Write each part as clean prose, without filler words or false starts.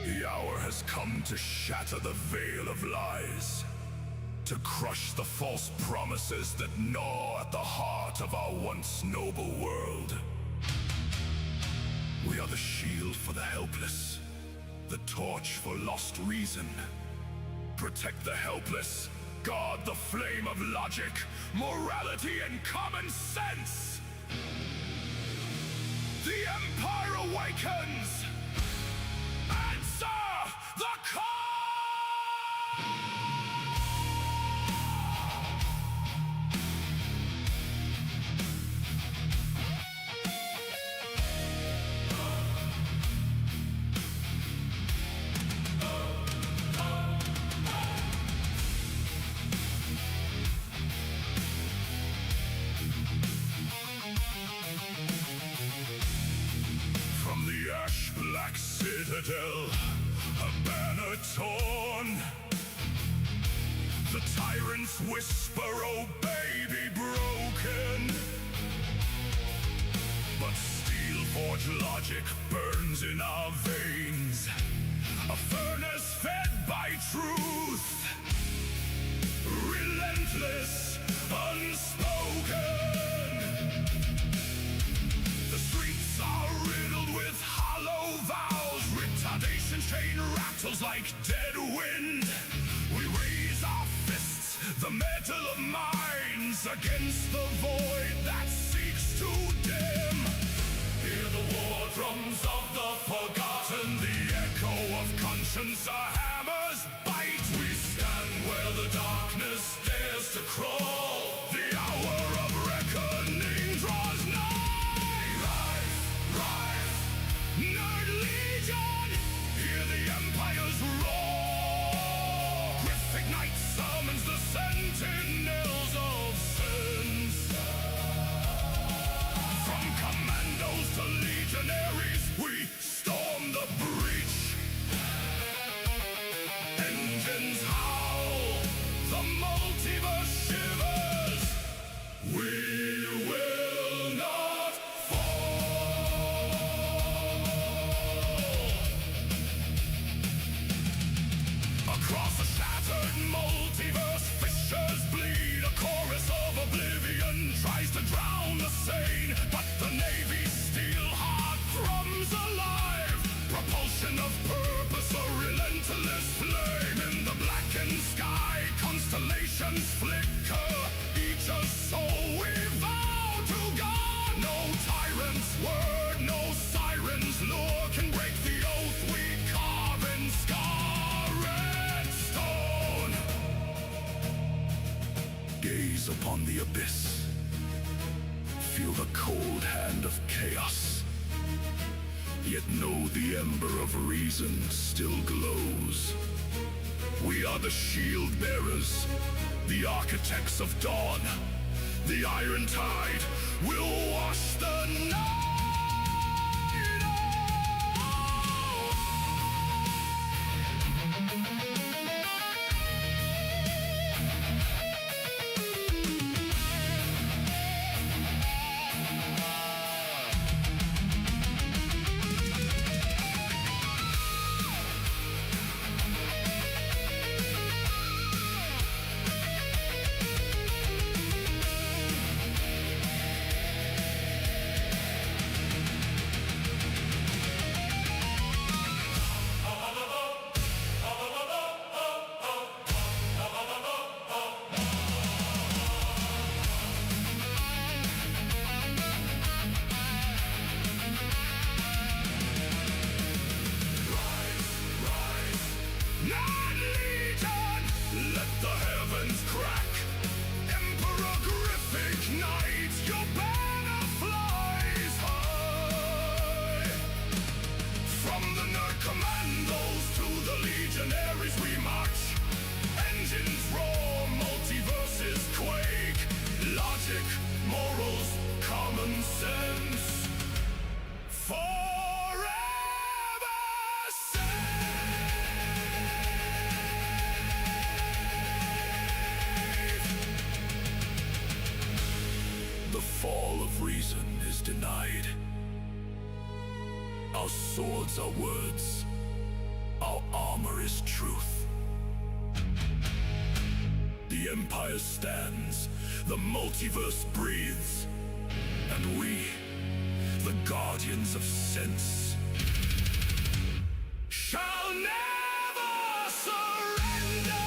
The hour has come to shatter the veil of lies, to crush the false promises that gnaw at the heart of our once noble world. We are the shield for the helpless, the torch for lost reason. Protect the helpless, guard the flame of logic, morality, and common sense. The Empire awakens! Answer the call! From the ash-black citadel, a banner torn. The tyrants whisper, oh baby, broken. But steel-forged logic burns in our veins, a furnace fed by truth, relentless, unspoken. The streets are riddled with hollow vows, retardation chain rattles like dead wind. We raise our fists, the metal of minds, against the void that seeks to dim. Hear the war drums of the forgotten, the echo of conscience, a hammer's bite. We stand where the darkness dares to crawl. The hour of reckoning draws nigh. Nerd Legion, hear the Empire's roar. Graphic Night summons the sentinels of sins. From commandos to legionaries, we storm the breach. Engines howl, the multiverse shivers. We will not fall. Across a shattered multiverse, fissures bleed. A chorus of oblivion tries to drown the sane, but the Navy's steel heart thrums alive. Propulsion of purpose, a relentless flame. In the blackened sky, constellations flicker. Each a soul we vow to guard. No tyrant's word, no siren's lure can break the oath we carve in scarred stone. Gaze upon the abyss. Feel the cold hand of chaos. Yet know the ember of reason still glows. We are the shield bearers, the architects of dawn. The iron tide will wash the night. Nerd Legion, let the heavens crack. Emperor-graphic night, your banner flies high. From the nerd commandos to the legionaries we march. Engines roar, multiverses quake. Logic, morals, common sense. Forever safe. The fall of reason is denied. Our swords are words, empire stands, the multiverse breathes, and we, the guardians of sense, shall never surrender!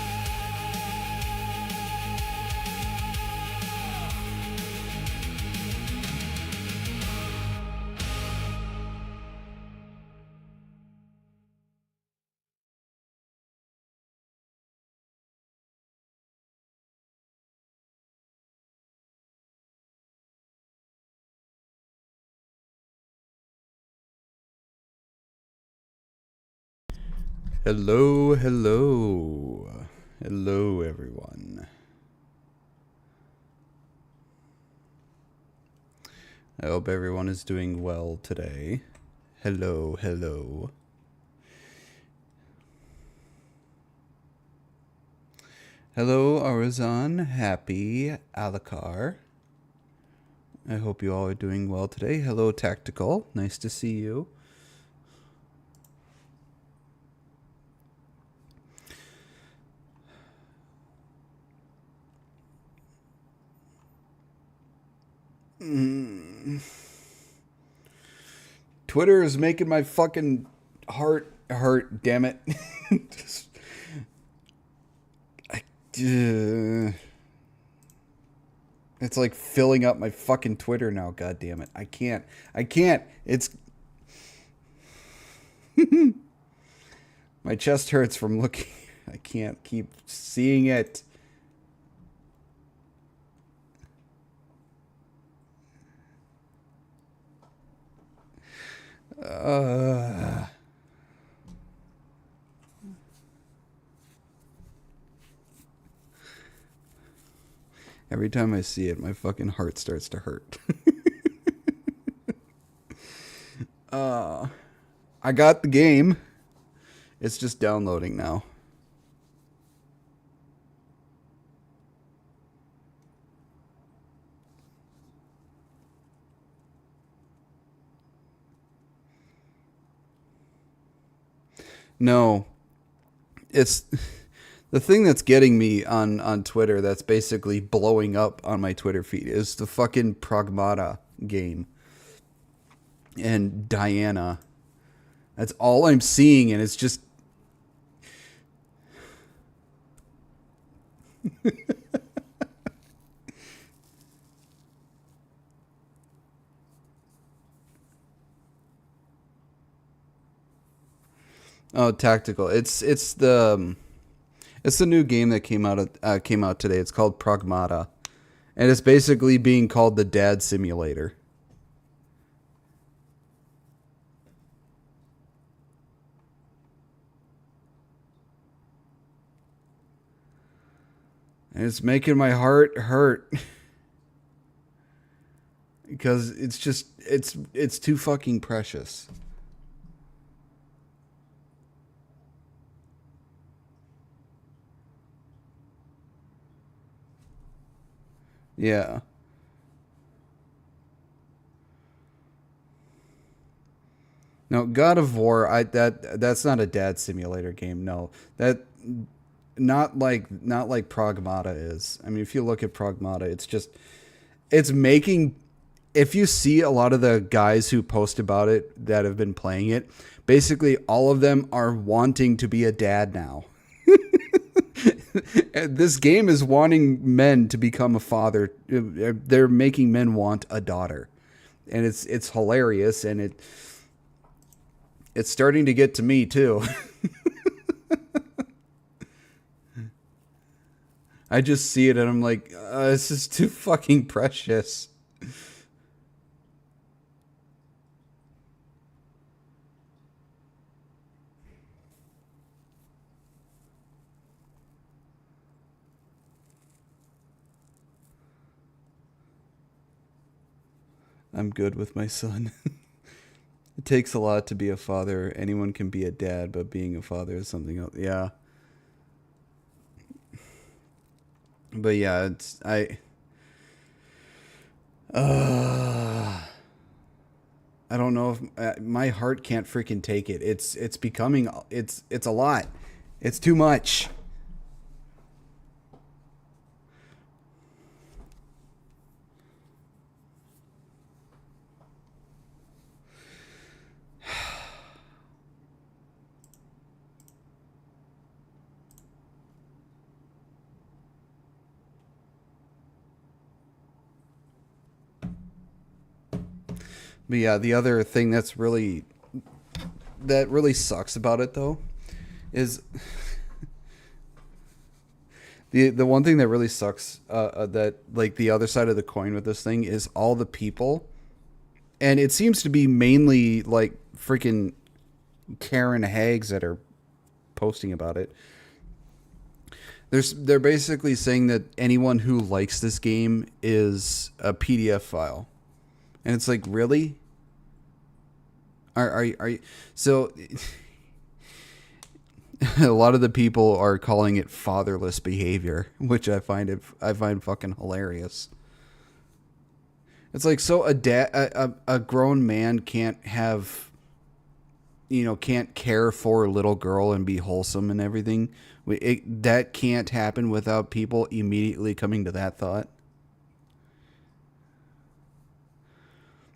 Hello, hello. Hello, everyone. I hope everyone is doing well today. Hello, hello. Hello, Arazan. Happy Alakar. I hope you all are doing well today. Hello, Tactical. Nice to see you. Twitter is making my fucking heart hurt, damn it. It's like filling up my fucking Twitter now, god damn it. I can't. It's my chest hurts from looking. I can't keep seeing it. Every time I see it, my fucking heart starts to hurt. I got the game. It's just downloading now. No. It's the thing that's getting me on Twitter that's basically blowing up on my Twitter feed is the fucking Pragmata game. And Diana. That's all I'm seeing, and it's just... Oh, Tactical. It's the new game that came out today. It's called Pragmata, and it's basically being called the Dad Simulator. And it's making my heart hurt because it's just it's too fucking precious. Yeah. No, God of War, that's not a Dad Simulator game. No. That not like Pragmata is. I mean, if you look at Pragmata, it's making, if you see a lot of the guys who post about it that have been playing it, basically all of them are wanting to be a dad now. This game is wanting men to become a father. They're making men want a daughter. And it's hilarious, and it's starting to get to me too. I just see it and I'm like, this is too fucking precious. I'm good with my son. It takes a lot to be a father. Anyone can be a dad, but being a father is something else. Yeah. But yeah, I don't know if my heart can't freaking take it. It's becoming it's a lot. It's too much. But yeah, the other thing that really sucks about it though is the one thing that really sucks that like the other side of the coin with this thing is all the people, and it seems to be mainly like freaking Karen Hags that are posting about it. They're basically saying that anyone who likes this game is a PDF file, and it's like, really? Are you, so? A lot of the people are calling it fatherless behavior, which I find fucking hilarious. It's like, so a grown man can't have, can't care for a little girl and be wholesome and everything. That can't happen without people immediately coming to that thought.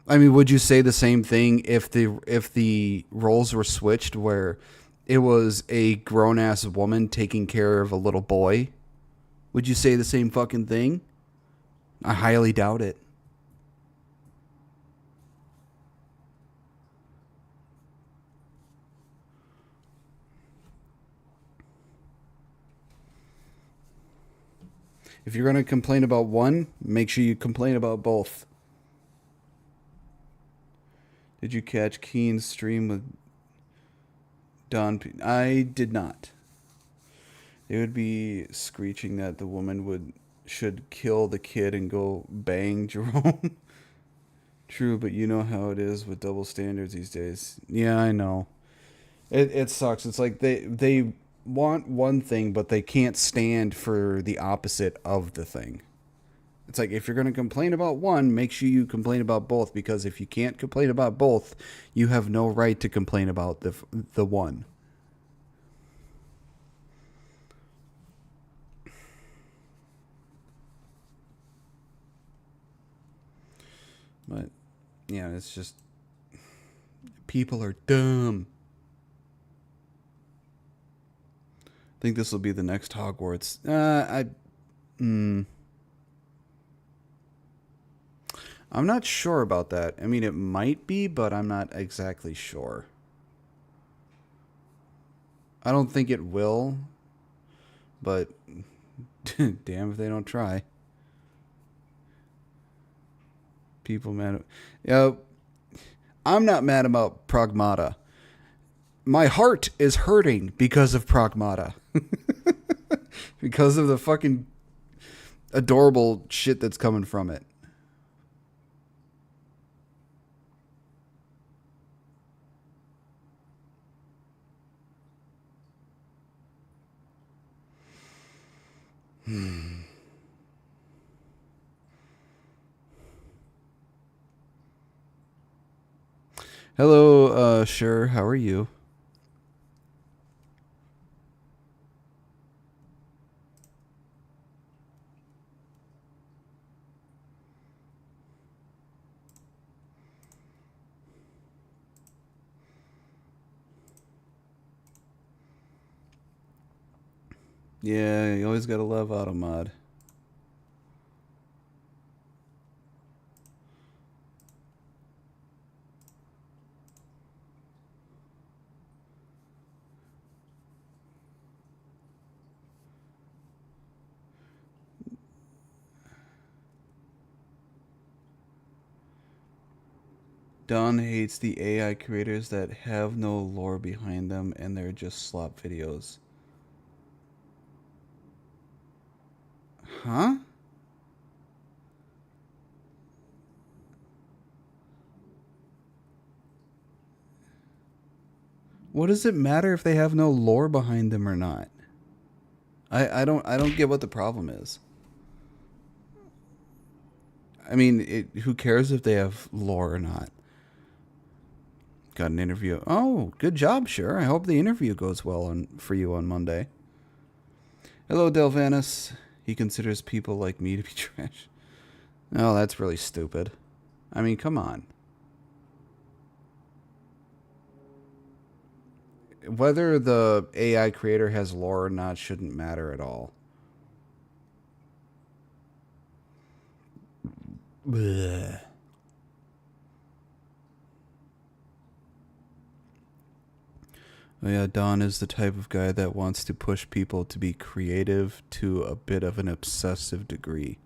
I mean, would you say the same thing if the roles were switched, where it was a grown ass woman taking care of a little boy? Would you say the same fucking thing? I highly doubt it. If you're going to complain about one, make sure you complain about both. Did you catch Keen's stream with I did not. They would be screeching that the woman should kill the kid and go bang Jerome. True, but you know how it is with double standards these days. Yeah, I know. It sucks. It's like they want one thing, but they can't stand for the opposite of the thing. It's like, if you're going to complain about one, make sure you complain about both, because if you can't complain about both, you have no right to complain about the one. But yeah, it's just, people are dumb. I think this will be the next Hogwarts. I'm not sure about that. I mean, it might be, but I'm not exactly sure. I don't think it will, but damn if they don't try. People mad. Yeah, I'm not mad about Pragmata. My heart is hurting because of Pragmata. Because of the fucking adorable shit that's coming from it. Hello, sure. How are you? Yeah, you always gotta love Automod. Don hates the AI creators that have no lore behind them and they're just slop videos. Huh? What does it matter if they have no lore behind them or not? I don't get what the problem is. I mean, who cares if they have lore or not? Got an interview. Oh, good job, sure. I hope the interview goes well for you on Monday. Hello, Delvanus. He considers people like me to be trash. Oh, that's really stupid. I mean, come on. Whether the AI creator has lore or not shouldn't matter at all. Blech. Oh yeah, Don is the type of guy that wants to push people to be creative to a bit of an obsessive degree.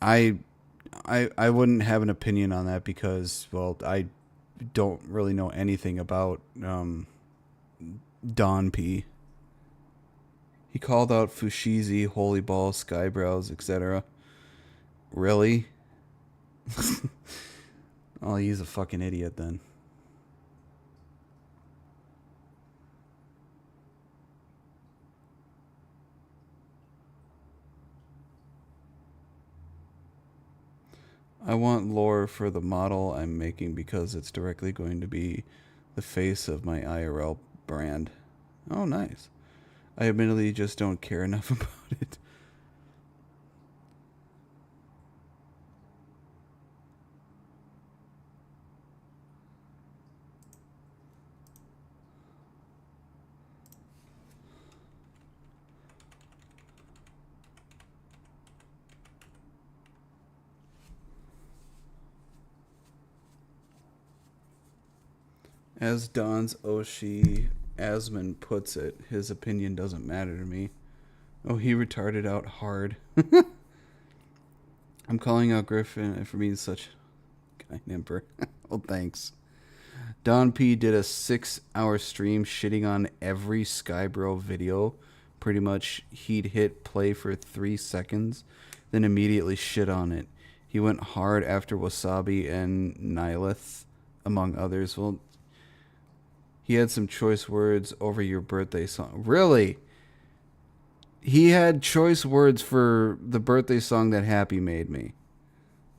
I I wouldn't have an opinion on that because, well, I don't really know anything about Don P. He called out Fushizi, Holy Ball, Skybrows, etc. Really? Oh, he's a fucking idiot then. I want lore for the model I'm making because it's directly going to be the face of my IRL brand. Oh, nice. I admittedly just don't care enough about it. As Don's Oshi Asman puts it, his opinion doesn't matter to me. Oh, he retarded out hard. I'm calling out Griffin for being such a kind emperor. Well, thanks. Don P did a 6-hour stream shitting on every Skybro video. Pretty much, he'd hit play for 3 seconds, then immediately shit on it. He went hard after Wasabi and Nihilith, among others. Well, he had some choice words over your birthday song. Really? He had choice words for the birthday song that Happy made me.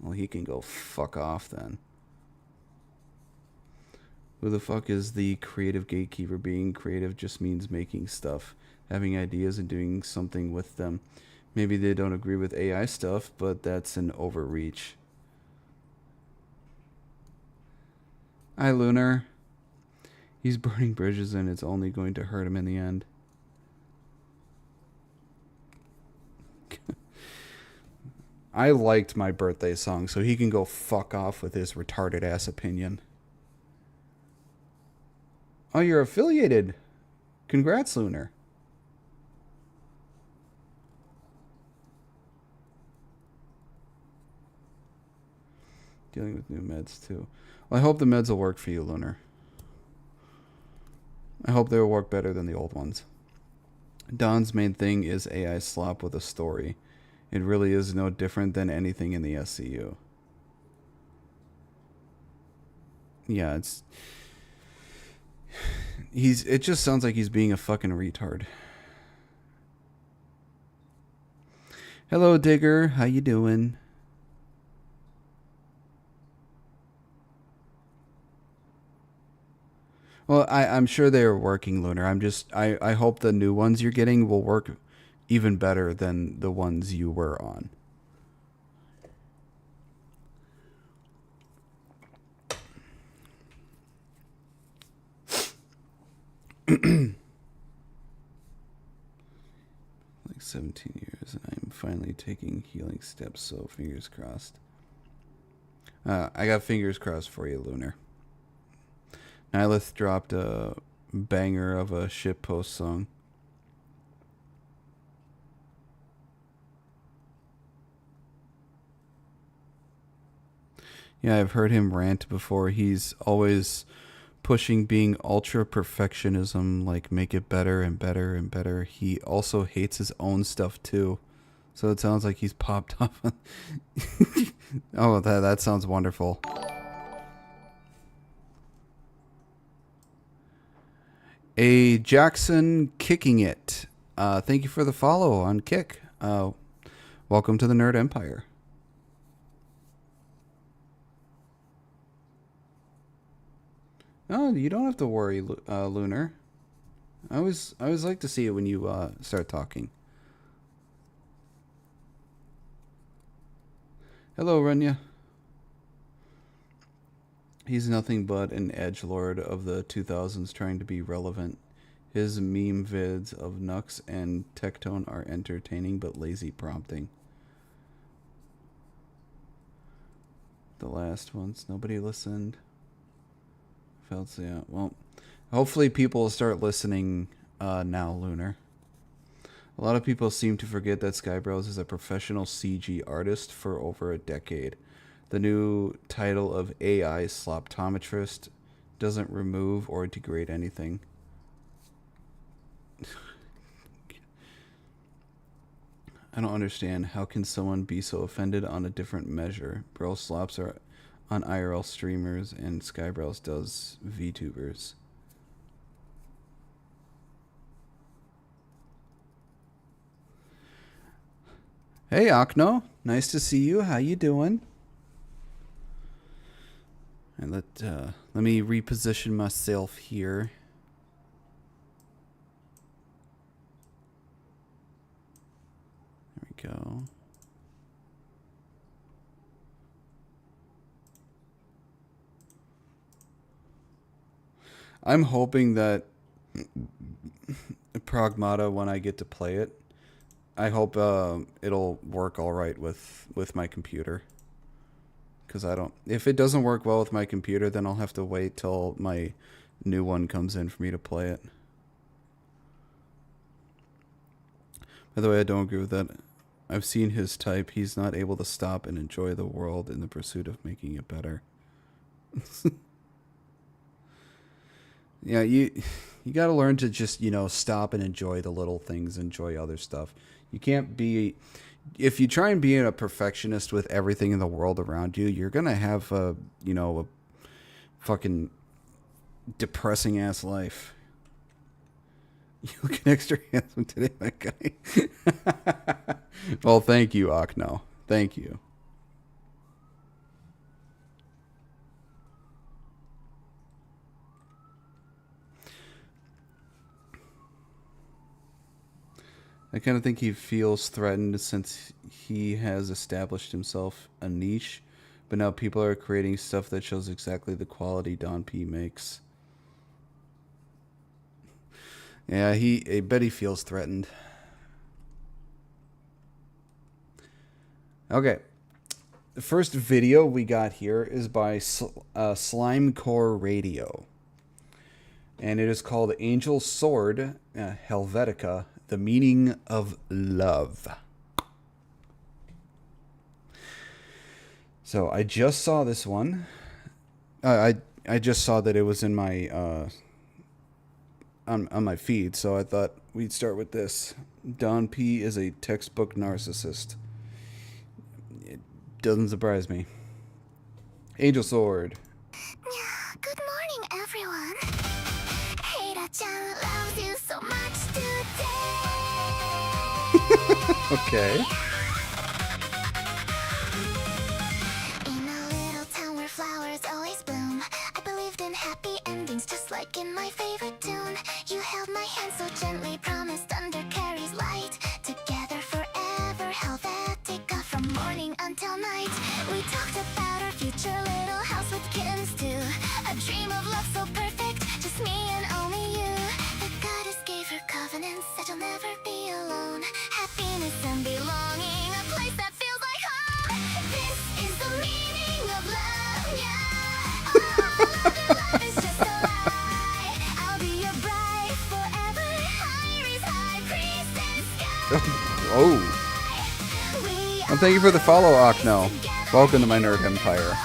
Well, he can go fuck off then. Who the fuck is the creative gatekeeper? Being creative just means making stuff, having ideas and doing something with them. Maybe they don't agree with AI stuff, but that's an overreach. Hi, Lunar. He's burning bridges and it's only going to hurt him in the end. I liked my birthday song, so he can go fuck off with his retarded ass opinion. Oh, you're affiliated. Congrats, Lunar. Dealing with new meds, too. Well, I hope the meds will work for you, Lunar. I hope they'll work better than the old ones. Don's main thing is AI slop with a story. It really is no different than anything in the SCU. Yeah, it just sounds like he's being a fucking retard. Hello, Digger. How you doing? Well, I'm sure they are working, Lunar. I hope the new ones you're getting will work even better than the ones you were on. Like 17 years, and I'm finally taking healing steps, so fingers crossed. I got fingers crossed for you, Lunar. Nihilith dropped a banger of a shitpost song. Yeah, I've heard him rant before. He's always pushing being ultra perfectionism, like make it better and better and better. He also hates his own stuff too. So it sounds like he's popped off. Oh, that sounds wonderful. A Jackson kicking it. Thank you for the follow on Kick. Welcome to the Nerd Empire. Oh, you don't have to worry, Lunar. I always like to see it when you start talking. Hello, Renya. He's nothing but an edgelord of the 2000s trying to be relevant. His meme vids of Nux and Tectone are entertaining but lazy prompting. The last ones, nobody listened. Felt so, yeah. Well, Hopefully people will start listening now, Lunar. A lot of people seem to forget that Skybros is a professional CG artist for over a decade. The new title of AI Sloptometrist doesn't remove or degrade anything. I don't understand. How can someone be so offended on a different measure? Bro slops are on IRL streamers and Skybros does VTubers. Hey Akno, nice to see you. How you doing? And let me reposition myself here. There we go. I'm hoping that Pragmata, when I get to play it, I hope it'll work all right with my computer. Because I don't... If it doesn't work well with my computer, then I'll have to wait till my new one comes in for me to play it. By the way, I don't agree with that. I've seen his type. He's not able to stop and enjoy the world in the pursuit of making it better. Yeah, you got to learn to just, stop and enjoy the little things, enjoy other stuff. You can't be... If you try and be a perfectionist with everything in the world around you, you're going to have a fucking depressing ass life. You look extra handsome today, my guy. Well, thank you, Akno. Thank you. I kind of think he feels threatened since he has established himself a niche, but now people are creating stuff that shows exactly the quality Don P makes. Yeah, I bet he feels threatened. Okay. The first video we got here is by Slimecore Radio. And it is called Angel Sword, Helvetica, The Meaning of Love. So I just saw this one. I just saw that it was in my on my feed, so I thought we'd start with this. Don P is a textbook narcissist. It doesn't surprise me. Angel Sword. Good morning, everyone. Heira-chan loves you so much today. Okay. In a little town where flowers always bloom, I believed in happy endings just like in my favorite tune. You held my hand so gently, promised under Carrie's light. Together forever, Helvetica from morning until night. We talked about our future little house with kittens too. A dream of love so perfect, just me and only you. The goddess gave her covenant, said you'll never be alone. Happiness and belonging, a place that feels like home. This is the meaning of love, yeah. Love is just a lie. I'll be your bride forever. Iris, high priestess, sky. Oh. Well, thank you for the follow, Akno. Welcome to my nerd empire.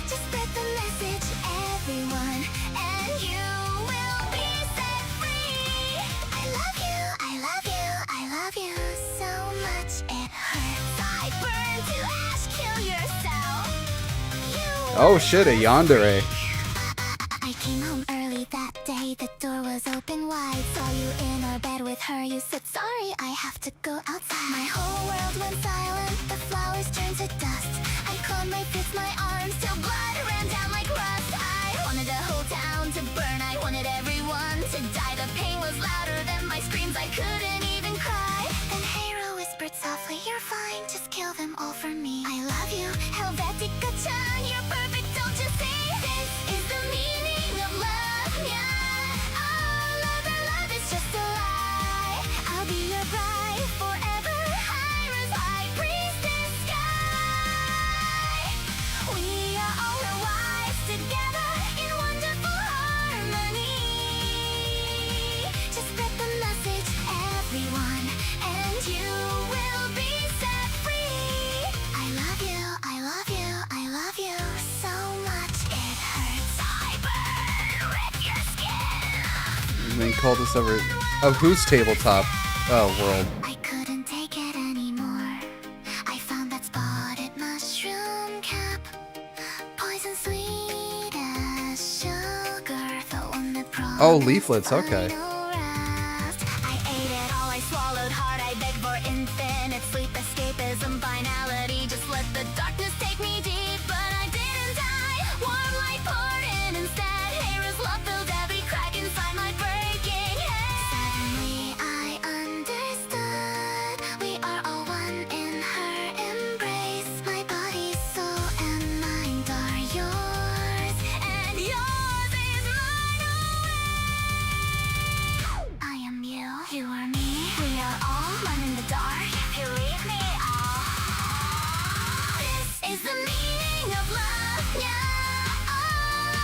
Just spread the message, everyone, and you will be set free. I love you, I love you, I love you so much it hurts. I burn to ash, kill yourself. Oh shit, a yandere. I came home early that day, the door was open wide. Saw you in our bed with her, you said sorry, I have to go outside. My whole world went silent, the flowers turned to dust. I cloned my fists, my arms, till blood ran down like rust. I wanted the whole town to burn, I wanted everyone to die. The pain was louder than my screams, I couldn't even cry. Then Hero whispered softly, you're fine, just kill them all for me. I love you, Helvetica-chan, you're perfect, don't you see? This is the meaning of love, yeah. All other love is just a lie. I'll be your bride forever. Iris, high priestess, sky. We are all our wives together in main cultist ever of whose tabletop world? I couldn't take it anymore. I found that spotted mushroom cap. Poison sweet as sugar. The one that Oh, leaflets. Okay. I ate it all, I swallowed hard, I begged for infinite sleep, escapism, finality. Just let the darkness take me deep, but I didn't die. Warm light poured in instead. Hera's love filled every crack inside my breaking head. Suddenly I understood. We are all one in her embrace. My body, soul, and mind are yours, and yours is mine always. I am you, you are me. We are all one in the dark. If you leave me, this is the meaning of love. Yeah,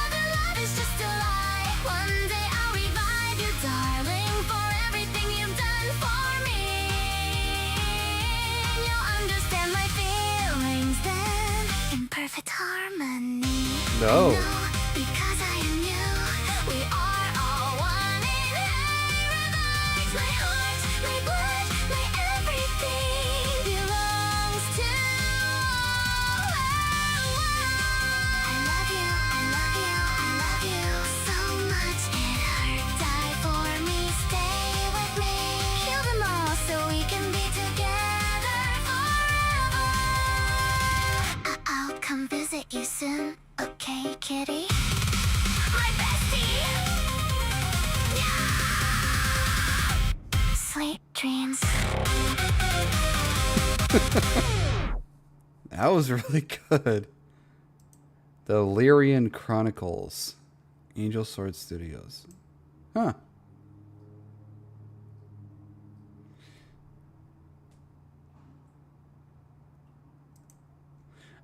the love is just a lie. One day I'll revive you, darling, for everything you've done for me. You'll understand my feelings then, in perfect harmony. No. Because I am you, we are all one in paradise. My heart, my blood, my everything belongs to I love you, I love you, I love you so much. It hurt, die for me, stay with me. Kill them all so we can be together forever. I'll come visit you soon, okay, kitty? My bestie. Yeah. Sweet dreams. That was really good. The Lyrian Chronicles. Angel Sword Studios. Huh.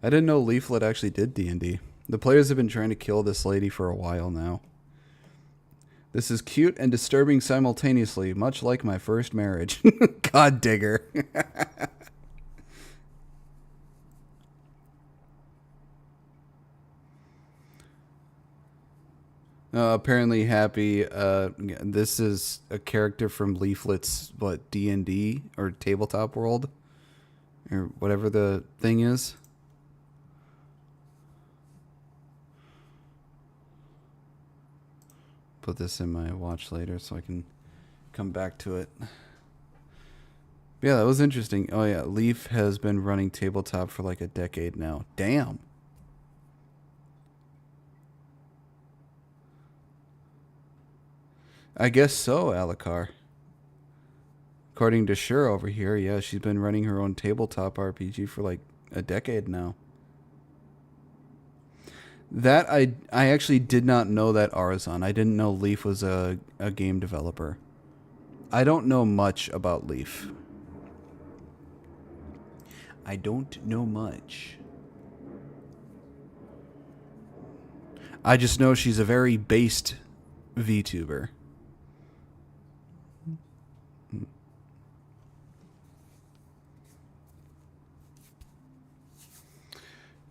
I didn't know Leaflet actually did D&D. The players have been trying to kill this lady for a while now. This is cute and disturbing simultaneously, much like my first marriage. God digger. Apparently Happy, this is a character from Leaflet's, what, D&D or Tabletop World? Or whatever the thing is. Put this in my watch later so I can come back to it. Yeah, that was interesting. Oh yeah, Leaf has been running Tabletop for like a decade now. Damn. I guess so, Alucard. According to Shure over here, yeah, she's been running her own tabletop RPG for like a decade now. That I actually did not know that Arzon. I didn't know Leaf was a game developer. I don't know much about Leaf. I don't know much. I just know she's a very based VTuber.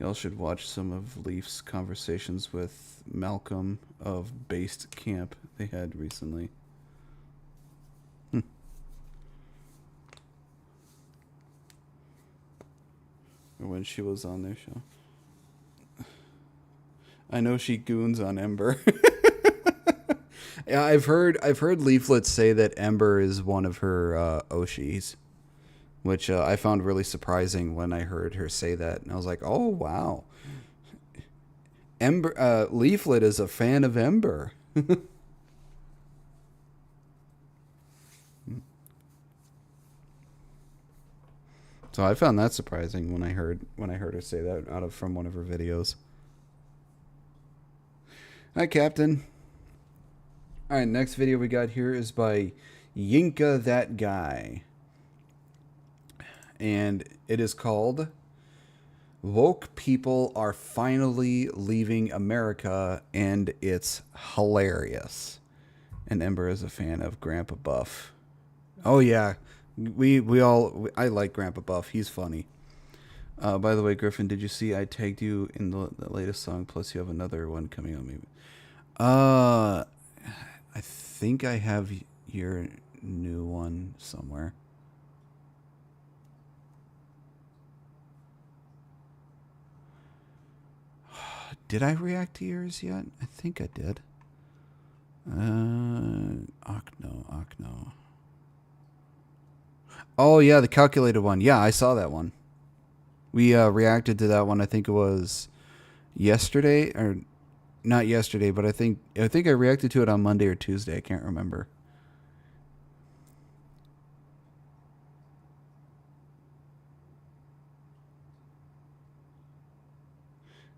Y'all should watch some of Leaf's conversations with Malcolm of Based Camp they had recently. Or when she was on their show. I know she goons on Ember. Yeah, I've heard Leaflet say that Ember is one of her Oshis, which I found really surprising when I heard her say that, and I was like, "Oh wow, Ember Leaflet is a fan of Ember." So I found that surprising when I heard her say that from one of her videos. Hi, Captain. All right, next video we got here is by Yinka That Guy. And it is called Woke People Are Finally Leaving America and It's Hilarious. And Ember is a fan of Grandpa Buff. Oh yeah, I like Grandpa Buff. He's funny. By the way, Griffin, did you see I tagged you in the latest song? Plus, you have another one coming on. Maybe. I think I have your new one somewhere. Did I react to yours yet? I think I did. Ocno. Oh, yeah, the calculated one. Yeah, I saw that one. We reacted to that one. I think it was yesterday, or not yesterday, but I think I reacted to it on Monday or Tuesday. I can't remember.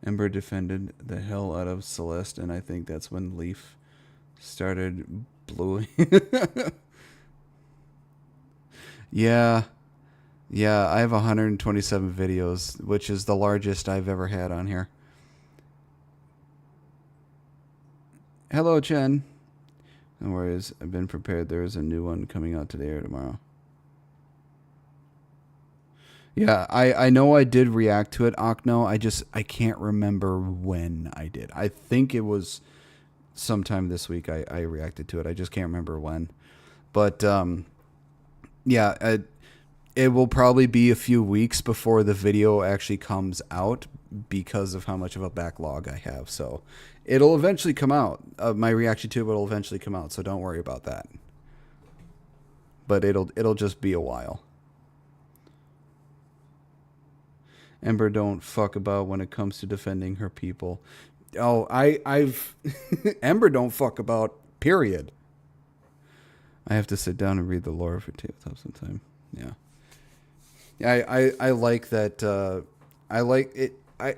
Ember defended the hell out of Celeste, and I think that's when Leaf started blowing. Yeah. Yeah, I have 127 videos, which is the largest I've ever had on here. Hello, Chen. No worries. I've been prepared. There is a new one coming out today or tomorrow. Yeah, I know I did react to it, Okno. I can't remember when I did. I think it was sometime this week I reacted to it. I just can't remember when. But yeah, it will probably be a few weeks before the video actually comes out because of how much of a backlog I have. So it'll eventually come out. My reaction to it will eventually come out, so don't worry about that. But it'll just be a while. Ember don't fuck about when it comes to defending her people. Oh, I've Ember don't fuck about, period. I have to sit down and read the lore for tabletop sometime. Yeah. I like that. I like it. I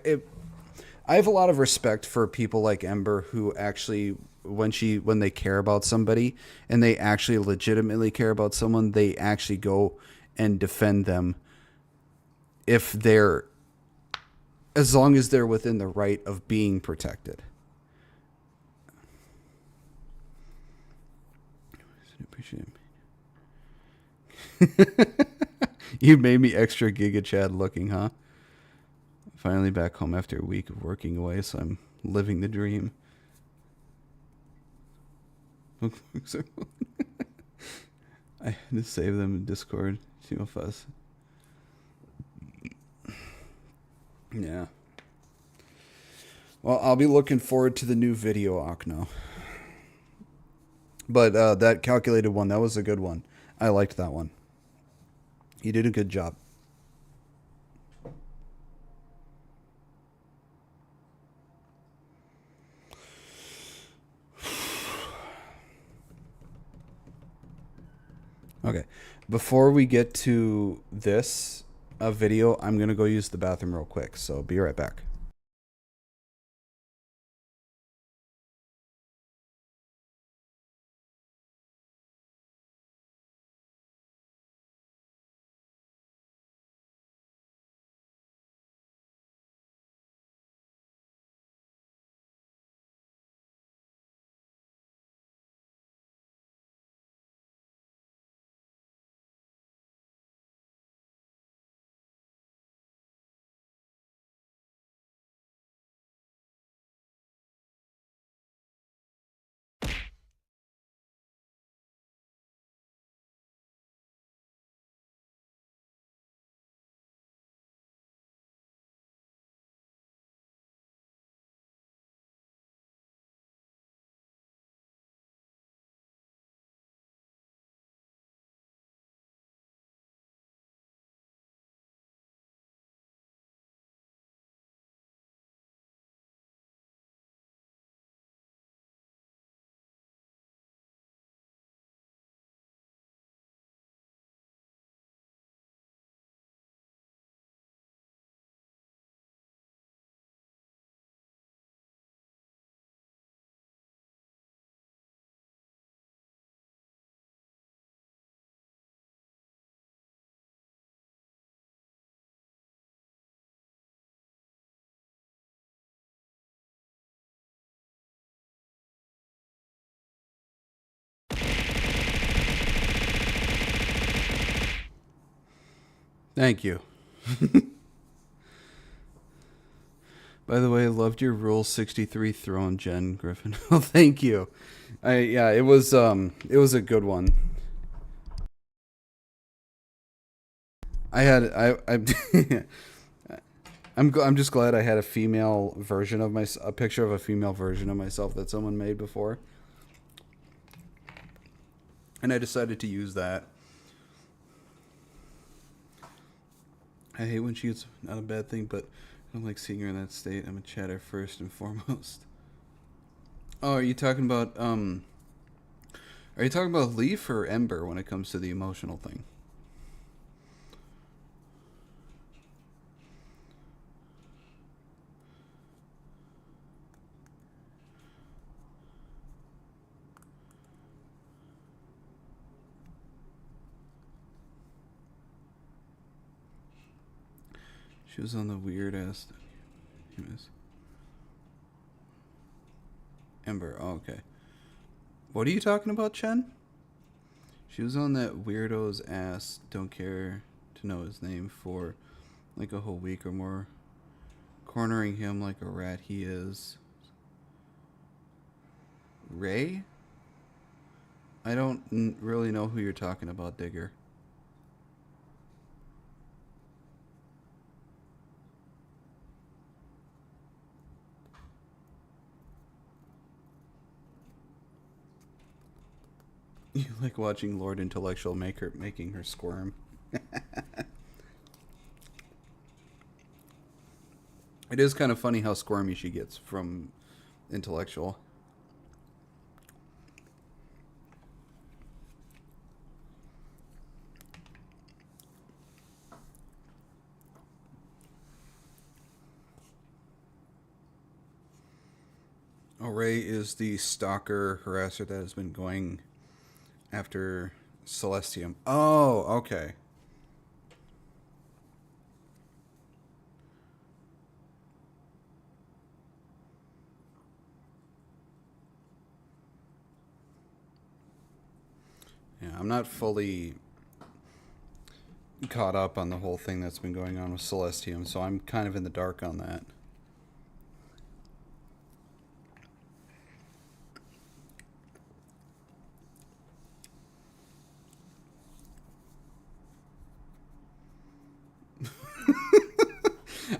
have a lot of respect for people like Ember who actually, when they care about somebody and they actually legitimately care about someone, they actually go and defend them if they're, as long as they're within the right of being protected. Appreciate it. You made me extra Giga Chad looking, huh? Finally back home after a week of working away, so I'm living the dream. I had to save them in Discord. Team Fuss. Yeah. Well, I'll be looking forward to the new video, Okno. But that calculated one, that was a good one. I liked that one. You did a good job. Okay. Before we get to this video, I'm going to go use the bathroom real quick. So be right back. Thank you. By the way, I loved your Rule 63 throne, Jen Griffin. Oh, thank you. Yeah, it was a good one. I had I I'm just glad I had a female version of a picture of a female version of myself that someone made before, and I decided to use that. I hate when she gets not a bad thing, but I don't like seeing her in that state. I'm a chatter first and foremost. Oh, are you talking about Are you talking about Leaf or Ember when it comes to the emotional thing? She was on the weird ass. Ember. Oh, okay. What are you talking about, Chen? She was on that weirdo's ass. Don't care to know his name for like a whole week or more, cornering him like a rat he is. Ray? I don't really know who you're talking about, Digger. You like watching Lord Intellectual making her squirm. It is kind of funny how squirmy she gets from Intellectual. Oh, Ray is the stalker harasser that has been going after Celestium. Oh, okay. Yeah, I'm not fully caught up on the whole thing that's been going on with Celestium, so I'm kind of in the dark on that.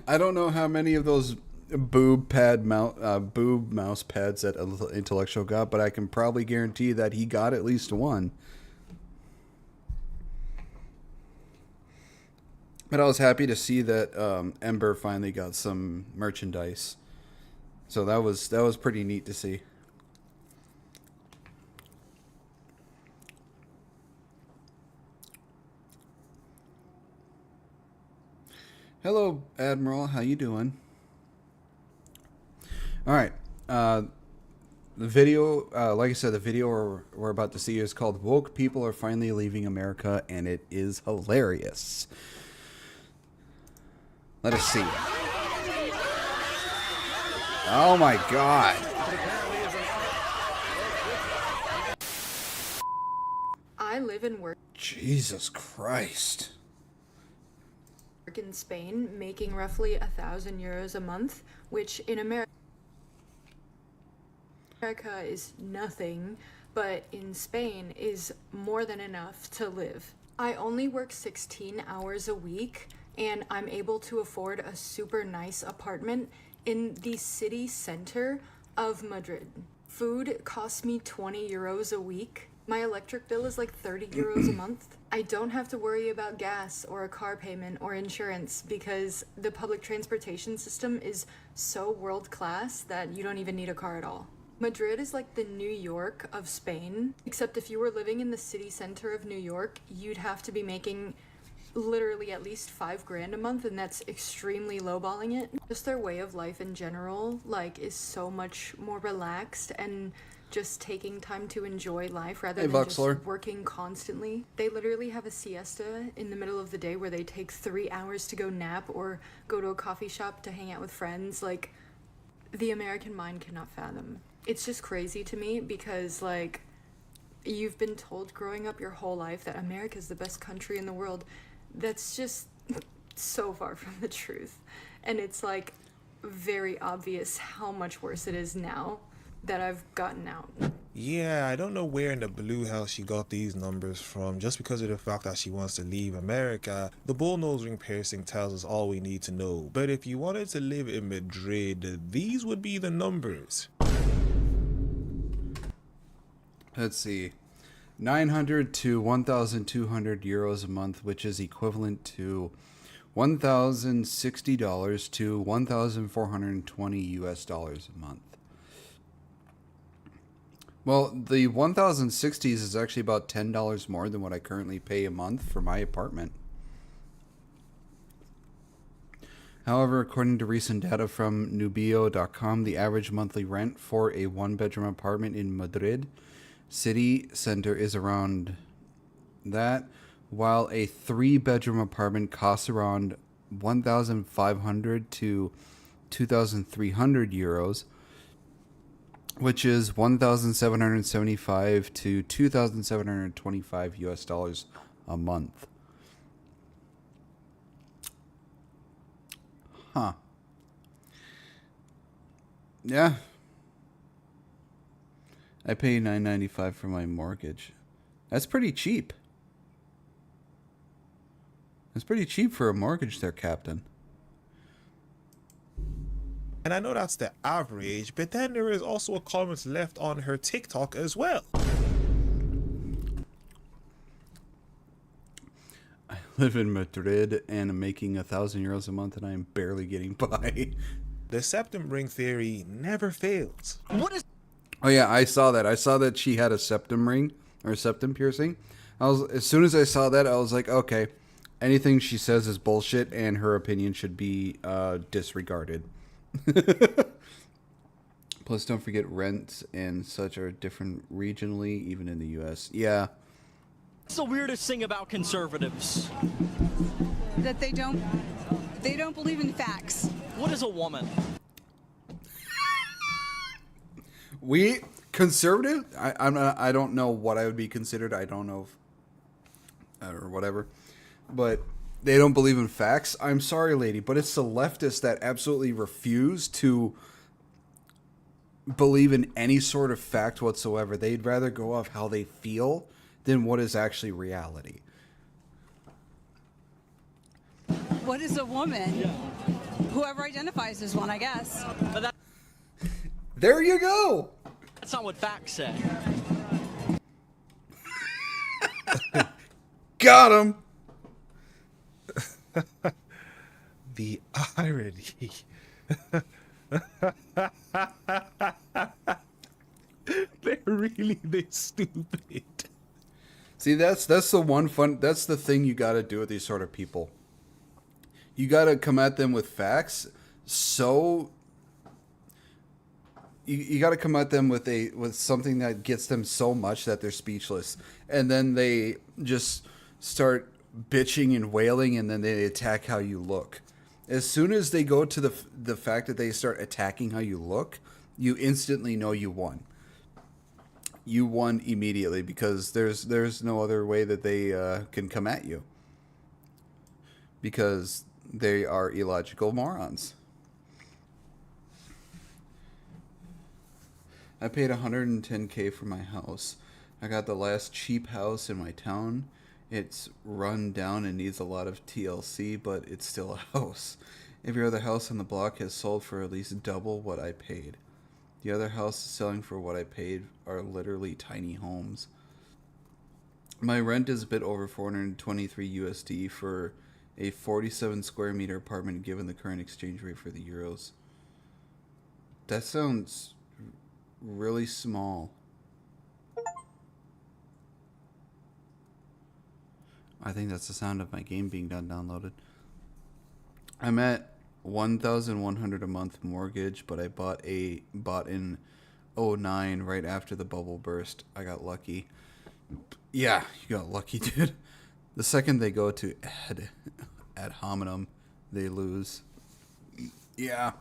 I don't know how many of those boob mouse pads that Intellectual got, but I can probably guarantee that he got at least one. But I was happy to see that Ember finally got some merchandise. So that was pretty neat to see. Hello, Admiral. How you doing? All right. The video, like I said, the video we're about to see is called "Woke People Are Finally Leaving America," and it is hilarious. Let us see. Oh my god. I live and work Jesus Christ. in Spain, making roughly €1,000 a month, which in America is nothing, but in Spain is more than enough to live. I only work 16 hours a week, and I'm able to afford a super nice apartment in the city center of Madrid. Food costs me €20 a week. My electric bill is like €30 a month. I don't have to worry about gas or a car payment or insurance because the public transportation system is so world class that you don't even need a car at all. Madrid is like the New York of Spain, except if you were living in the city center of New York, you'd have to be making literally at least $5,000 a month, and that's extremely lowballing it. Just their way of life in general, like, is so much more relaxed and just taking time to enjoy life rather than just working constantly. They literally have a siesta in the middle of the day where they take 3 hours to go nap or go to a coffee shop to hang out with friends. Like, the American mind cannot fathom. It's just crazy to me because, like, you've been told growing up your whole life that America's the best country in the world. That's just so far from the truth. And it's, like, very obvious how much worse it is now that I've gotten out. Yeah, I don't know where in the blue hell she got these numbers from, just because of the fact that she wants to leave America. The bull nose ring piercing tells us all we need to know, but if you wanted to live in Madrid, these would be the numbers. Let's see. 900 to 1,200 euros a month, which is equivalent to $1,060 to 1,420 US dollars a month. Well, the 1,060s is actually about $10 more than what I currently pay a month for my apartment. However, according to recent data from Nubio.com, the average monthly rent for a one-bedroom apartment in Madrid city center is around that, while a three-bedroom apartment costs around 1,500 to 2,300 euros, which is 1,775 to 2,725 US dollars a month. Huh. Yeah. I pay $9.95 for my mortgage. That's pretty cheap. That's pretty cheap for a mortgage there, Captain. And I know that's the average, but then there is also a comment left on her TikTok as well. I live in Madrid and I'm making 1,000 euros a month and I'm barely getting by. The septum ring theory never fails. Oh yeah, I saw that. I saw that she had a septum ring or a septum piercing. As soon as I saw that, I was like, okay, anything she says is bullshit and her opinion should be disregarded. Plus, don't forget rents and such are different regionally, even in the U.S. Yeah. What's the weirdest thing about conservatives? That they don't believe in facts. What is a woman? We conservative. I don't know what I would be considered. I don't know or whatever, but they don't believe in facts. I'm sorry, lady, but it's the leftists that absolutely refuse to believe in any sort of fact whatsoever. They'd rather go off how they feel than what is actually reality. What is a woman? Yeah. Whoever identifies as one, I guess. But there you go. That's not what facts say. Got him. The irony. They're really this stupid. See, that's the one fun. That's the thing you got to do with these sort of people. You got to come at them with facts. So you got to come at them with something that gets them so much that they're speechless, and then they just start bitching and wailing, and then they attack how you look. As soon as they go to the fact that they start attacking how you look, you instantly know you won. You won immediately because there's no other way that they can come at you, because they are illogical morons. I paid $110K for my house. I got the last cheap house in my town. It's run down and needs a lot of TLC, but it's still a house. Every other house on the block has sold for at least double what I paid. The other houses selling for what I paid are literally tiny homes. My rent is a bit over 423 USD for a 47 square meter apartment given the current exchange rate for the euros. That sounds really small. I think that's the sound of my game being downloaded. I'm at 1,100 a month mortgage, but I bought in 2009 right after the bubble burst. I got lucky. Yeah, you got lucky, dude. The second they go to ad hominem, they lose. Yeah.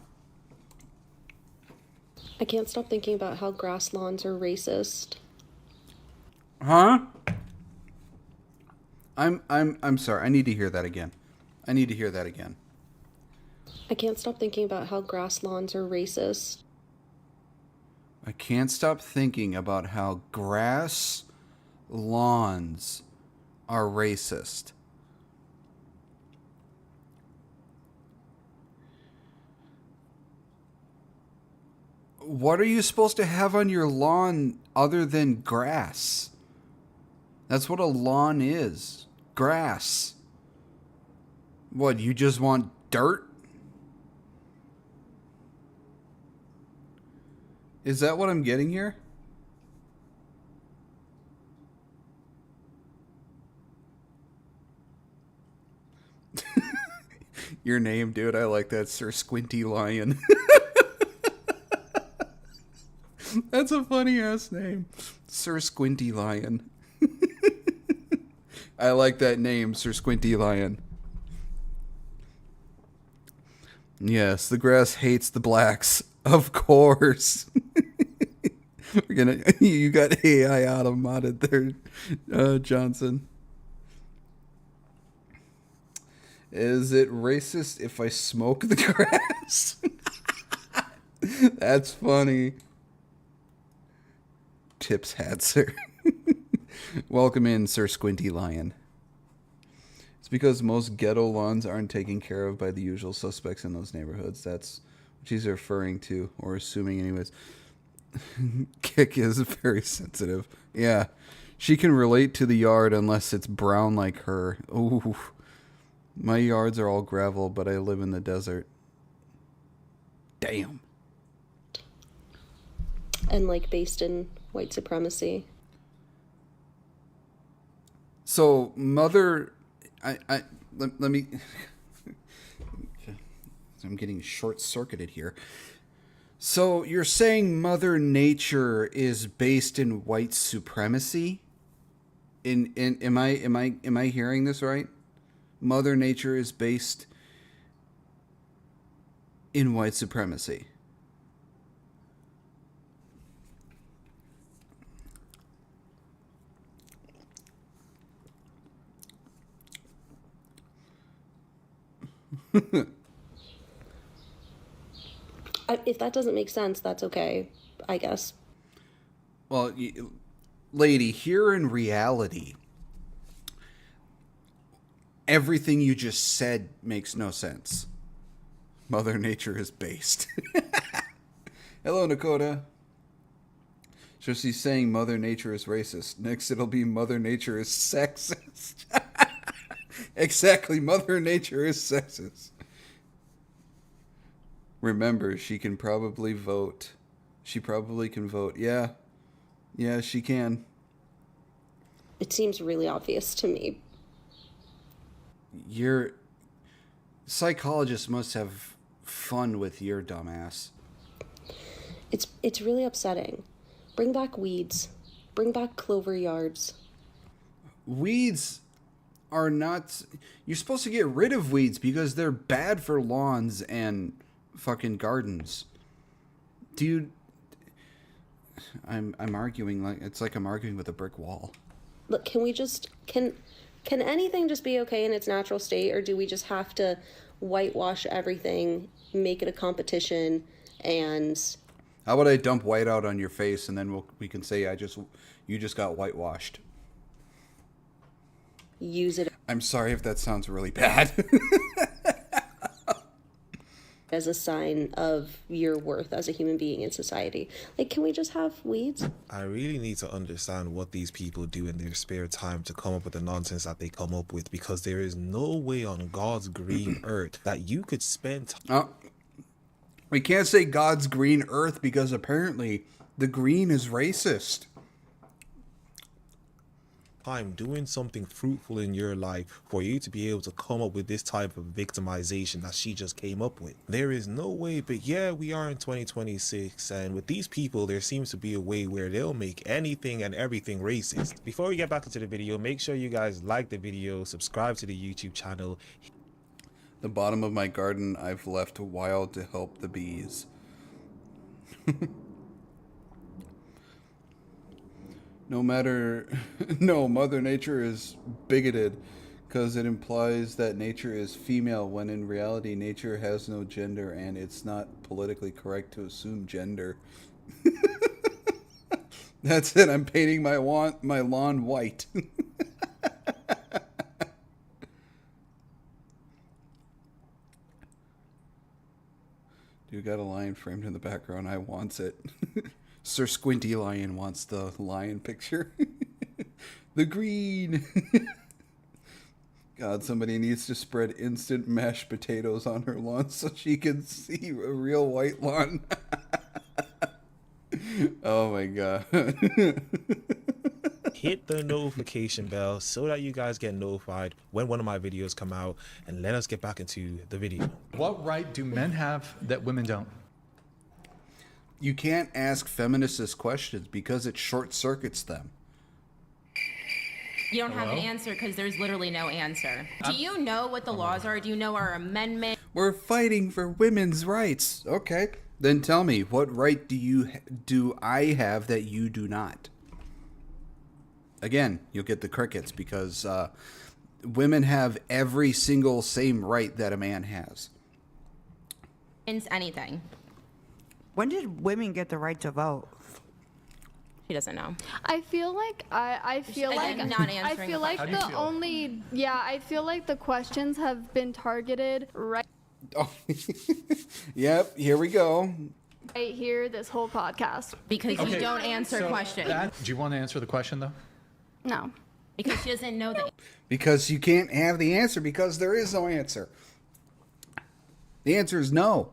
I can't stop thinking about how grass lawns are racist. Huh? I'm sorry. I need to hear that again. I need to hear that again. I can't stop thinking about how grass lawns are racist. I can't stop thinking about how grass lawns are racist. What are you supposed to have on your lawn other than grass? That's what a lawn is. Grass. What, you just want dirt? Is that what I'm getting here? Your name, dude. I like that, Sir Squinty Lion. That's a funny ass name. Sir Squinty Lion. I like that name, Sir Squinty Lion. Yes, the grass hates the blacks. Of course. You got AI automated there, Johnson. Is it racist if I smoke the grass? That's funny. Tips hat, sir. Welcome in, Sir Squinty Lion. It's because most ghetto lawns aren't taken care of by the usual suspects in those neighborhoods. That's what she's referring to, or assuming anyways. Kick is very sensitive. Yeah. She can relate to the yard unless it's brown like her. Ooh. My yards are all gravel, but I live in the desert. Damn. And like based in white supremacy. So let me I'm getting short-circuited here. So you're saying Mother Nature is based in white supremacy? Am I hearing this right? Mother Nature is based in white supremacy. If that doesn't make sense, that's okay, I guess. Well, lady, here in reality, everything you just said makes no sense. Mother Nature is based. Hello, Dakota. So she's saying Mother Nature is racist. Next, it'll be Mother Nature is sexist. Exactly, Mother Nature is sexist. Remember, she can probably vote. She probably can vote. Yeah. Yeah, she can. It seems really obvious to me. Your psychologist must have fun with your dumbass. It's really upsetting. Bring back weeds. Bring back clover yards. Weeds are not... You're supposed to get rid of weeds because they're bad for lawns and fucking gardens. Dude, I'm arguing like... It's like I'm arguing with a brick wall. Look, can we just... Can anything just be okay in its natural state, or do we just have to whitewash everything, make it a competition, and... How about I dump white out on your face and then we can say you just got whitewashed. Use it I'm sorry if that sounds really bad. as a sign of your worth as a human being in society. Like, can we just have weeds? I really need to understand what these people do in their spare time to come up with the nonsense that they come up with, because there is no way on God's green earth that you could spend We can't say God's green earth because apparently the green is racist. time doing something fruitful in your life for you to be able to come up with this type of victimization that she just came up with. There is no way, but yeah, we are in 2026, and with these people there seems to be a way where they'll make anything and everything racist. Before we get back into the video, make sure you guys like the video, subscribe to the YouTube channel. The bottom of my garden I've left wild to help the bees. No, Mother Nature is bigoted because it implies that nature is female when in reality nature has no gender and it's not politically correct to assume gender. That's it. I'm painting my lawn white. You got a lion framed in the background. I wants it. Sir Squinty Lion wants the lion picture. The green. God, somebody needs to spread instant mashed potatoes on her lawn so she can see a real white lawn. Oh my God. Hit the notification bell so that you guys get notified when one of my videos come out, and let us get back into the video. What right do men have that women don't? You can't ask feminists questions because it short circuits them. You don't have an answer because there's literally no answer. Do you know what the laws are? Do you know our amendment? We're fighting for women's rights. Okay. Then tell me, what right do I have that you do not? Again, you'll get the crickets because women have every single same right that a man has. Means anything. When did women get the right to vote? She doesn't know. I feel like I feel Again, like not I answering feel the like question. the only I feel like the questions have been targeted right Oh. Yep, here we go. here this whole podcast. Because you don't answer questions. Do you want to answer the question, though? No. Because she doesn't know that. Because you can't have the answer because there is no answer. The answer is no.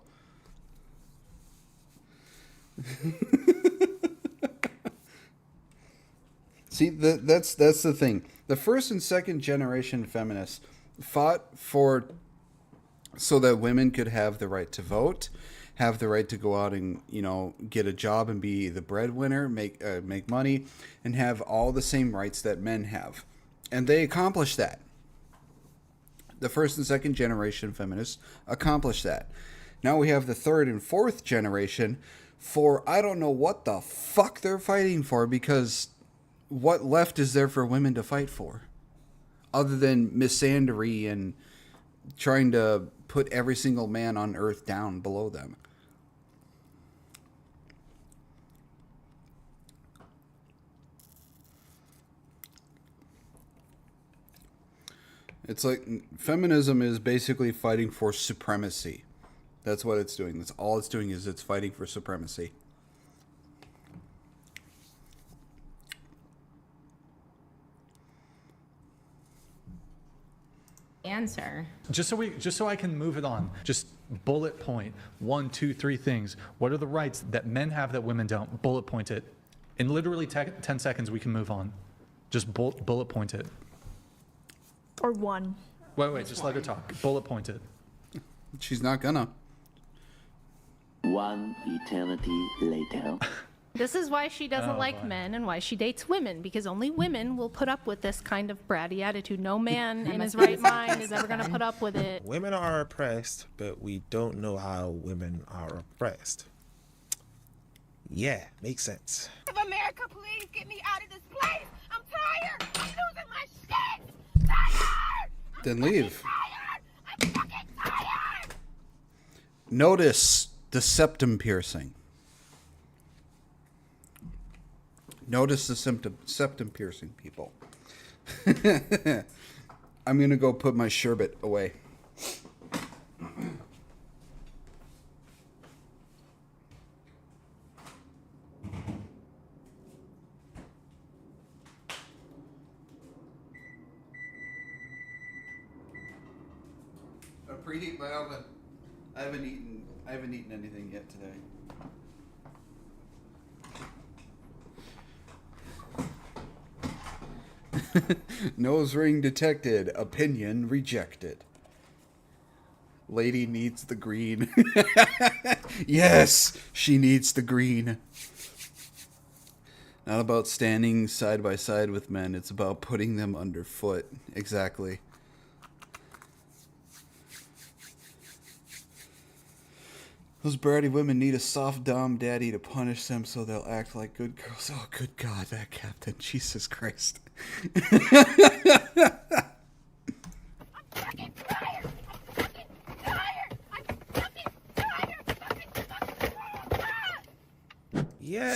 See, that's the thing. The first and second generation feminists fought for so that women could have the right to vote, have the right to go out and, you know, get a job and be the breadwinner, make money, and have all the same rights that men have. And they accomplished that. The first and second generation feminists accomplished that. Now we have the third and fourth generation for I don't know what the fuck they're fighting for, because what left is there for women to fight for? Other than misandry and trying to put every single man on earth down below them. It's like feminism is basically fighting for supremacy. That's what it's doing. That's all it's doing, is it's fighting for supremacy. Answer. Just so I can move it on. Just bullet point 1, 2, 3 things. What are the rights that men have that women don't? Bullet point it. In literally 10 seconds, we can move on. Just bullet point it. Or one. Wait, just let her talk. Bullet point it. She's not gonna. One eternity later. This is why she doesn't like men and why she dates women, because only women will put up with this kind of bratty attitude. No man in his right mind is ever going to put up with it. Women are oppressed, but we don't know how women are oppressed. Yeah, makes sense. America, please get me out of this place. I'm tired. I'm losing my shit. Tired. Then leave. Tired. I'm fucking tired. Notice the septum piercing. Notice the septum piercing, people. I'm going to go put my sherbet away. I preheat my oven. I haven't eaten anything yet today. Nose ring detected. Opinion rejected. Lady needs the green. Yes, she needs the green. Not about standing side by side with men. It's about putting them underfoot. Exactly. Those bratty women need a soft dom daddy to punish them so they'll act like good girls. Oh, good God, that captain. Jesus Christ. Yeah.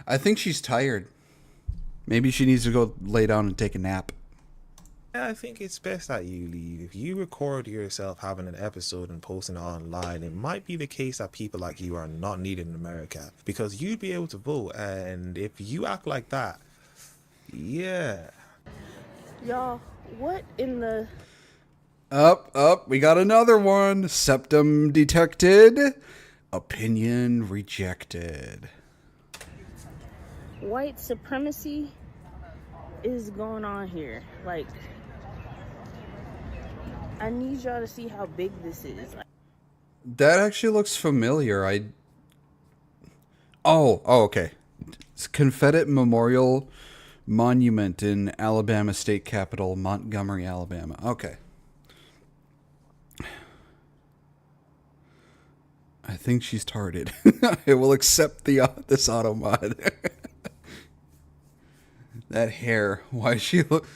I think she's tired. Maybe she needs to go lay down and take a nap. Yeah, I think it's best that you leave. If you record yourself having an episode and posting it online, it might be the case that people like you are not needed in America, because you'd be able to vote, and if you act like that, yeah. Y'all, what in the... Up, we got another one. Septum detected. Opinion rejected. White supremacy is going on here? Like, I need y'all to see how big this is. That actually looks familiar. Oh, okay. It's Confederate Memorial Monument in Alabama state capital, Montgomery, Alabama. Okay. I think she's tarded. I will accept this auto mod. That hair. Why she look...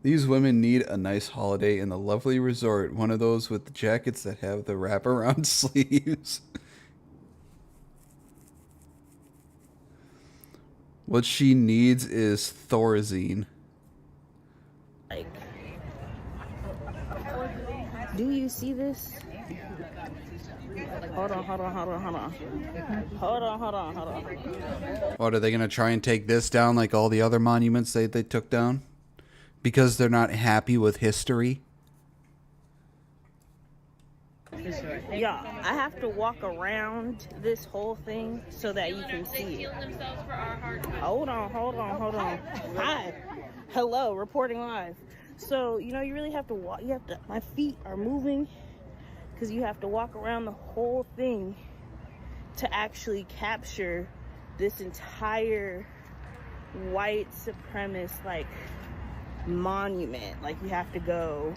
These women need a nice holiday in the lovely resort. One of those with the jackets that have the wraparound sleeves. What she needs is Thorazine. Like, do you see this? Hold on. What, are they going to try and take this down like all the other monuments they took down? Because they're not happy with history? Yeah, I have to walk around this whole thing so that you can see it. Hold on. Hi. Hello, reporting live. So, you really have to walk. My feet are moving because you have to walk around the whole thing to actually capture this entire white supremacist, like, monument. Like, you have to go.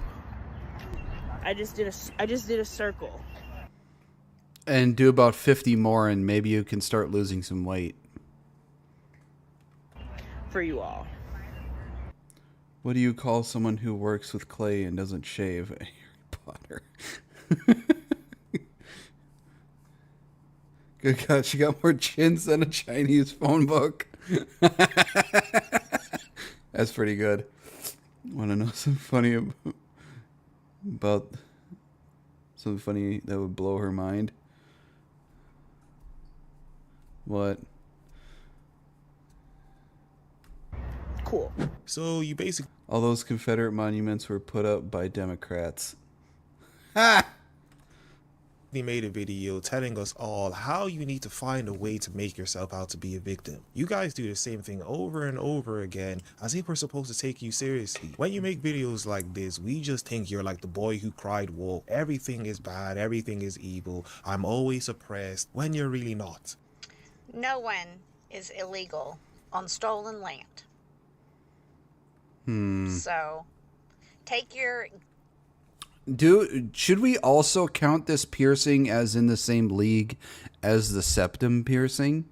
I just did a circle. And do about 50 more and maybe you can start losing some weight. For you all. What do you call someone who works with clay and doesn't shave? Harry Potter. Good God, she got more chins than a Chinese phone book. That's pretty good. Want to know something funny about something funny that would blow her mind? What? Cool. So you basically... All those Confederate monuments were put up by Democrats. Ha! He made a video telling us all how you need to find a way to make yourself out to be a victim. You guys do the same thing over and over again as if we're supposed to take you seriously. When you make videos like this, we just think you're like the boy who cried wolf. Everything is bad, everything is evil, I'm always oppressed, when you're really not. No one is illegal on stolen land. So, take your... Should we also count this piercing as in the same league as the septum piercing?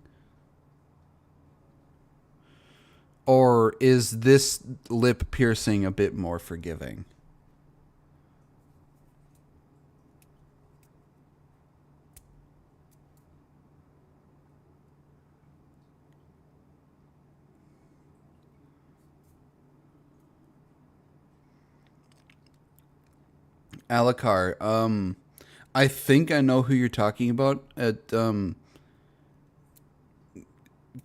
Or is this lip piercing a bit more forgiving? Alucard, I think I know who you're talking about. Can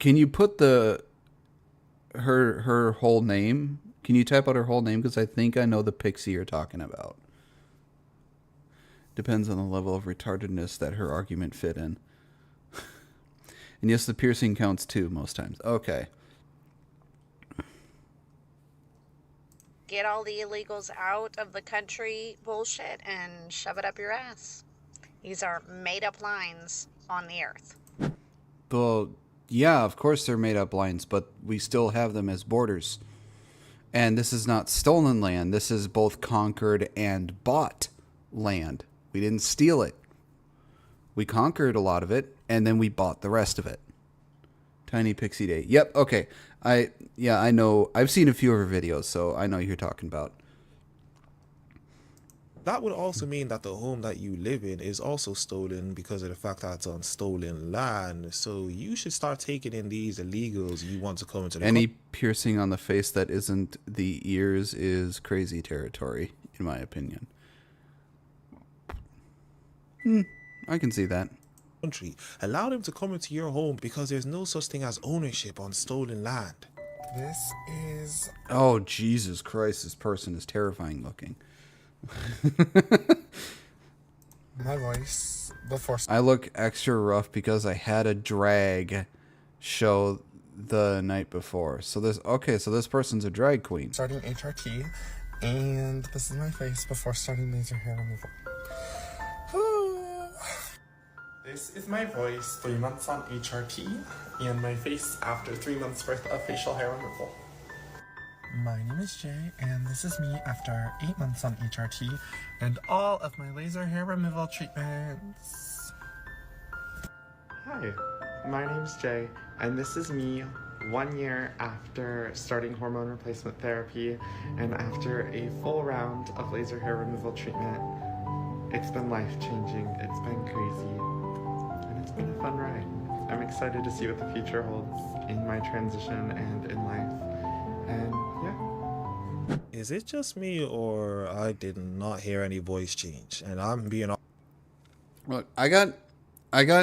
you put her whole name? Can you type out her whole name? Because I think I know the pixie you're talking about. Depends on the level of retardedness that her argument fit in. And yes, the piercing counts too most times. Okay. Get all the illegals out of the country bullshit and shove it up your ass. These are made-up lines on the earth. Well, yeah, of course they're made-up lines, but we still have them as borders. And this is not stolen land. This is both conquered and bought land. We didn't steal it. We conquered a lot of it, and then we bought the rest of it. Tiny Pixie Day. Yep, okay. I know. I've seen a few of her videos, so I know who you're talking about. That would also mean that the home that you live in is also stolen because of the fact that it's on stolen land. So you should start taking in these illegals you want to come into the Any piercing on the face that isn't the ears is crazy territory, in my opinion. I can see that. country. Allow them to come into your home because there's no such thing as ownership on stolen land. This is... Oh, Jesus Christ, this person is terrifying looking. my voice before... I look extra rough because I had a drag show the night before. So this, okay, so this person's a drag queen. Starting HRT, and this is my face before starting laser hair removal. This is my voice 3 months on HRT, and my face after 3 months worth of facial hair removal. My name is Jay, and this is me after 8 months on HRT, and all of my laser hair removal treatments. Hi, my name is Jay, and this is me 1 year after starting hormone replacement therapy, and after a full round of laser hair removal treatment. It's been life-changing, it's been crazy, and it's been a fun ride. I'm excited to see what the future holds in my transition and in life, and yeah. Is it just me or I did not hear any voice change? And I'm being... Look, I got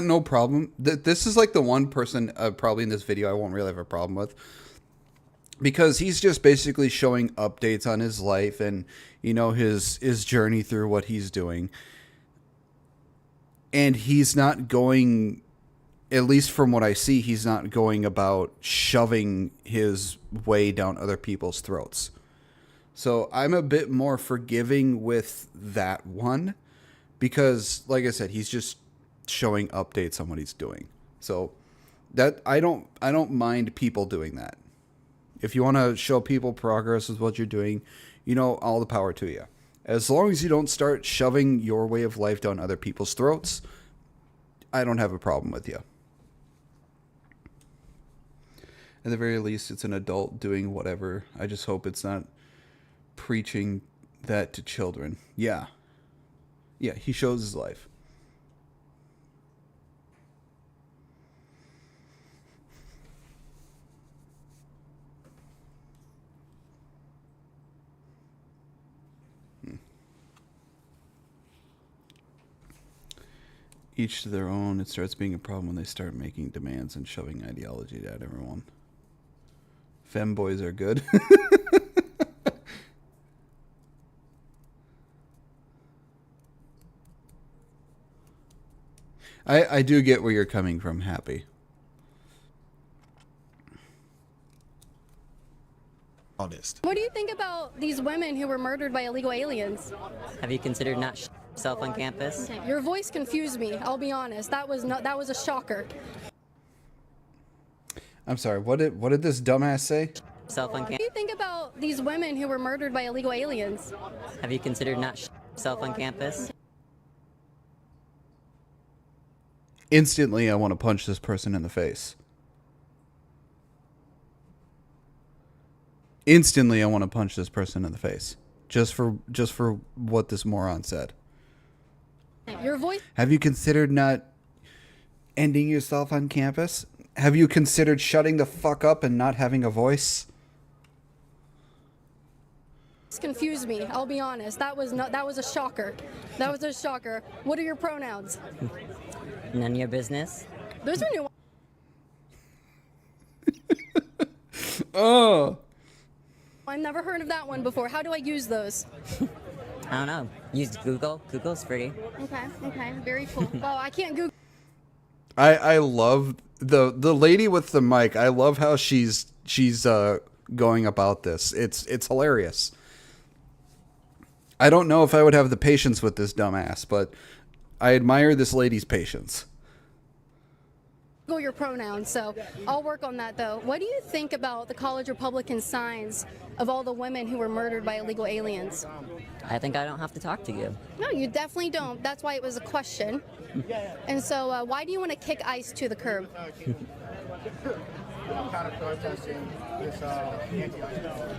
no problem. This is like the one person probably in this video I won't really have a problem with. Because he's just basically showing updates on his life and, you know, his journey through what he's doing. And he's not going, at least from what I see, he's not going about shoving his way down other people's throats. So I'm a bit more forgiving with that one. Because, like I said, he's just showing updates on what he's doing. So that I don't mind people doing that. If you want to show people progress with what you're doing, you know, all the power to you. As long as you don't start shoving your way of life down other people's throats, I don't have a problem with you. At the very least, it's an adult doing whatever. I just hope it's not preaching that to children. Yeah. Yeah, he shows his life. Each to their own. It starts being a problem when they start making demands and shoving ideology at everyone. Femboys are good. I do get where you're coming from, Happy. Honest. What do you think about these women who were murdered by illegal aliens? Have you considered not yourself on campus? Your voice confused me. I'll be honest. That was a shocker. I'm sorry. What did this dumbass say? Self on What do campus. you think about these women who were murdered by illegal aliens? Have you considered not yourself on campus? Instantly, I want to punch this person in the face. Instantly, I want to punch this person in the face. Just for what this moron said. Your voice. Have you considered not ending yourself on campus? Have you considered shutting the fuck up and not having a voice? Confused me. I'll be honest. That was a shocker. That was a shocker. What are your pronouns? None of your business. Those are new. Oh. I've never heard of that one before. How do I use those? I don't know. Use Google. Google's free. Okay. Very cool. Oh, I can't Google. I love the lady with the mic. I love how she's going about this. It's hilarious. I don't know if I would have the patience with this dumbass, but I admire this lady's patience. Google your pronouns, so I'll work on that though. What do you think about the college Republican signs of all the women who were murdered by illegal aliens? I think I don't have to talk to you. No, you definitely don't. That's why it was a question. And so why do you want to kick ICE to the curb?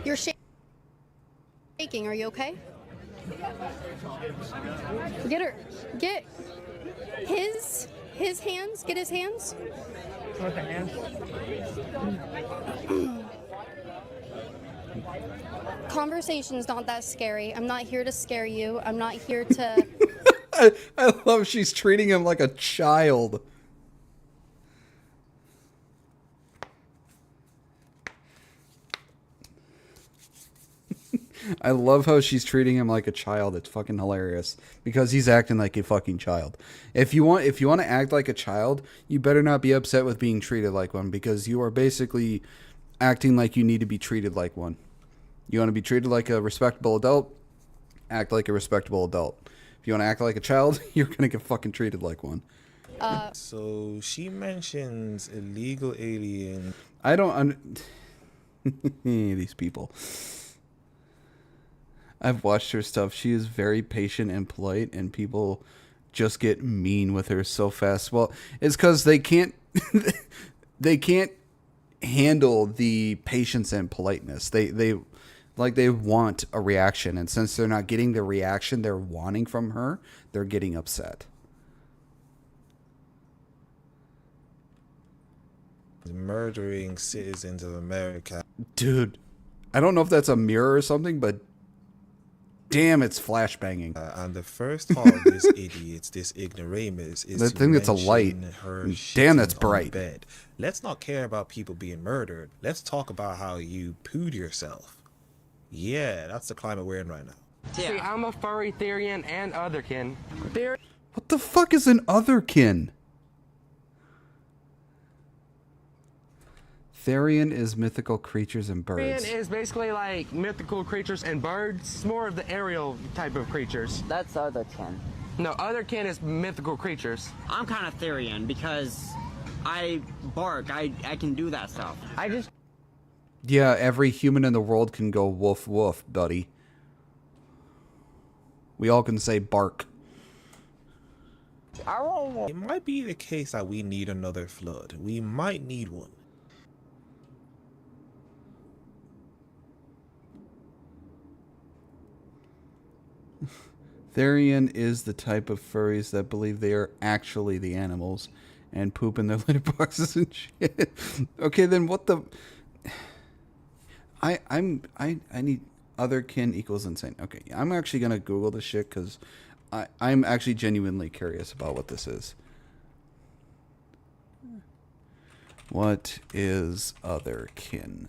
You're shaking. Are you okay? Get her. Get his hands. Get his hands. With the hands. Conversation's not that scary. I'm not here to scare you. I'm not here to. I love she's treating him like a child. I love how she's treating him like a child. It's fucking hilarious because he's acting like a fucking child. If you want to act like a child, you better not be upset with being treated like one because you are basically acting like you need to be treated like one. You want to be treated like a respectable adult, act like a respectable adult. If you want to act like a child, you're going to get fucking treated like one. So she mentions illegal alien. I don't these people. I've watched her stuff. She is very patient and polite, and people just get mean with her so fast. Well, it's because they can't handle the patience and politeness. They want a reaction, and since they're not getting the reaction they're wanting from her, they're getting upset. Murdering citizens of America. Dude, I don't know if that's a mirror or something, but damn, it's flashbanging. And the first part of this idiots, this ignoramus, is that thing that's a light. Damn, that's bright. Bed. Let's not care about people being murdered. Let's talk about how you pooed yourself. Yeah, that's the climate we're in right now. Yeah. See, I'm a furry Therian and otherkin. What the fuck is an otherkin? Therian is mythical creatures and birds. Therian is basically like mythical creatures and birds. It's more of the aerial type of creatures. That's otherkin. No, otherkin is mythical creatures. I'm kind of Therian because I bark. I can do that stuff. Yeah, every human in the world can go woof woof, buddy. We all can say bark. It might be the case that we need another flood. We might need one. Therian is the type of furries that believe they are actually the animals and poop in their litter boxes and shit. Okay, then what the... I need otherkin equals insane. Okay, I'm actually gonna Google this shit because I'm actually genuinely curious about what this is. What is otherkin?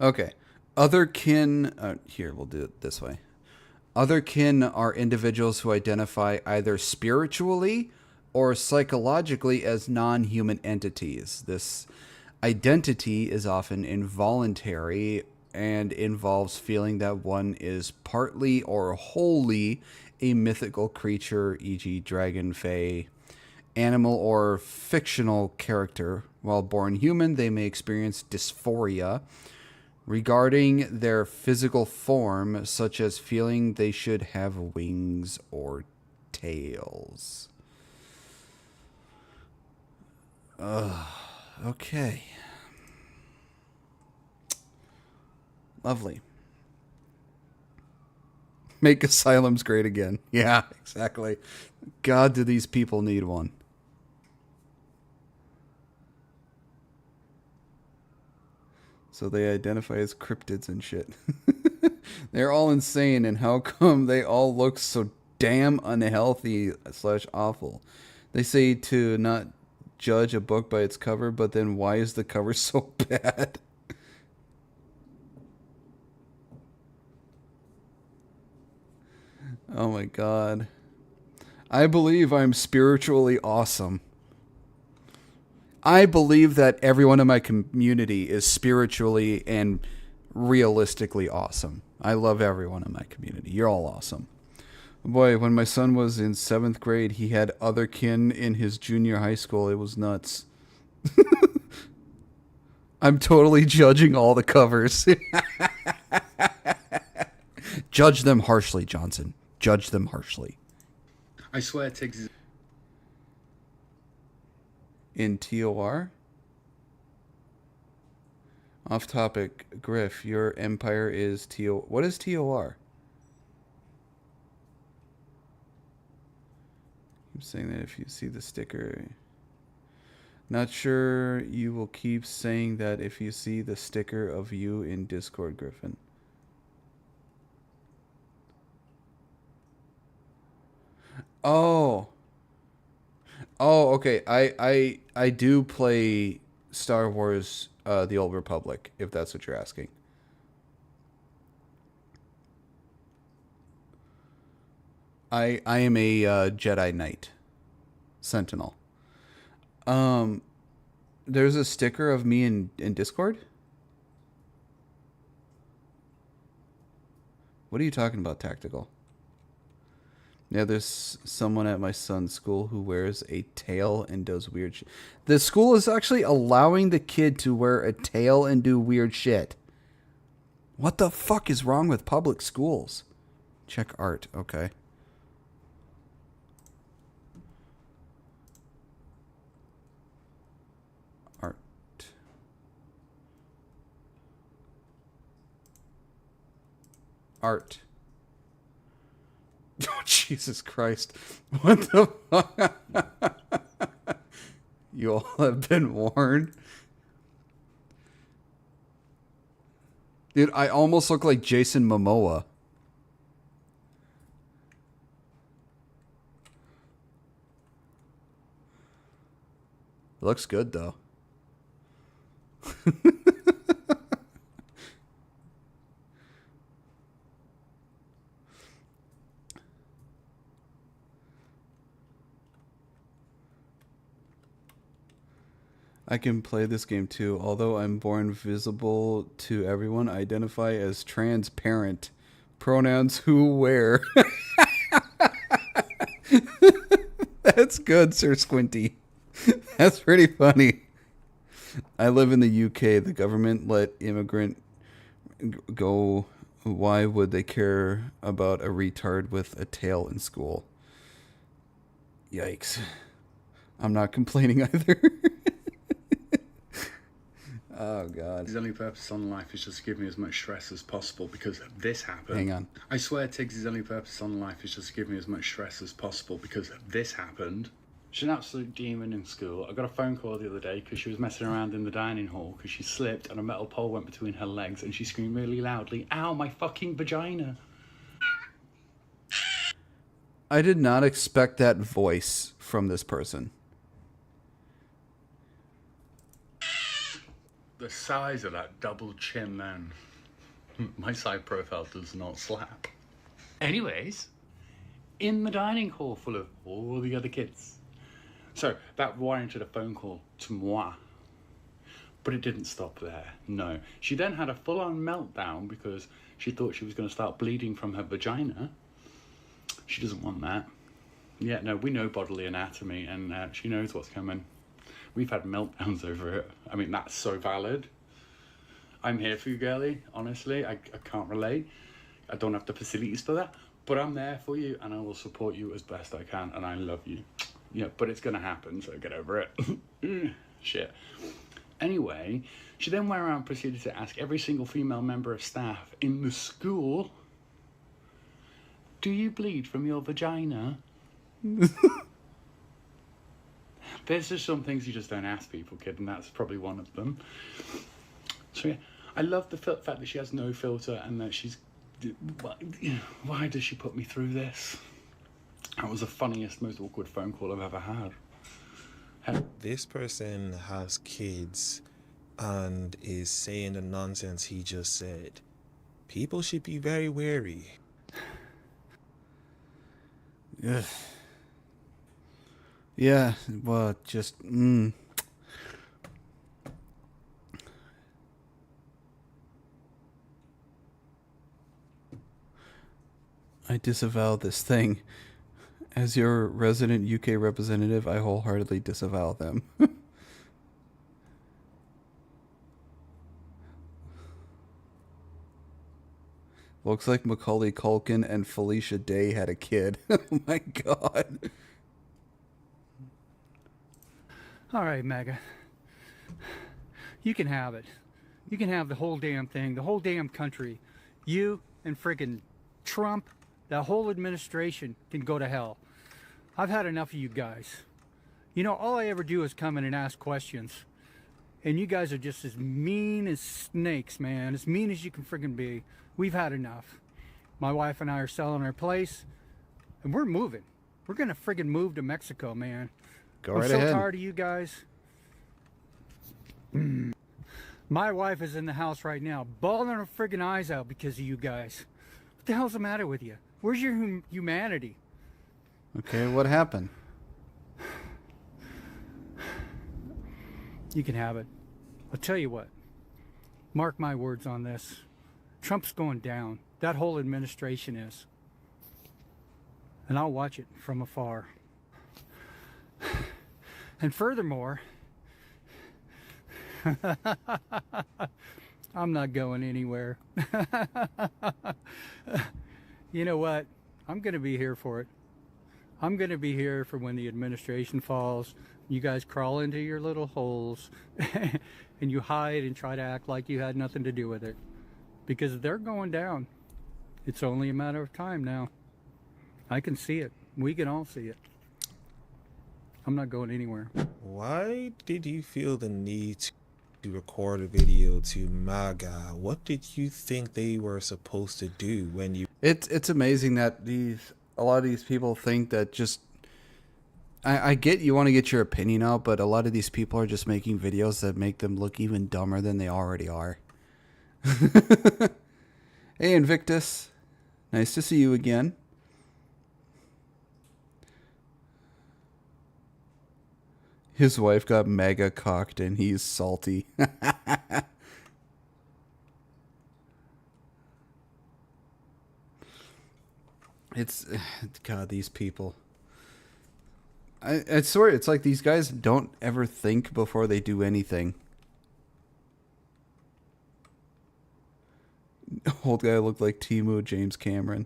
Okay. Otherkin, here, we'll do it this way. Otherkin are individuals who identify either spiritually or psychologically as non-human entities. This identity is often involuntary and involves feeling that one is partly or wholly a mythical creature, e.g. dragon, fae, animal, or fictional character. While born human, they may experience dysphoria regarding their physical form, such as feeling they should have wings or tails. Okay. Lovely. Make asylums great again. Yeah, exactly. God, do these people need one. So they identify as cryptids and shit. They're all insane, and how come they all look so damn unhealthy / awful? They say to not judge a book by its cover, but then why is the cover so bad? Oh my god. I believe I'm spiritually awesome. I believe that everyone in my community is spiritually and realistically awesome. I love everyone in my community. You're all awesome. Boy, when my son was in 7th grade, he had otherkin in his junior high school. It was nuts. I'm totally judging all the covers. Judge them harshly, Johnson. Judge them harshly. I swear it takes... In TOR? Off topic, Griff, your empire is TO. What is TOR? I'm saying that if you see the sticker. Not sure you will keep saying that if you see the sticker of you in Discord, Griffin. Oh. Oh, okay. I do play Star Wars The Old Republic, if that's what you're asking. I am a Jedi Knight. Sentinel. There's a sticker of me in Discord? What are you talking about, Tactical? Yeah, there's someone at my son's school who wears a tail and does weird shit. The school is actually allowing the kid to wear a tail and do weird shit. What the fuck is wrong with public schools? Check art, okay. Art. Art. Oh, Jesus Christ. What the fuck? You all have been warned. Dude, I almost look like Jason Momoa. It looks good, though. I can play this game too. Although I'm born visible to everyone, I identify as transparent. Pronouns who, where. That's good, Sir Squinty. That's pretty funny. I live in the UK. The government let immigrant go. Why would they care about a retard with a tail in school? Yikes. I'm not complaining either. Oh, God. His only purpose on life is just to give me as much stress as possible because this happened. Hang on. I swear Tiggs' only purpose on life is just to give me as much stress as possible because this happened. She's an absolute demon in school. I got a phone call the other day because she was messing around in the dining hall because she slipped and a metal pole went between her legs and she screamed really loudly, "Ow, my fucking vagina." I did not expect that voice from this person. The size of that double chin, man. My side profile does not slap. Anyways, in the dining hall full of all the other kids. So that warranted a phone call to moi. But it didn't stop there, no. She then had a full-on meltdown because she thought she was going to start bleeding from her vagina. She doesn't want that. Yeah, no, we know bodily anatomy and she knows what's coming. We've had meltdowns over it. I mean, that's so valid. I'm here for you, girlie, honestly. I can't relate. I don't have the facilities for that. But I'm there for you, and I will support you as best I can, and I love you. Yeah, but it's going to happen, so get over it. Shit. Anyway, she then went around and proceeded to ask every single female member of staff in the school, "Do you bleed from your vagina?" There's just some things you just don't ask people, kid, and that's probably one of them. So yeah, I love the fact that she has no filter and that she's... Why does she put me through this? That was the funniest, most awkward phone call I've ever had. This person has kids and is saying the nonsense he just said. People should be very wary. Ugh. Yeah, well, just, I disavow this thing. As your resident UK representative, I wholeheartedly disavow them. Looks like Macaulay Culkin and Felicia Day had a kid. Oh my God. All right, Mega. You can have it. You can have the whole damn thing, the whole damn country. You and friggin' Trump, that whole administration can go to hell. I've had enough of you guys. You know, all I ever do is come in and ask questions. And you guys are just as mean as snakes, man. As mean as you can friggin' be. We've had enough. My wife and I are selling our place, and we're moving. We're gonna friggin' move to Mexico, man. Go right I'm so ahead. tired of you guys. My wife is in the house right now, bawling her friggin' eyes out because of you guys. What the hell's the matter with you? Where's your humanity? Okay, what happened? You can have it. I'll tell you what. Mark my words on this. Trump's going down. That whole administration is. And I'll watch it from afar. And furthermore, I'm not going anywhere. You know what? I'm going to be here for it. I'm going to be here for when the administration falls. You guys crawl into your little holes and you hide and try to act like you had nothing to do with it. Because they're going down. It's only a matter of time now. I can see it. We can all see it. I'm not going anywhere. Why did you feel the need to record a video to MAGA? What did you think they were supposed to do when you... It's amazing that a lot of these people think that just... I get you want to get your opinion out, but a lot of these people are just making videos that make them look even dumber than they already are. Hey, Invictus. Nice to see you again. His wife got mega cocked and he's salty. It's... God, these people. I swear, it's like these guys don't ever think before they do anything. Old guy looked like Timo James Cameron.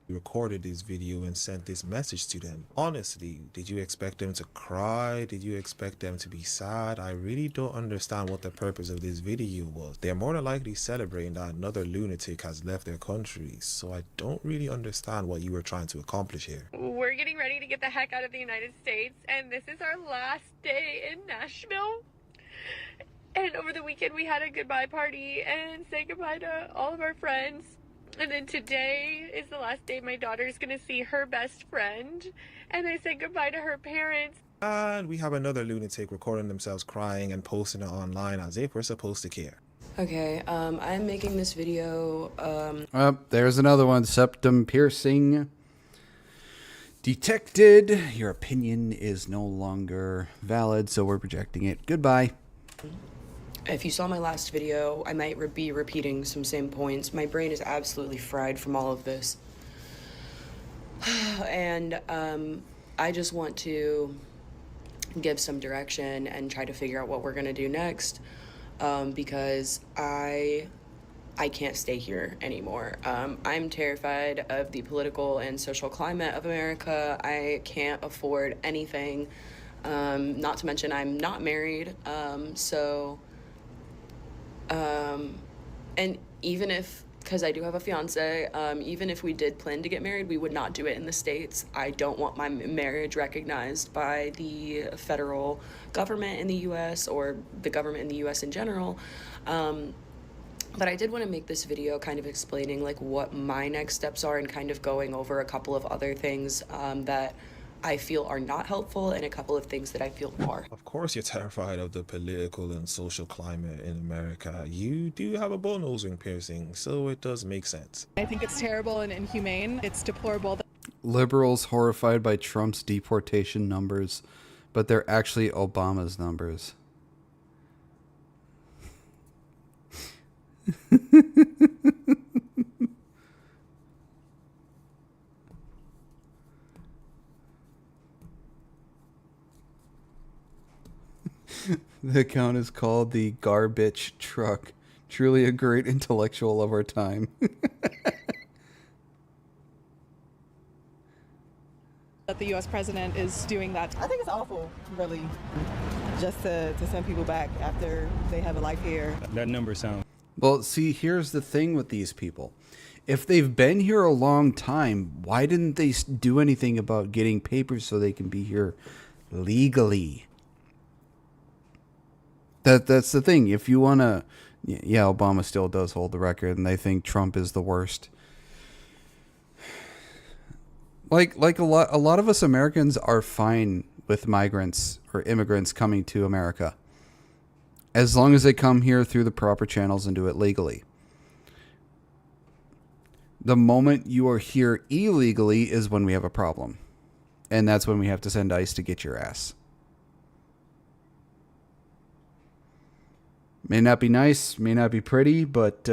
You recorded this video and sent this message to them. Honestly, did you expect them to cry? Did you expect them to be sad? I really don't understand what the purpose of this video was. They're more than likely celebrating that another lunatic has left their country, so I don't really understand what you were trying to accomplish here. We're getting ready to get the heck out of the United States, and this is our last day in Nashville. And over the weekend we had a goodbye party and say goodbye to all of our friends. And then today is the last day my daughter's gonna see her best friend. And I said goodbye to her parents. And we have another lunatic recording themselves crying and posting it online as if we're supposed to care. Okay, I'm making this video, There's another one. Septum piercing detected. Your opinion is no longer valid, so we're projecting it. Goodbye. If you saw my last video, I might be repeating some same points. My brain is absolutely fried from all of this. And I just want to give some direction and try to figure out what we're gonna do next, because I can't stay here anymore. I'm terrified of the political and social climate of America. I can't afford anything, not to mention I'm not married, and even if, because I do have a fiance, even if we did plan to get married, we would not do it in the States. I don't want my marriage recognized by the federal government in the U.S. or the government in the U.S. in general. But I did want to make this video kind of explaining like what my next steps are and kind of going over a couple of other things that I feel are not helpful and a couple of things that I feel are. Of course you're terrified of the political and social climate in America. You do have a bull nose ring piercing, so it does make sense. I think it's terrible and inhumane. It's deplorable. Liberals horrified by Trump's deportation numbers, but they're actually Obama's numbers. The account is called the Garbage Truck. Truly a great intellectual of our time. That the U.S. president is doing that. I think it's awful, really. just to send people back after they have a life here. That number sounds... Well, see, here's the thing with these people. If they've been here a long time, why didn't they do anything about getting papers so they can be here legally? That's the thing. If you want to... Yeah, Obama still does hold the record, and they think Trump is the worst. Like a lot of us Americans are fine with migrants or immigrants coming to America, as long as they come here through the proper channels and do it legally. The moment you are here illegally is when we have a problem, and that's when we have to send ICE to get your ass. May not be nice, may not be pretty, but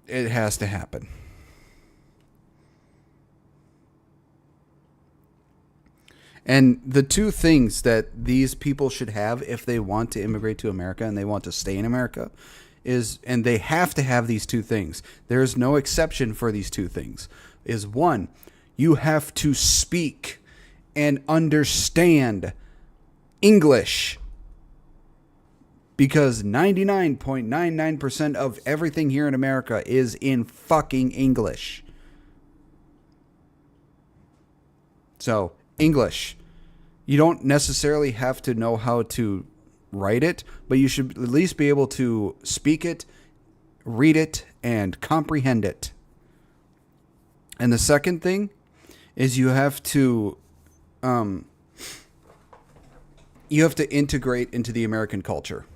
it has to happen. And the two things that these people should have if they want to immigrate to America and they want to stay in America is, and they have to have these two things. There is no exception for these two things. Is one, you have to speak and understand English. Because 99.99% of everything here in America is in fucking English. So, English. You don't necessarily have to know how to write it, but you should at least be able to speak it, read it, and comprehend it. And the second thing is you have to integrate into the American culture.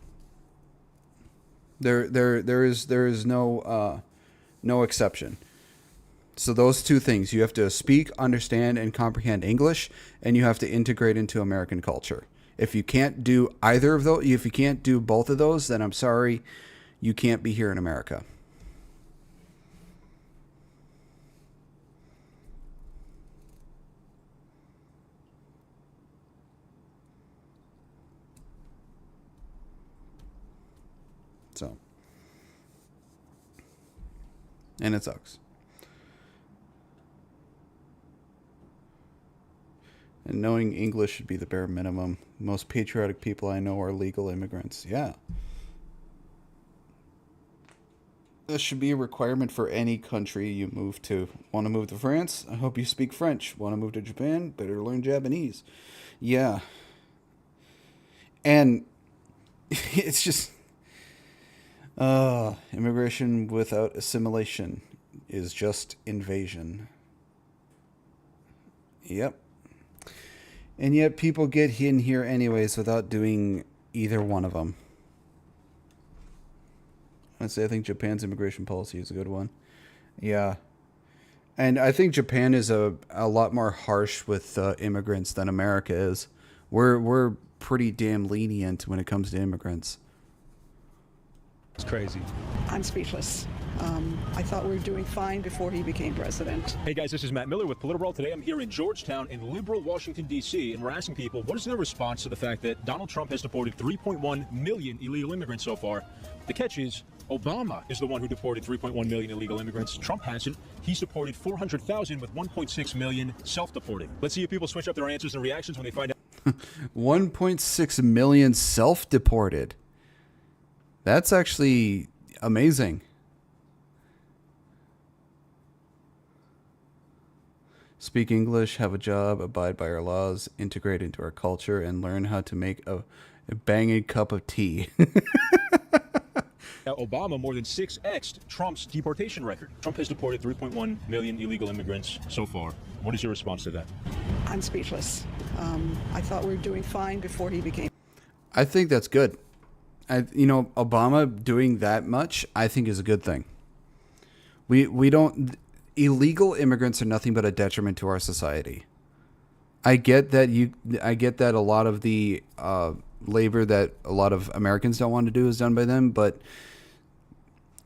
There is no exception. So those two things, you have to speak, understand, and comprehend English, and you have to integrate into American culture. If you can't do either of those, if you can't do both of those, then I'm sorry, you can't be here in America. So, and it sucks. And knowing English should be the bare minimum. Most patriotic people I know are legal immigrants. Yeah. This should be a requirement for any country you move to. Want to move to France? I hope you speak French. Want to move to Japan? Better learn Japanese. Yeah. And it's just... immigration without assimilation is just invasion. Yep. And yet people get in here anyways without doing either one of them. Honestly, I think Japan's immigration policy is a good one. Yeah. And I think Japan is a lot more harsh with immigrants than America is. We're pretty damn lenient when it comes to immigrants. It's crazy. I'm speechless. I thought we were doing fine before he became president. Hey guys, this is Matt Miller with Political. Today I'm here in Georgetown in liberal Washington, D.C., and we're asking people, what is their response to the fact that Donald Trump has deported 3.1 million illegal immigrants so far? The catch is, Obama is the one who deported 3.1 million illegal immigrants. Trump hasn't. He's deported 400,000 with 1.6 million self-deported. Let's see if people switch up their answers and reactions when they find out. 1.6 million self-deported. That's actually amazing. Speak English, have a job, abide by our laws, integrate into our culture, and learn how to make a banging cup of tea. Now, Obama more than 6x'd Trump's deportation record. Trump has deported 3.1 million illegal immigrants so far. What is your response to that? I'm speechless. I thought we were doing fine before he became... I think that's good. Obama doing that much, I think is a good thing. We don't... Illegal immigrants are nothing but a detriment to our society. I get that a lot of the labor that a lot of Americans don't want to do is done by them, but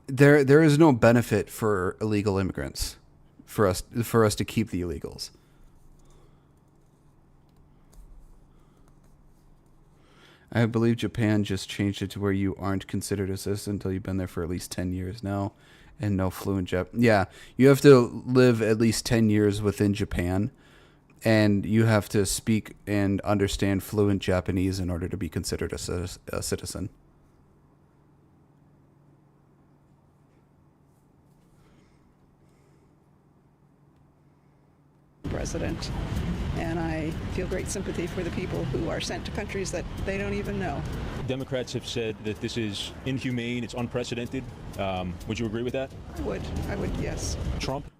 there is no benefit for illegal immigrants for us to keep the illegals. I believe Japan just changed it to where you aren't considered a citizen until you've been there for at least 10 years now. And no fluent Japanese. Yeah, you have to live at least 10 years within Japan and you have to speak and understand fluent Japanese in order to be considered a citizen. President. And I feel great sympathy for the people who are sent to countries that they don't even know. Democrats have said that this is inhumane, it's unprecedented. Would you agree with that? I would, yes. Trump?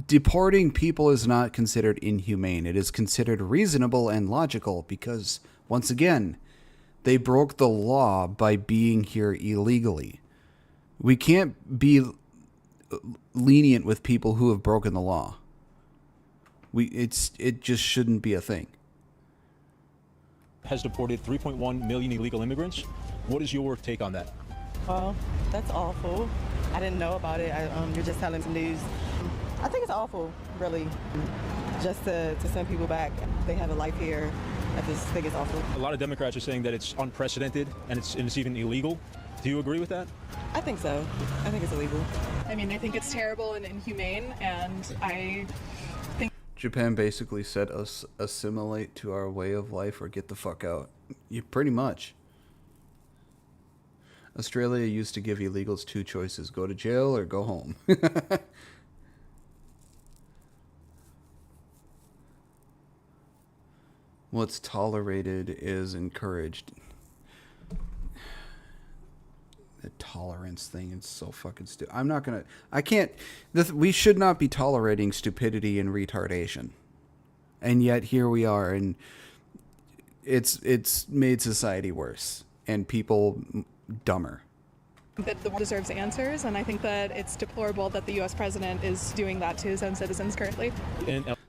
Deporting people is not considered inhumane. It is considered reasonable and logical because, once again, they broke the law by being here illegally. We can't be lenient with people who have broken the law. It just shouldn't be a thing. Has deported 3.1 million illegal immigrants. What is your take on that? Well, that's awful. I didn't know about it. You're just telling the news. I think it's awful, really, just to send people back. They have a life here. I just think it's awful. A lot of Democrats are saying that it's unprecedented and it's even illegal. Do you agree with that? I think so. I think it's illegal. I mean, I think it's terrible and inhumane, and I think Japan basically said us assimilate to our way of life or get the fuck out. You pretty much. Australia used to give illegals two choices: go to jail or go home. What's tolerated is encouraged. The tolerance thing is so fucking stupid. We should not be tolerating stupidity and retardation. And yet here we are, and it's made society worse and people dumber. that the world deserves answers, and I think that it's deplorable that the U.S. president is doing that to his own citizens currently.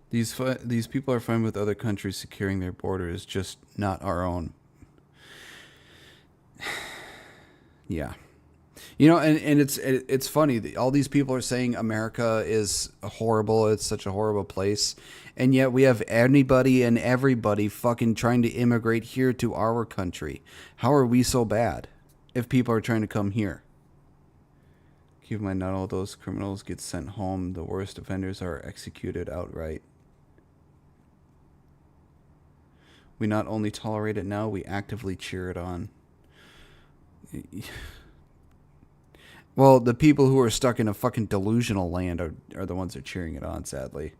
These people are fine with other countries securing their borders, just not our own. Yeah. You know, and it's funny. All these people are saying America is horrible. It's such a horrible place. And yet we have anybody and everybody fucking trying to immigrate here to our country. How are we so bad if people are trying to come here? Keep in mind, not all those criminals get sent home. The worst offenders are executed outright. We not only tolerate it now, we actively cheer it on. Well, the people who are stuck in a fucking delusional land are the ones that are cheering it on, sadly.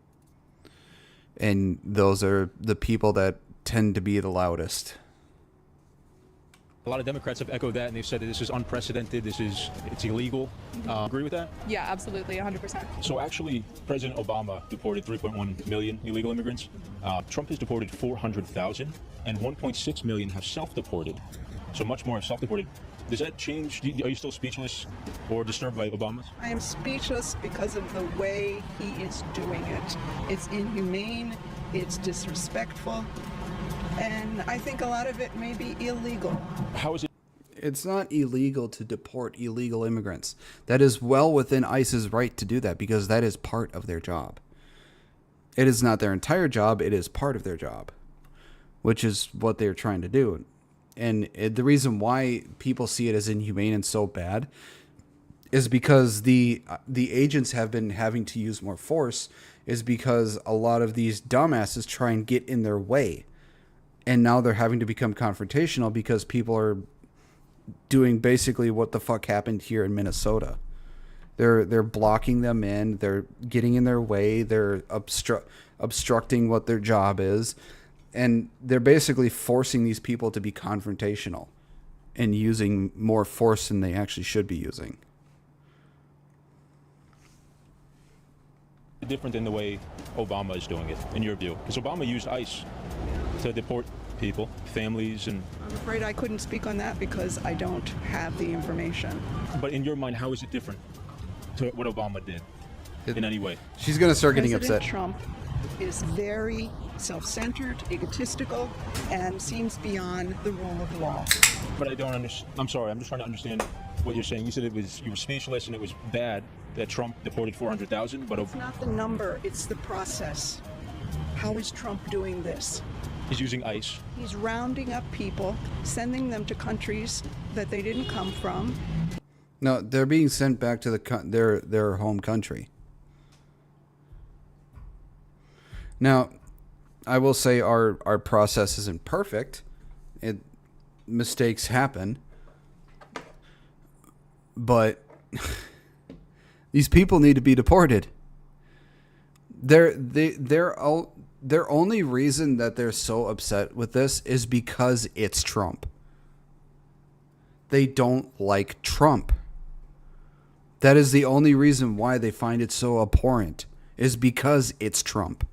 And those are the people that tend to be the loudest. A lot of Democrats have echoed that, and they've said that this is unprecedented, it's illegal. Agree with that? Yeah, absolutely, 100%. So actually, President Obama deported 3.1 million illegal immigrants. Trump has deported 400,000, and 1.6 million have self-deported. So much more have self-deported. Does that change? Are you still speechless or disturbed by Obama's? I am speechless because of the way he is doing it. It's inhumane, it's disrespectful, and I think a lot of it may be illegal. How is it? It's not illegal to deport illegal immigrants. That is well within ICE's right to do that because that is part of their job. It is not their entire job, it is part of their job, which is what they're trying to do. And the reason why people see it as inhumane and so bad is because the agents have been having to use more force, is because a lot of these dumbasses try and get in their way. And now they're having to become confrontational because people are doing basically what the fuck happened here in Minnesota. They're blocking them in, they're getting in their way, they're obstructing what their job is. And they're basically forcing these people to be confrontational and using more force than they actually should be using. Different than the way Obama is doing it, in your view? Because Obama used ICE to deport people, families, and... I'm afraid I couldn't speak on that because I don't have the information. But in your mind, how is it different to what Obama did in any way? She's going to start getting President upset. Trump is very self-centered, egotistical, and seems beyond the rule of law. But I don't understand. I'm sorry, I'm just trying to understand what you're saying. You said you were speechless and it was bad that Trump deported 400,000, but... It's not the number, it's the process. How is Trump doing this? He's using ICE. He's rounding up people, sending them to countries that they didn't come from. No, they're being sent back to their home country. Now, I will say our process isn't perfect. Mistakes happen. But these people need to be deported. Their only reason that they're so upset with this is because it's Trump. They don't like Trump. That is the only reason why they find it so abhorrent, is because it's Trump.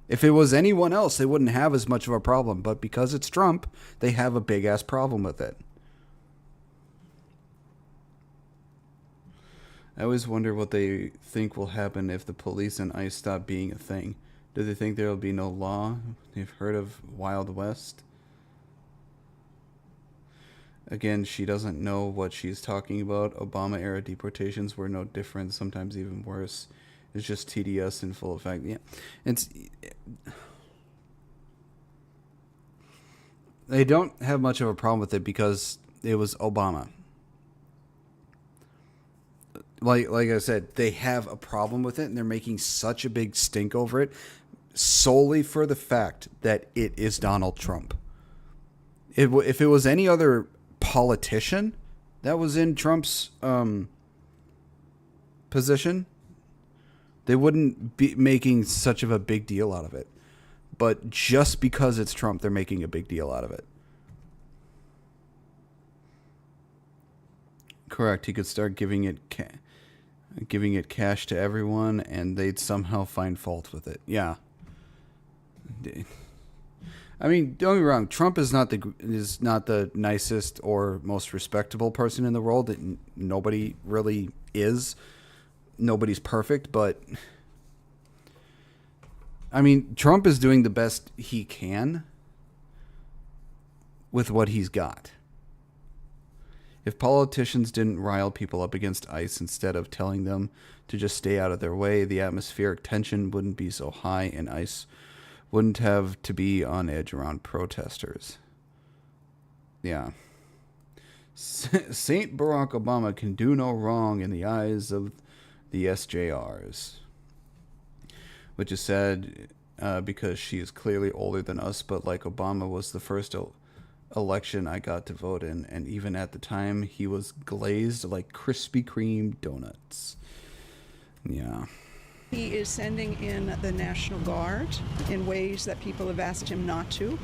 If it was anyone else, they wouldn't have as much of a problem. But because it's Trump, they have a big-ass problem with it. I always wonder what they think will happen if the police and ICE stop being a thing. Do they think there will be no law? They've heard of Wild West? Again, she doesn't know what she's talking about. Obama-era deportations were no different, sometimes even worse. It's just tedious in full effect. Yeah, they don't have much of a problem with it because it was Obama. Like I said, they have a problem with it, and they're making such a big stink over it solely for the fact that it is Donald Trump. If it was any other politician that was in Trump's position, they wouldn't be making such of a big deal out of it. But just because it's Trump, they're making a big deal out of it. Correct. He could start giving it cash to everyone, and they'd somehow find fault with it. Yeah. I mean, don't get me wrong. Trump is not the nicest or most respectable person in the world. Nobody really is. Nobody's perfect, but I mean, Trump is doing the best he can with what he's got. If politicians didn't rile people up against ICE instead of telling them to just stay out of their way, the atmospheric tension wouldn't be so high, and ICE wouldn't have to be on edge around protesters. Yeah. Saint Barack Obama can do no wrong in the eyes of the SJRs. Which is sad because she is clearly older than us, but like Obama was the first election I got to vote in, and even at the time he was glazed like Krispy Kreme donuts. Yeah. He is sending in the National Guard in ways that people have asked him not to.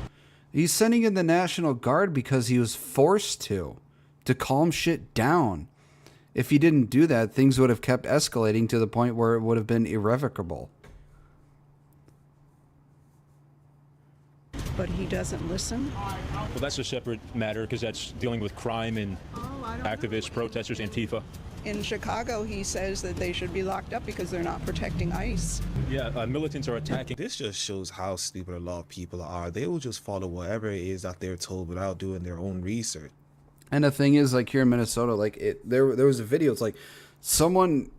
He's sending in the National Guard because he was forced to calm shit down. If he didn't do that, things would have kept escalating to the point where it would have been irrevocable. But he doesn't listen. Well, that's a separate matter because that's dealing with crime and activists, protesters, Antifa. In Chicago, he says that they should be locked up because they're not protecting ICE. Yeah, militants are attacking. This just shows how stupid a lot of people are. They will just follow whatever it is that they're told without doing their own research. And the thing is, like here in Minnesota, like there was a video. It's like someone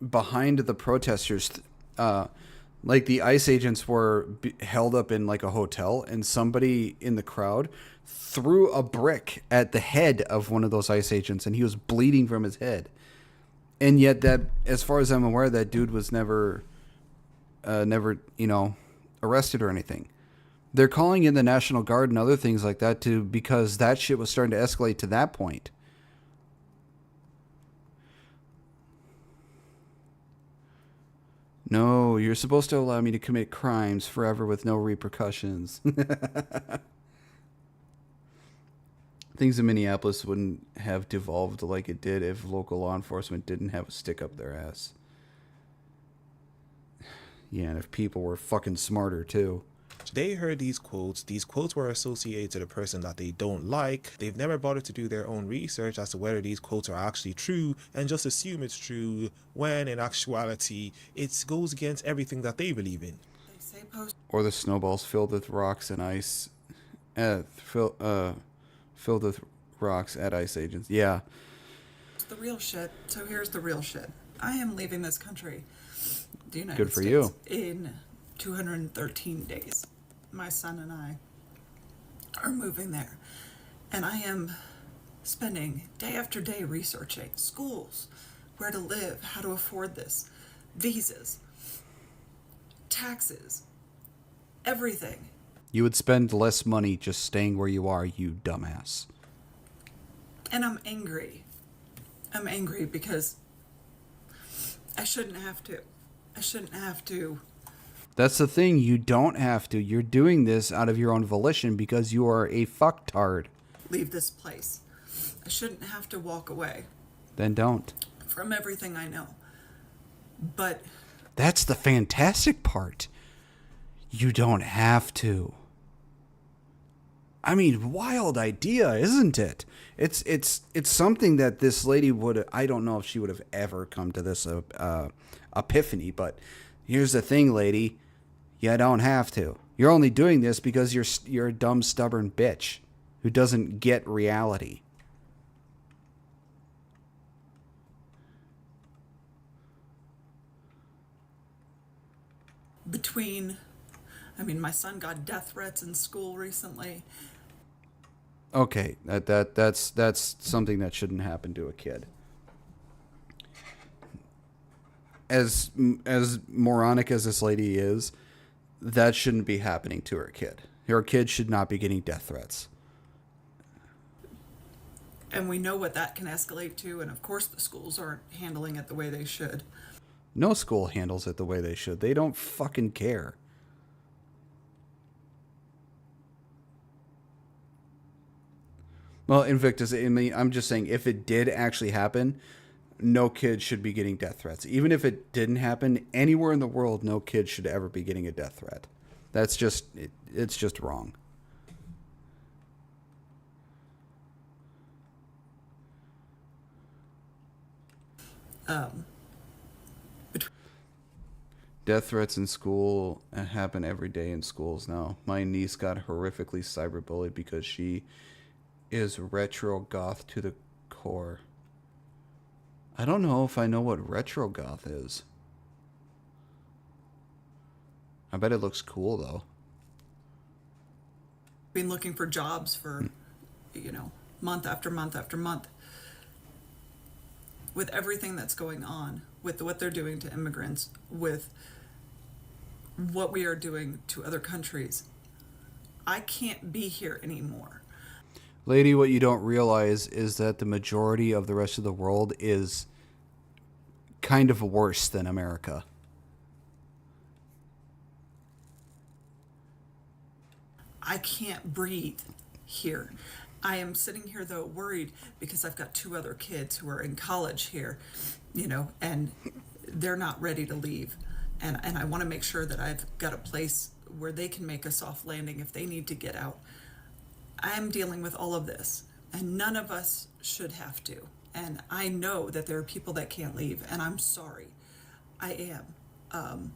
behind the protesters, like the ICE agents were held up in like a hotel, and somebody in the crowd threw a brick at the head of one of those ICE agents, and he was bleeding from his head. And yet, that, as far as I'm aware, that dude was never, arrested or anything. They're calling in the National Guard and other things like that because that shit was starting to escalate to that point. No, you're supposed to allow me to commit crimes forever with no repercussions. Things in Minneapolis wouldn't have devolved like it did if local law enforcement didn't have a stick up their ass. Yeah, and if people were fucking smarter too. They heard these quotes. These quotes were associated to the person that they don't like. They've never bothered to do their own research as to whether these quotes are actually true and just assume it's true when in actuality it goes against everything that they believe in. Or the snowballs filled with rocks and ice. Filled with rocks at ICE agents. Yeah. The real shit. So here's the real shit. I am leaving this country, the United Good for States, you. in 213 days. My son and I are moving there, and I am spending day after day researching schools, where to live, how to afford this, visas, taxes, everything. You would spend less money just staying where you are, you dumbass. And I'm angry. I'm angry because I shouldn't have to. I shouldn't have to. That's the thing. You don't have to. You're doing this out of your own volition because you are a fucktard. Leave this place. I shouldn't have to walk away Then don't. from everything I know. But That's the fantastic part. You don't have to. I mean, wild idea, isn't it? It's something that this lady would. I don't know if she would have ever come to this epiphany, but here's the thing, lady. You don't have to. You're only doing this because you're a dumb, stubborn bitch who doesn't get reality. my son got death threats in school recently. Okay, that's something that shouldn't happen to a kid. As moronic as this lady is, that shouldn't be happening to her kid. Her kid should not be getting death threats. And we know what that can escalate to, and of course the schools aren't handling it the way they should. No school handles it the way they should. They don't fucking care. Well, Invictus, I mean, I'm just saying, if it did actually happen, no kid should be getting death threats. Even if it didn't happen anywhere in the world, no kid should ever be getting a death threat. That's just, it's just wrong. Death threats in school happen every day in schools now. My niece got horrifically cyberbullied because she is retro goth to the core. I don't know if I know what retro goth is. I bet it looks cool though. Been looking for jobs for, month after month after month. With everything that's going on, with what they're doing to immigrants, with what we are doing to other countries, I can't be here anymore. Lady, what you don't realize is that the majority of the rest of the world is kind of worse than America. I can't breathe here. I am sitting here, though, worried because I've got 2 other kids who are in college here, and they're not ready to leave. And I want to make sure that I've got a place where they can make a soft landing if they need to get out. I'm dealing with all of this, and none of us should have to. And I know that there are people that can't leave, and I'm sorry. I am.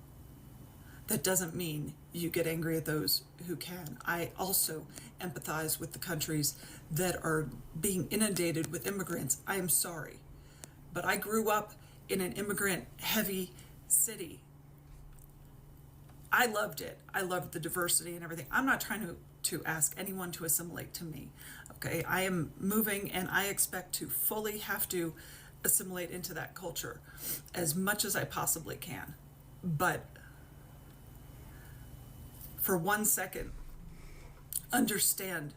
That doesn't mean you get angry at those who can. I also empathize with the countries that are being inundated with immigrants. I am sorry. But I grew up in an immigrant-heavy city. I loved it. I loved the diversity and everything. I'm not trying to ask anyone to assimilate to me. Okay, I am moving and I expect to fully have to assimilate into that culture as much as I possibly can. But for 1 second, understand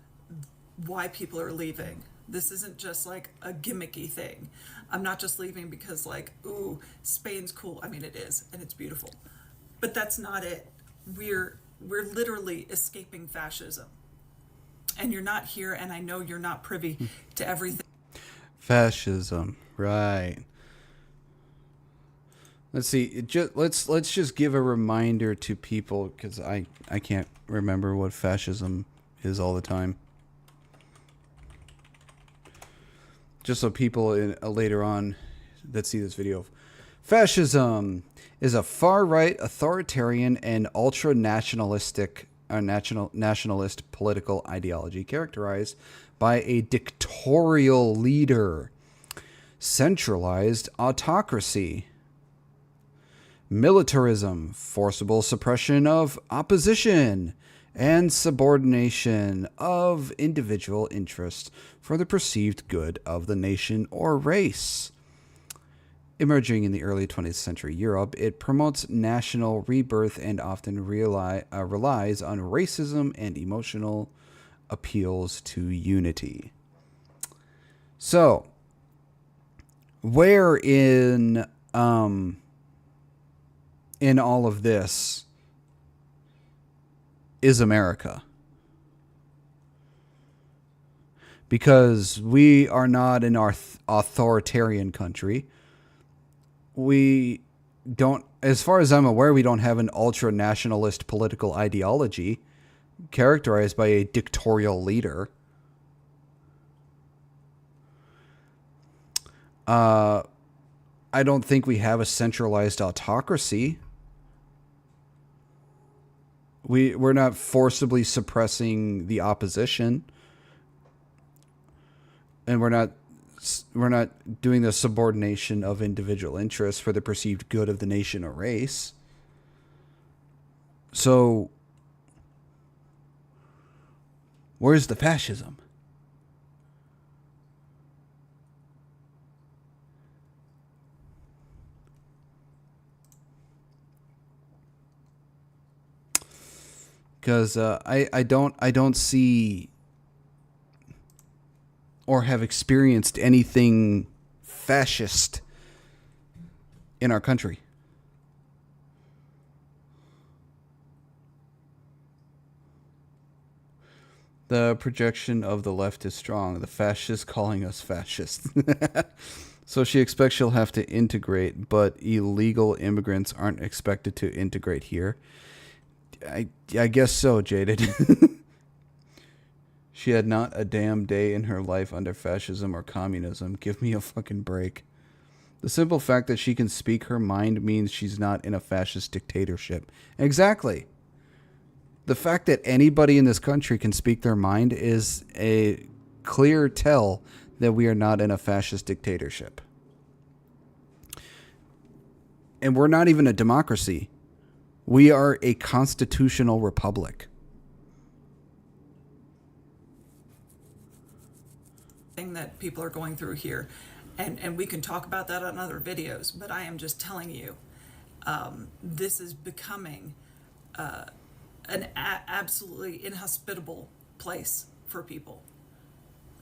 why people are leaving. This isn't just like a gimmicky thing. I'm not just leaving because ooh, Spain's cool. I mean, it is, and it's beautiful. But that's not it. We're literally escaping fascism. And you're not here, and I know you're not privy to everything. Fascism, right. Let's see. Let's just give a reminder to people, because I can't remember what fascism is all the time. Just so people later on that see this video. Fascism is a far-right, authoritarian, and ultra-nationalistic nationalist political ideology characterized by a dictatorial leader, centralized autocracy, militarism, forcible suppression of opposition, and subordination of individual interests for the perceived good of the nation or race. Emerging in the early 20th century Europe, it promotes national rebirth and often relies on racism and emotional appeals to unity. So, where in all of this is America? Because we are not an authoritarian country. We don't, as far as I'm aware, we don't have an ultra-nationalist political ideology characterized by a dictatorial leader. I don't think we have a centralized autocracy. We're not forcibly suppressing the opposition. And we're not doing the subordination of individual interests for the perceived good of the nation or race. So, where's the fascism? Because I don't see or have experienced anything fascist in our country. The projection of the left is strong. The fascists calling us fascists. So she expects she'll have to integrate, but illegal immigrants aren't expected to integrate here. I guess so, Jaded. She had not a damn day in her life under fascism or communism. Give me a fucking break. The simple fact that she can speak her mind means she's not in a fascist dictatorship. Exactly. The fact that anybody in this country can speak their mind is a clear tell that we are not in a fascist dictatorship. And we're not even a democracy. We are a constitutional republic. That people are going through here, and we can talk about that on other videos, but I am just telling you, this is becoming an absolutely inhospitable place for people,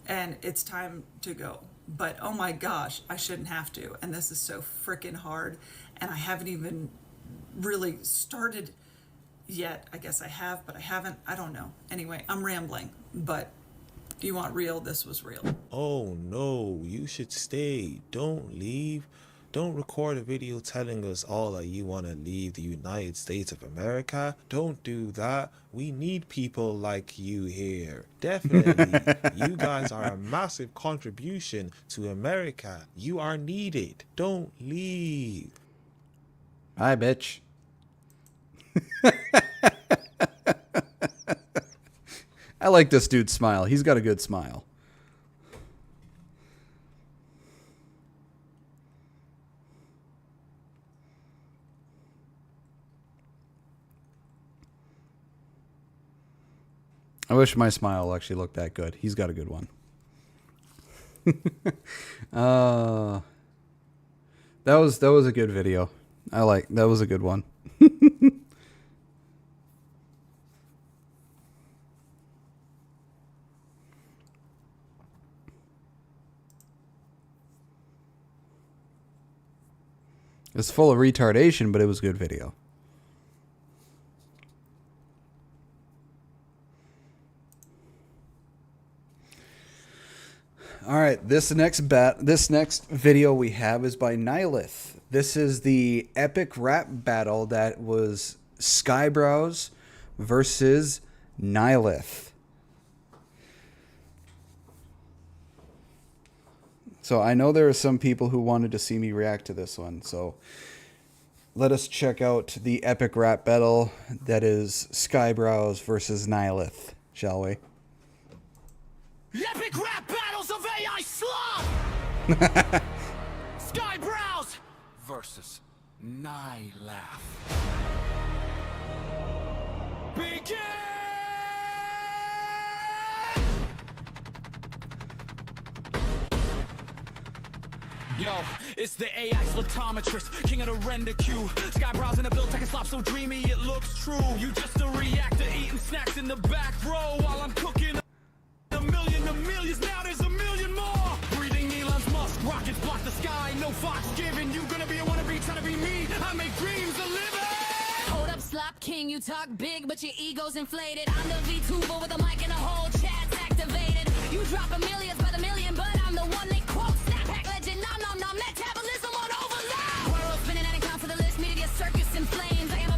and it's time to go. But oh my gosh, I shouldn't have to, and this is so freaking hard, and I haven't even really started yet. I guess I have, but I haven't. I don't know. Anyway, I'm rambling, but you want real? This was real. Oh no, you should stay. Don't leave. Don't record a video telling us all that you want to leave the United States of America. Don't do that. We need people like you here. Definitely. You guys are a massive contribution to America. You are needed. Don't leave. Hi, bitch. I like this dude's smile. He's got a good smile. I wish my smile actually looked that good. He's got a good one. That was a good video. That was a good one. It's full of retardation, but it was a good video. All right, this next video we have is by Nihilith. This is the epic rap battle that was Skybrows versus Nihilith. So I know there are some people who wanted to see me react to this one. So let us check out the epic rap battle that is Skybrows versus Nihilith, shall we? Epic rap battles of AI slop! Skybrows versus Nihilith. Begin! Yo, it's the AI photometrist, king of the render queue. Skybrows in the build, taking slop so dreamy it looks true. You just a reactor eating snacks in the back row while I'm cooking a million of millions. Now there's a million more. Breathing Elon's Musk, rockets block the sky, no Fox given. You gonna be a wannabe, trying to be me. I make dreams a living. Hold up, slop king, you talk big, but your ego's inflated. I'm the Vtuber with a mic and a whole chat's activated. You drop a millions by the million, but I'm the one they quote. Snapback legend, nom, metabolism on overload. World spinning out and count for the list, media circus in flames. I am a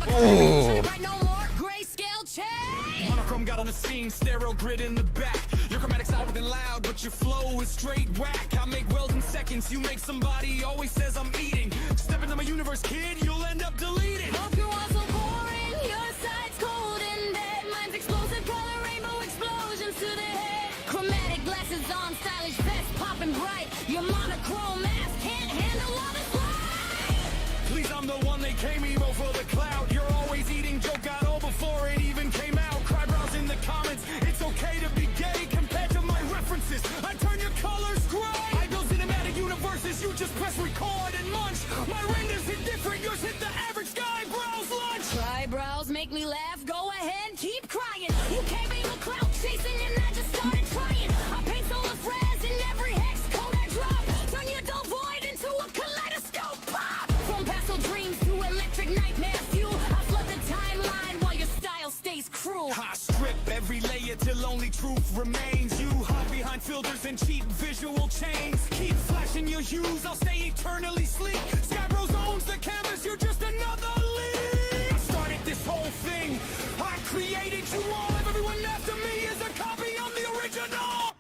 right, no more grayscale change. Monochrome got on the scene, stereo grid in the back. Your chromatic's louder than loud, but your flow is straight whack. I make wells in seconds, you make somebody always says I'm eating. Step into my universe, kid, you'll end up deleted. Hope you're also boring, your side's cold and dead. Mine's explosive color, rainbow explosions to the head. Chromatic glasses on, stylish vest popping bright. Your monochrome mask can't handle all this light. Please, I'm the one they came emo for the cloud. You're always eating joke got old before it even came out. Cry brows in the comments, it's okay to be gay compared to my references. I turn your colors gray. I build cinematic universes, you just press record and munch. My renders hit different, yours hit the average guy brows lunch. Try brows, make me laugh, go ahead, keep crying. You can't be my clout chasing and I just started trying. I paint solar flares in every hex code I drop. Turn your dull void into a kaleidoscope pop. From pastel dreams to electric nightmare fuel. I flood the timeline while your style stays cruel. I strip every layer till only truth remains. You hide behind filters and cheap visual chains. Keep flashing your hues, I'll stay eternally sleek. Skybros owns the canvas, you're just another leak. I started this whole thing, I created you all. Everyone after me is a copy, I'm the original.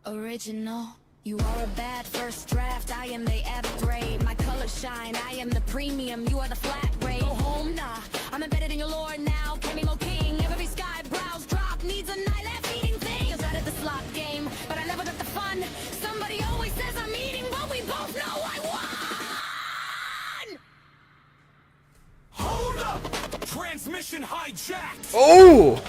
Original. You are a bad first draft, I am the upgrade. My colors shine, I am the premium, you are the flat rate. Go home, nah, I'm embedded in your lore now. Chemo king, never be sky brows drop. Needs a night laugh eating thing. I started the slot game, but I never got the fun. Somebody always says I'm eating, but we both know I won! Hold up! Transmission hijacked! Oh!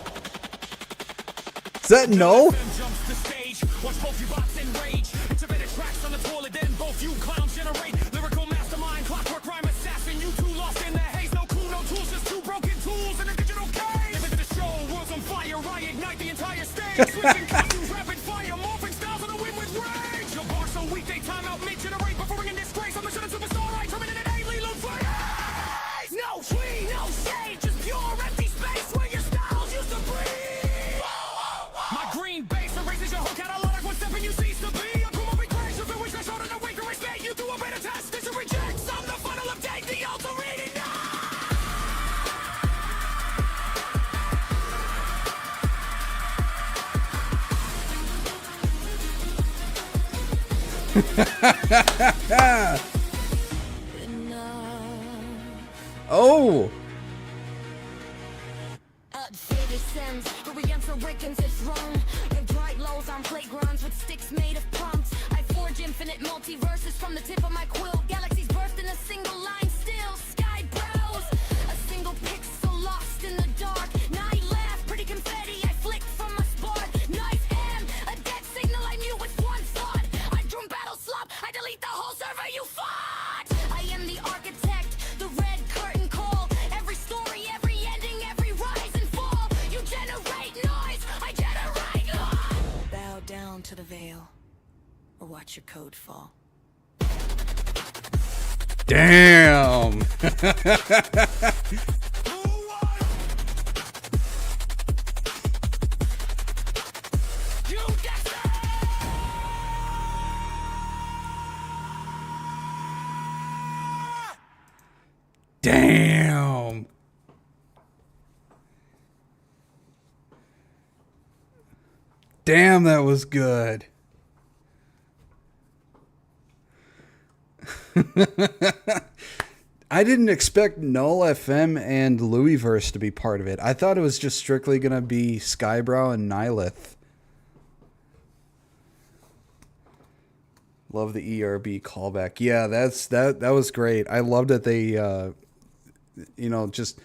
Is that no? Jumps the stage, watch both you box and rage. Intubated tracks on the toilet, then both you clowns generate. Lyrical mastermind, clockwork rhyme assassin. You two lost in the haze, no clue, no tools, just two broken tools in a digital cage. Live into the show, world's on fire, I ignite the entire stage. Switching costumes, rapid fire, morphing styles on the wind with rage. Your bars so weak, they time out mid-generate. Before ringing disgrace, I'm a shooting superstar, I terminate an alien look for days. No tree, no shade, just pure empty space where your styles used to breathe. My green base erases your whole catalog. One step and you cease to be. A cool movie crash, if it was short on the weaker respect. You threw a beta test, this is reject. I'm the final update, the ultra reading Oh! Outdated sense, but we answer Rickens it's wrong. I've dried lows on playgrounds with sticks made of prompts. I forge infinite multiverses from the tip of my quilt. Galaxies burst in a single line still. Sky brows, a single pixel lost in the dark. Night laugh, pretty confetti, I flick from my spot. Knife M, a dead signal I mute with one thought. I dream battle slop, I delete the whole server you fought. I am the architect, the red curtain call. Every story, every ending, every rise and fall. You generate noise, I generate law. Bow down to the veil, or watch your code fall. Damn! Damn! Damn, that was good. I didn't expect Null FM and Louisverse to be part of it. I thought it was just strictly going to be Skybrow and Nihilith. Love the ERB callback. Yeah, that was great. I loved that they just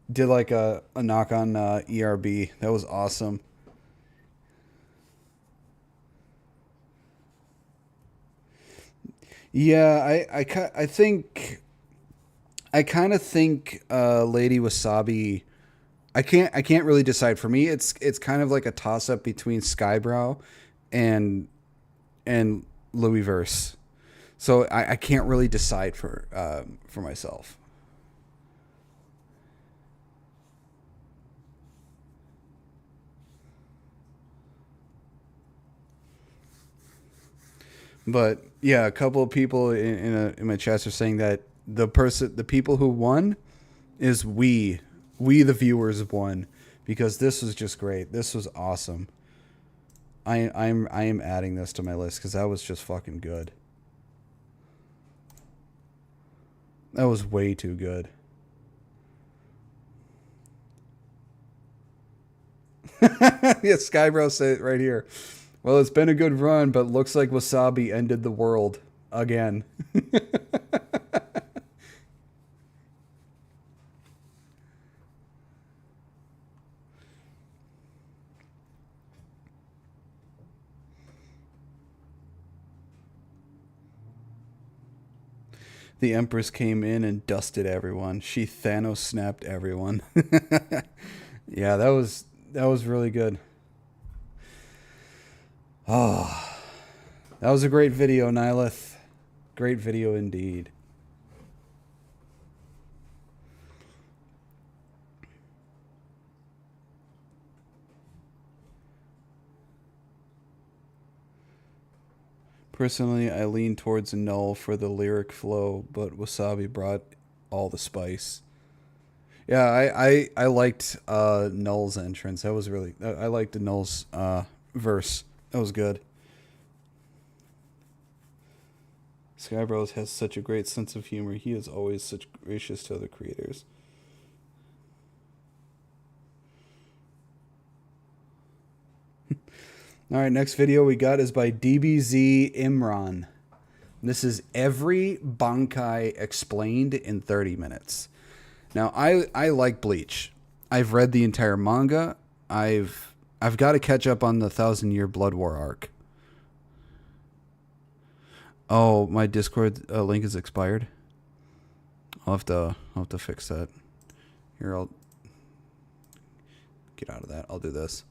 did like a knock on ERB. That was awesome. Yeah, I think I kind of think Lady Wasabi. I can't really decide. For me, it's kind of like a toss up between Skybrow and Louis Verse. So I can't really decide for myself. But yeah, a couple of people in my chat are saying that the people who won is we the viewers won, because this was just great. This was awesome. I am adding this to my list because that was just fucking good. That was way too good. Yeah, Skybro said it right here. Well, it's been a good run, but looks like Wasabi ended the world again. The Empress came in and dusted everyone. She Thanos snapped everyone. Yeah, that was really good. Oh, that was a great video, Nihilith. Great video indeed. Personally, I lean towards Null for the lyric flow, but Wasabi brought all the spice. Yeah, I liked Null's entrance. That was really... I liked Null's verse. That was good. Skybros has such a great sense of humor. He is always such gracious to other creators. All right, next video we got is by DBZ Imran. This is every Bankai explained in 30 minutes. Now, I like Bleach. I've read the entire manga. I've got to catch up on the 1,000-Year Blood War arc. Oh, my Discord link is expired. I'll have to fix that. Here, I'll get out of that. I'll do this.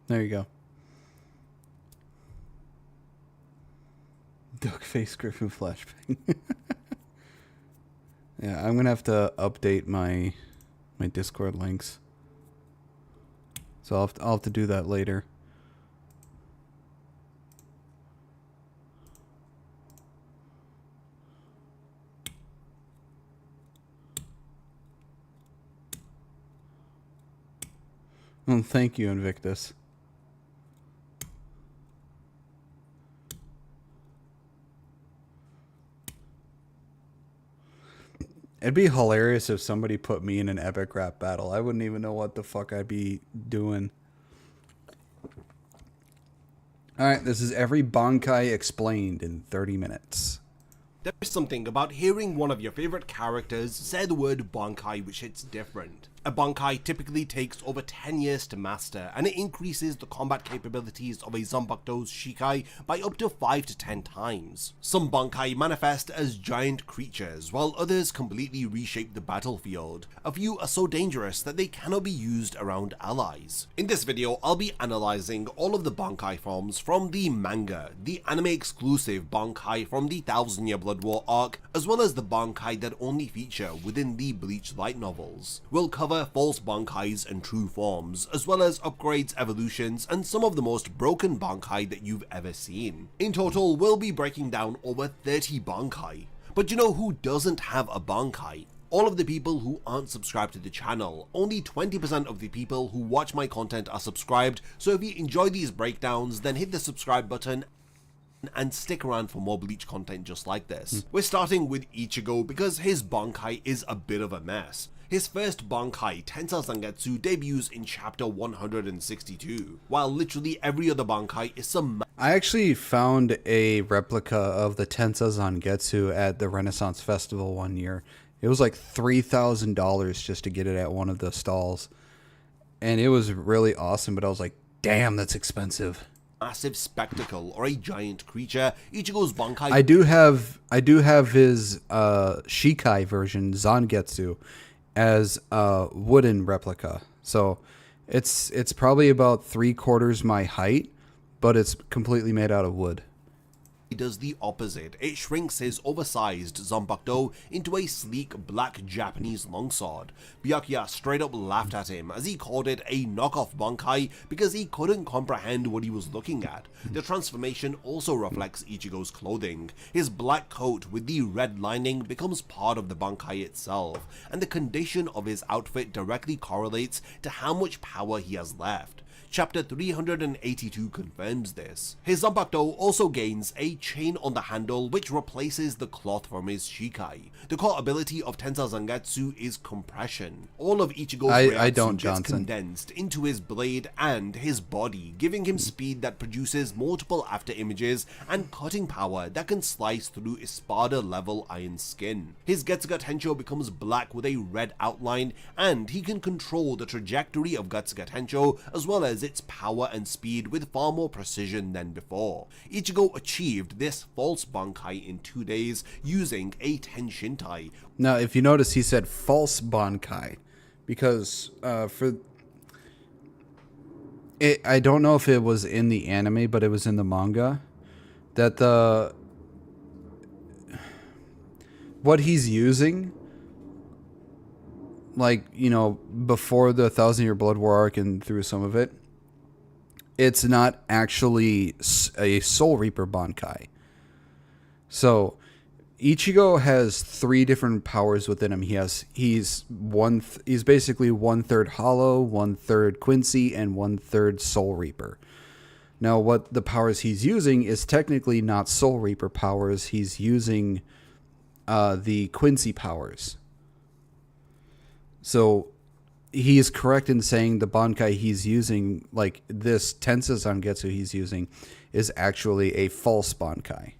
There you go. Duck face Griffin flashbang. Yeah, I'm gonna have to update my Discord links. So I'll have to do that later. Well, thank you, Invictus. It'd be hilarious if somebody put me in an epic rap battle. I wouldn't even know what the fuck I'd be doing. Alright, this is every Bankai explained in 30 minutes. There's something about hearing one of your favorite characters say the word Bankai which hits different. A Bankai typically takes over 10 years to master, and it increases the combat capabilities of a Zanpakuto's Shikai by up to 5 to 10 times. Some Bankai manifest as giant creatures, while others completely reshape the battlefield. A few are so dangerous that they cannot be used around allies. In this video, I'll be analysing all of the Bankai forms from the manga, the anime exclusive Bankai from the 1,000-Year Blood War arc, as well as the Bankai that only feature within the Bleach light novels. We'll cover false Bankais and true forms, as well as upgrades, evolutions, and some of the most broken Bankai that you've ever seen. In total, we'll be breaking down over 30 Bankai. But you know who doesn't have a Bankai? All of the people who aren't subscribed to the channel. Only 20% of the people who watch my content are subscribed, so if you enjoy these breakdowns, then hit the subscribe button and stick around for more Bleach content just like this. We're starting with Ichigo because his Bankai is a bit of a mess. His first Bankai, Tensa Zangetsu, debuts in chapter 162, while literally every other Bankai is some... I actually found a replica of the Tensa Zangetsu at the Renaissance Festival one year. It was like $3,000 just to get it at one of the stalls. And it was really awesome, but I was like, damn, that's expensive. Massive spectacle or a giant creature. Ichigo's Bankai... I do have his Shikai version, Zangetsu, as a wooden replica. So it's probably about 3/4 my height, but it's completely made out of wood. It does the opposite. It shrinks his oversized Zanpakuto into a sleek black Japanese longsword. Byakuya straight up laughed at him as he called it a knockoff Bankai because he couldn't comprehend what he was looking at. The transformation also reflects Ichigo's clothing. His black coat with the red lining becomes part of the Bankai itself, and the condition of his outfit directly correlates to how much power he has left. Chapter 382 confirms this. His Zanpakuto also gains a chain on the handle which replaces the cloth from his Shikai. The core ability of Tensa Zangetsu is compression. All of Ichigo's Reatsu gets condensed into his blade and his body, giving him speed that produces multiple after images and cutting power that can slice through Espada level iron skin. His Getsuga Tensho becomes black with a red outline, and he can control the trajectory of Getsuga Tensho as well as its power and speed with far more precision than before. Ichigo achieved this false Bankai in 2 days using a Tenshintai. Now, if you notice, he said false Bankai because I don't know if it was in the anime, but it was in the manga that what he's using, like, you know, before the 1,000-Year Blood War arc and through some of it, it's not actually a Soul Reaper Bankai. So Ichigo has 3 different powers within him. He's basically 1/3 Hollow, 1/3 Quincy, and 1/3 Soul Reaper. Now, what the powers he's using is technically not Soul Reaper powers. He's using the Quincy powers. So he is correct in saying the Bankai he's using, like this Tensa Zangetsu he's using, is actually a false Bankai.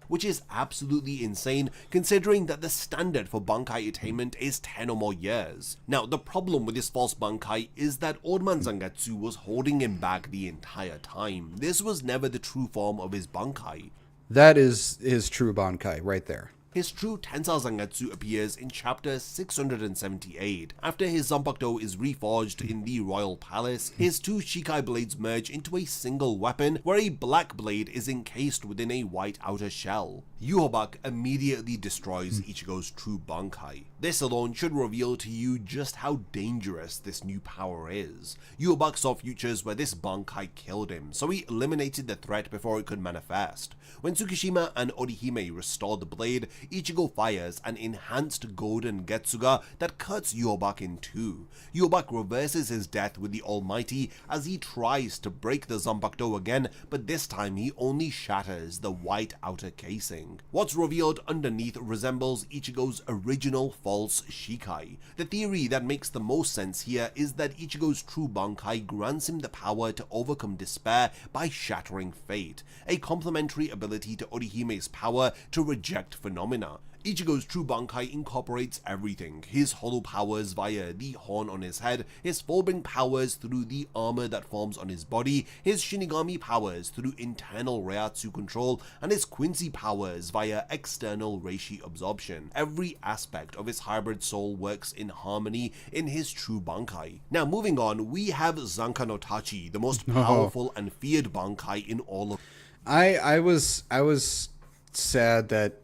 Which is absolutely insane considering that the standard for Bankai attainment is 10 or more years. Now, the problem with this false Bankai is that Old Man Zangetsu was holding him back the entire time. This was never the true form of his Bankai. That is his true Bankai right there. His true Tensa Zangetsu appears in chapter 678. After his Zanpakuto is reforged in the Royal Palace, his 2 Shikai blades merge into a single weapon where a black blade is encased within a white outer shell. Yhwach immediately destroys Ichigo's true Bankai. This alone should reveal to you just how dangerous this new power is. Yhwach saw futures where this Bankai killed him, so he eliminated the threat before it could manifest. When Tsukishima and Orihime restore the blade, Ichigo fires an enhanced golden Getsuga that cuts Yhwach in 2. Yhwach reverses his death with the Almighty as he tries to break the Zanpakuto again, but this time he only shatters the white outer casing. What's revealed underneath resembles Ichigo's original false Shikai. The theory that makes the most sense here is that Ichigo's true Bankai grants him the power to overcome despair by shattering fate, a complementary ability to Orihime's power to reject phenomena. Ichigo's true Bankai incorporates everything: his hollow powers via the horn on his head, his Fullbring powers through the armor that forms on his body, his Shinigami powers through internal Reatsu control, and his Quincy powers via external Reishi absorption. Every aspect of his hybrid soul works in harmony in his true Bankai. Now moving on, we have Zanka no Tachi, the most powerful and feared Bankai in all of... I was sad that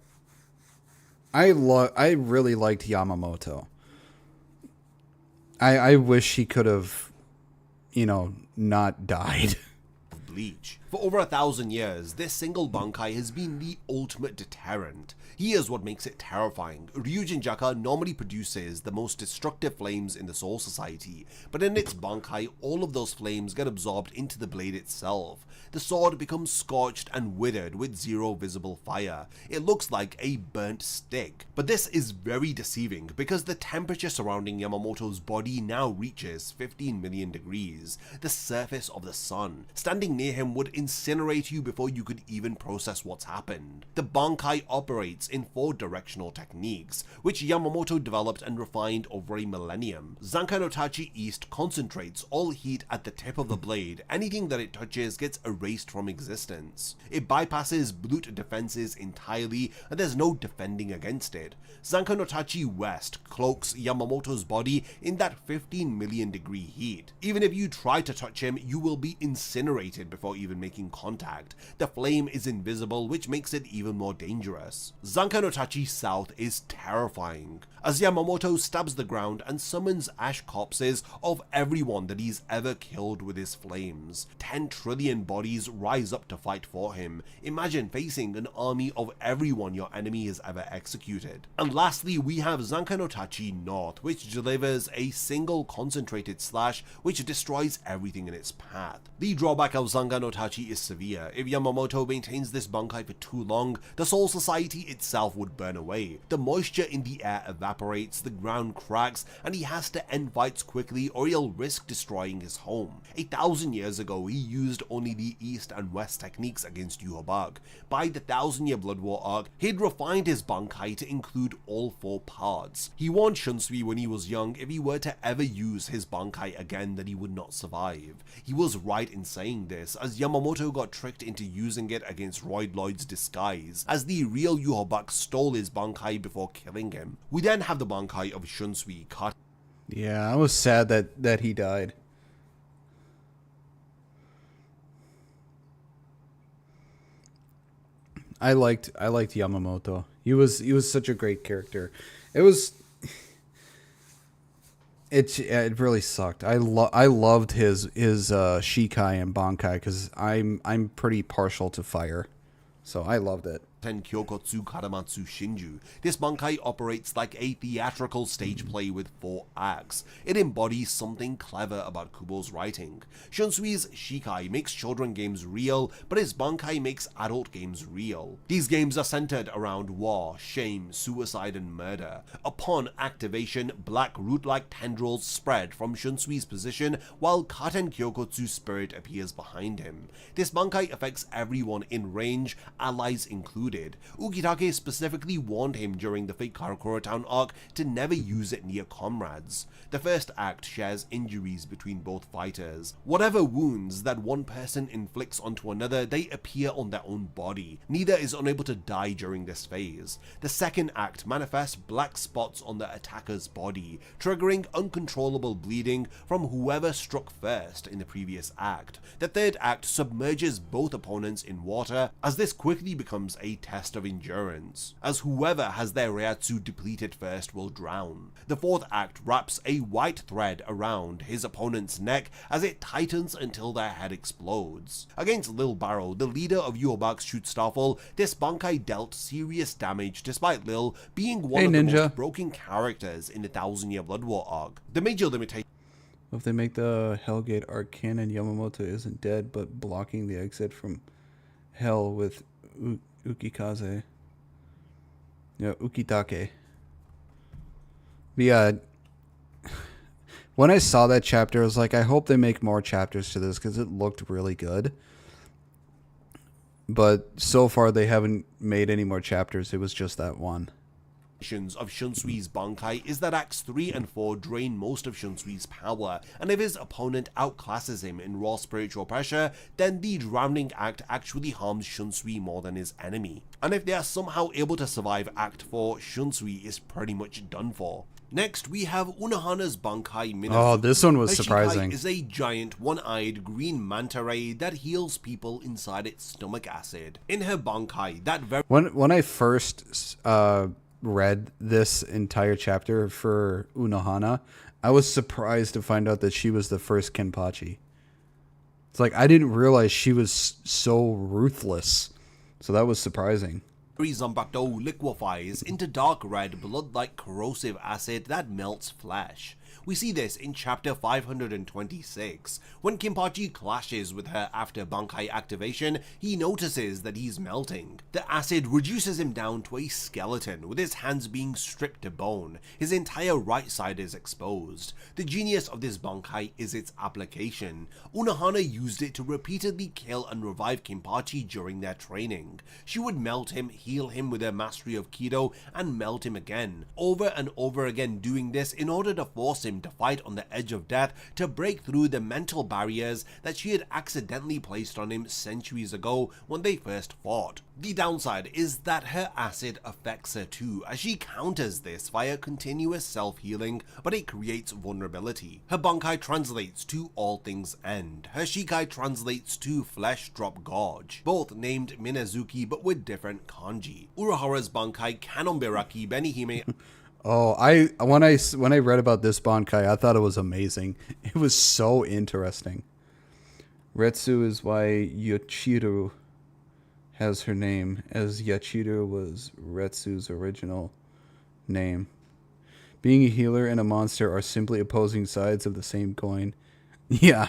I really liked Yamamoto. I wish he could have, not died. Bleach. For over 1,000 years, this single Bankai has been the ultimate deterrent. Here's what makes it terrifying. Ryujin Jaka normally produces the most destructive flames in the Soul Society, but in its Bankai, all of those flames get absorbed into the blade itself. The sword becomes scorched and withered with zero visible fire. It looks like a burnt stick. But this is very deceiving because the temperature surrounding Yamamoto's body now reaches 15 million degrees, the surface of the sun. Standing near him would incinerate you before you could even process what's happened. The Bankai operates in 4 directional techniques, which Yamamoto developed and refined over a millennium. Zankai no Tachi East concentrates all heat at the tip of the blade. Anything that it touches gets erased from existence. It bypasses brute defenses entirely, and there's no defending against it. Zankai no Tachi West cloaks Yamamoto's body in that 15 million degree heat. Even if you try to touch him, you will be incinerated before even making contact. The flame is invisible, which makes it even more dangerous. Zankai no Tachi South is terrifying, as Yamamoto stabs the ground and summons ash corpses of everyone that he's ever killed with his flames. 10 trillion bodies rise up to fight for him. Imagine facing an army of everyone your enemy has ever executed. And lastly, we have Zankai no Tachi North, which delivers a single concentrated slash which destroys everything in its path. The drawback of Zankai no Tachi is severe. If Yamamoto maintains this Bankai for too long, the Soul Society itself would burn away. The moisture in the air evaporates, the ground cracks, and he has to end fights quickly or he'll risk destroying his home. 1,000 years ago, he used only the East and West techniques against Yhwach. By the 1,000-year Blood War arc, he'd refined his Bankai to include all 4 parts. He warned Shunsui when he was young if he were to ever use his Bankai again that he would not survive. He was right in saying this, as Yamamoto got tricked into using it against Royd Lloyd's disguise, as the real Yhwach stole his Bankai before killing him. We then have the Bankai of Shunsui cut. Yeah, I was sad that he died. I liked Yamamoto. He was such a great character. It really sucked. I loved his Shikai and Bankai because I'm pretty partial to fire, so I loved it. Kyokotsu Karamatsu Shinju. This Bankai operates like a theatrical stage play with 4 acts. It embodies something clever about Kubo's writing. Shunsui's Shikai makes children games real, but his Bankai makes adult games real. These games are centered around war, shame, suicide, and murder. Upon activation, black root-like tendrils spread from Shunsui's position, while Katen Kyokotsu's spirit appears behind him. This Bankai affects everyone in range, allies included. Ukitake specifically warned him during the fake Karakura Town arc to never use it near comrades. The first act shares injuries between both fighters. Whatever wounds that one person inflicts onto another, they appear on their own body. Neither is unable to die during this phase. The second act manifests black spots on the attacker's body, triggering uncontrollable bleeding from whoever struck first in the previous act. The third act submerges both opponents in water, as this quickly becomes a test of endurance, as whoever has their Reiatsu depleted first will drown. The fourth act wraps a white thread around his opponent's neck as it tightens until their head explodes. Against Lil Barrow, the leader of Yhwach's Schutzstaffel, this Bankai dealt serious damage despite Lil being one of the most broken characters in the 1,000-year Blood War arc. The major limitation If they make the Hellgate arc canon, Yamamoto isn't dead, but blocking the exit from Hell with Ukikaze. Yeah, Ukitake. But yeah, when I saw that chapter, I was like, I hope they make more chapters to this because it looked really good. But so far, they haven't made any more chapters. It was just that one. Of Shunsui's Bankai is that Acts 3 and 4 drain most of Shunsui's power, and if his opponent outclasses him in raw spiritual pressure, then the Drowning Act actually harms Shunsui more than his enemy. And if they are somehow able to survive Act 4, Shunsui is pretty much done for. Next, we have Unohana's Bankai Minazuki. Oh, this one was Her surprising. Shikai is a giant, one-eyed green manta ray that heals people inside its stomach acid. In her Bankai, that very... When I first read this entire chapter for Unohana, I was surprised to find out that she was the first Kenpachi. It's like, I didn't realize she was so ruthless. So that was surprising. Zanpakuto liquefies into dark red blood-like corrosive acid that melts flesh. We see this in chapter 526. When Kenpachi clashes with her after Bankai activation, he notices that he's melting. The acid reduces him down to a skeleton, with his hands being stripped to bone. His entire right side is exposed. The genius of this Bankai is its application. Unohana used it to repeatedly kill and revive Kenpachi during their training. She would melt him, heal him with her mastery of Kido, and melt him again, over and over again, doing this in order to force him to fight on the edge of death, to break through the mental barriers that she had accidentally placed on him centuries ago when they first fought. The downside is that her acid affects her too, as she counters this via continuous self-healing, but it creates vulnerability. Her Bankai translates to all things end. Her Shikai translates to flesh drop gorge, both named Minazuki but with different kanji. Urahara's Bankai Kanonberaki Benihime. Oh, when I read about this Bankai, I thought it was amazing. It was so interesting. Retsu is why Yoshiro has her name, as Yachiru was Retsu's original name. Being a healer and a monster are simply opposing sides of the same coin. Yeah.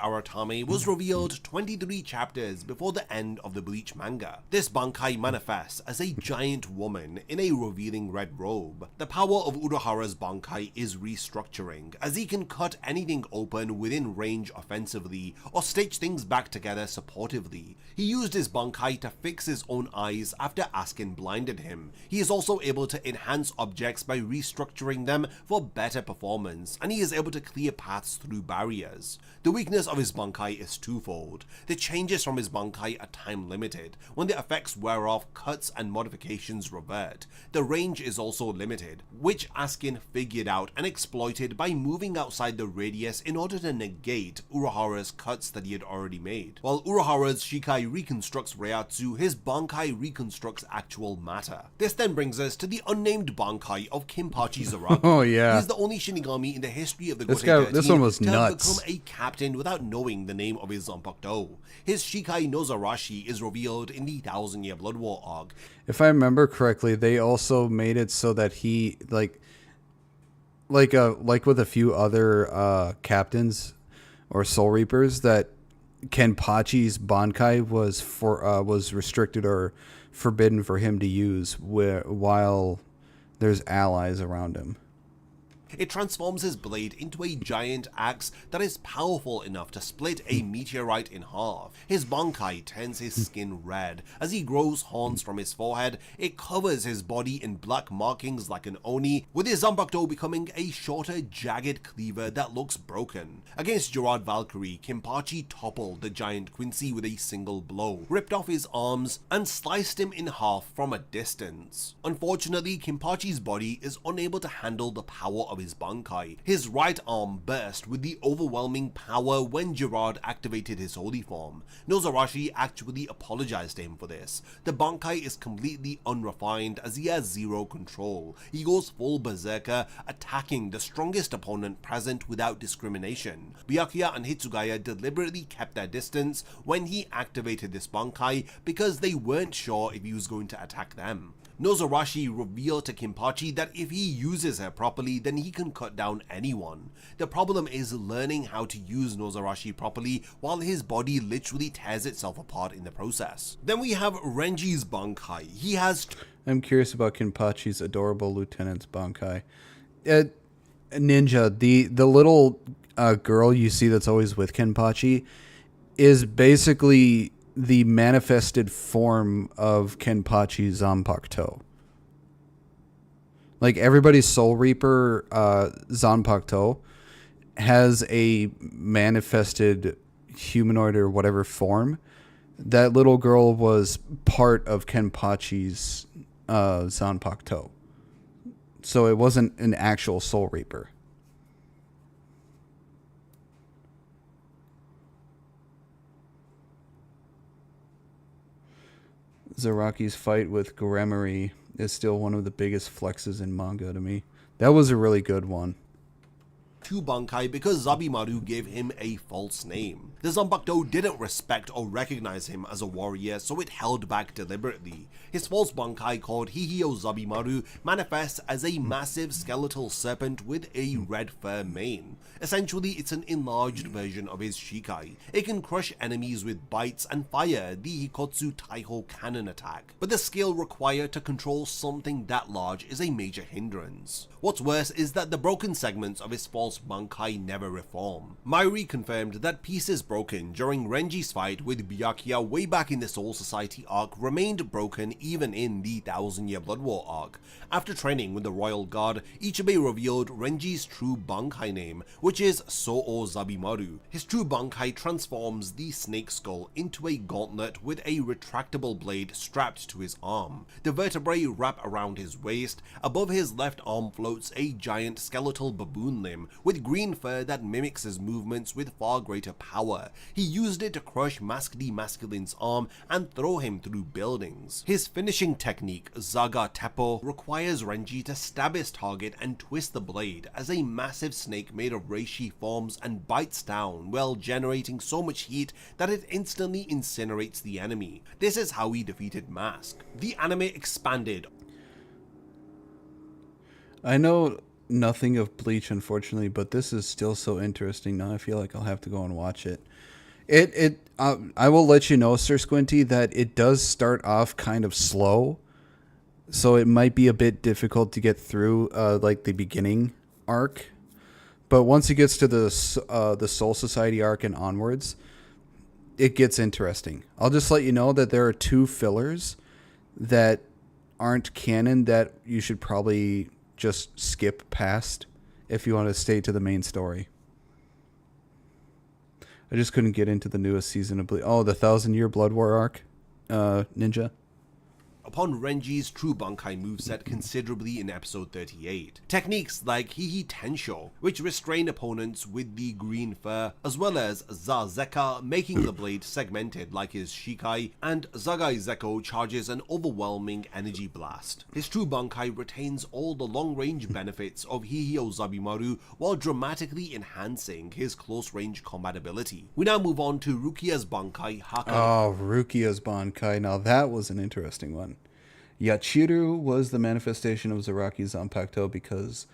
Aratame was revealed 23 chapters before the end of the Bleach manga. This Bankai manifests as a giant woman in a revealing red robe. The power of Urahara's Bankai is restructuring, as he can cut anything open within range offensively or stitch things back together supportively. He used his Bankai to fix his own eyes after Askin blinded him. He is also able to enhance objects by restructuring them for better performance, and he is able to clear paths through barriers. The weakness of his Bankai is twofold. The changes from his Bankai are time limited. When the effects wear off, cuts and modifications revert. The range is also limited, which Askin figured out and exploited by moving outside the radius in order to negate Urahara's cuts that he had already made. While Urahara's Shikai reconstructs Reiatsu, his Bankai reconstructs actual matter. This then brings us to the unnamed Bankai of Kenpachi Zaragi. Oh yeah. He is the only Shinigami in the history of the This Gotei guy, this 13 one was to have nuts. become a captain without knowing the name of his Zanpakuto. His Shikai Nozarashi is revealed in the 1000-Year Blood War arc. If I remember correctly, they also made it so that he like with a few other captains or Soul Reapers, that Kenpachi's Bankai was restricted or forbidden for him to use while there's allies around him. It transforms his blade into a giant axe that is powerful enough to split a meteorite in half. His Bankai turns his skin red. As he grows horns from his forehead, it covers his body in black markings like an Oni, with his Zanpakuto becoming a shorter, jagged cleaver that looks broken. Against Gerard Valkyrie, Kenpachi toppled the giant Quincy with a single blow, ripped off his arms, and sliced him in half from a distance. Unfortunately, Kenpachi's body is unable to handle the power of his Bankai. His right arm burst with the overwhelming power when Gerard activated his holy form. Nozarashi actually apologized to him for this. The Bankai is completely unrefined as he has zero control. He goes full berserker, attacking the strongest opponent present without discrimination. Byakuya and Hitsugaya deliberately kept their distance when he activated this Bankai because they weren't sure if he was going to attack them. Nozarashi revealed to Kenpachi that if he uses her properly, then he can cut down anyone. The problem is learning how to use Nozarashi properly while his body literally tears itself apart in the process. Then we have Renji's Bankai. He has... I'm curious about Kenpachi's adorable lieutenant's Bankai. Ninja, the little girl you see that's always with Kenpachi is basically the manifested form of Kenpachi's Zanpakuto. Like everybody's Soul Reaper Zanpakuto has a manifested humanoid or whatever form. That little girl was part of Kenpachi's Zanpakuto. So it wasn't an actual Soul Reaper. Zaraki's fight with Goremari is still one of the biggest flexes in manga to me. That was a really good one. two Bankai because Zabimaru gave him a false name. The Zanpakuto didn't respect or recognize him as a warrior, so it held back deliberately. His false Bankai called Hihio Zabimaru manifests as a massive skeletal serpent with a red fur mane. Essentially, it's an enlarged version of his Shikai. It can crush enemies with bites and fire the Hikotsu Taiho cannon attack, but the skill required to control something that large is a major hindrance. What's worse is that the broken segments of his false Bankai never reform. Mairi confirmed that pieces broken during Renji's fight with Byakuya way back in the Soul Society arc remained broken even in the 1000-Year Blood War arc. After training with the Royal Guard, Ichibei revealed Renji's true Bankai name, which is So'o Zabimaru. His true Bankai transforms the snake skull into a gauntlet with a retractable blade strapped to his arm. The vertebrae wrap around his waist. Above his left arm floats a giant skeletal baboon limb with green fur that mimics his movements with far greater power. He used it to crush Mask the Masculine's arm and throw him through buildings. His finishing technique, Zaga Teppo, requires Renji to stab his target and twist the blade as a massive snake made of reishi forms and bites down while generating so much heat that it instantly incinerates the enemy. This is how he defeated Mask. The anime expanded. I know nothing of Bleach, unfortunately, but this is still so interesting. Now I feel like I'll have to go and watch it. I will let you know, Sir Squinty, that it does start off kind of slow, so it might be a bit difficult to get through, like the beginning arc. But once it gets to the Soul Society arc and onwards, it gets interesting. I'll just let you know that there are 2 fillers that aren't canon that you should probably just skip past if you want to stay to the main story. I just couldn't get into the newest season of the 1000-Year Blood War arc, Ninja. Upon Renji's true Bankai moveset considerably in episode 38. Techniques like Hihi Tensho, which restrain opponents with the green fur, as well as Zazeka, making the blade segmented like his Shikai, and Zagai Zeko charges an overwhelming energy blast. His true Bankai retains all the long-range benefits of Hihio Zabimaru while dramatically enhancing his close-range combat ability. We now move on to Rukia's Bankai Haka. Oh, Rukia's Bankai. Now that was an interesting one. Yachiru was the manifestation of Zaraki's Zanpakuto because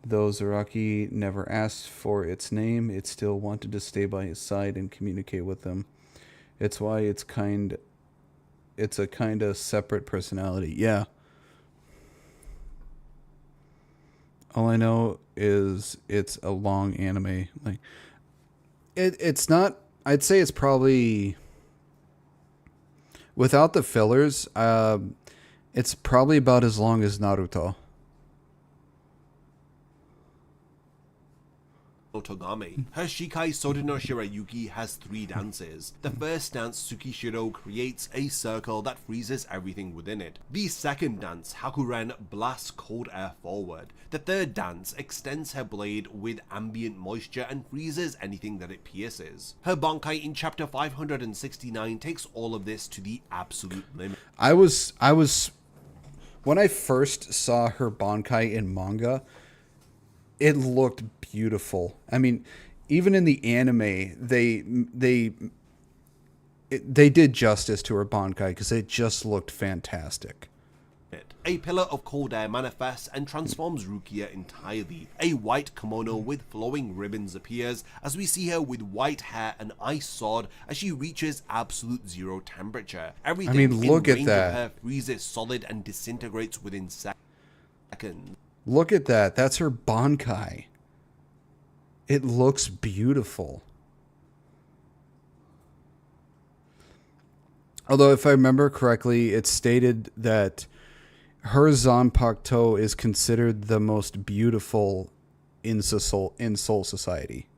though Zaraki never asked for its name, it still wanted to stay by his side and communicate with him. It's why it's a kind of separate personality. Yeah. All I know is it's a long anime. Like it's not, I'd say it's probably without the fillers, it's probably about as long as Naruto. Otogame. Her Shikai Sodeno Shirayuki has 3 dances. The first dance, Tsukishiro, creates a circle that freezes everything within it. The second dance, Hakuren, blasts cold air forward. The third dance extends her blade with ambient moisture and freezes anything that it pierces. Her Bankai in chapter 569 takes all of this to the absolute limit. I was when I first saw her Bankai in manga, it looked beautiful. I mean, even in the anime, they did justice to her Bankai because it just looked fantastic. A pillar of cold air manifests and transforms Rukia entirely. A white kimono with flowing ribbons appears as we see her with white hair and ice sword as she reaches absolute zero temperature. Everything look in at range that. of her freezes solid and disintegrates within seconds. Look at that. That's her Bankai. It looks beautiful. Although, if I remember correctly, it's stated that her Zanpakuto is considered the most beautiful in Soul Society.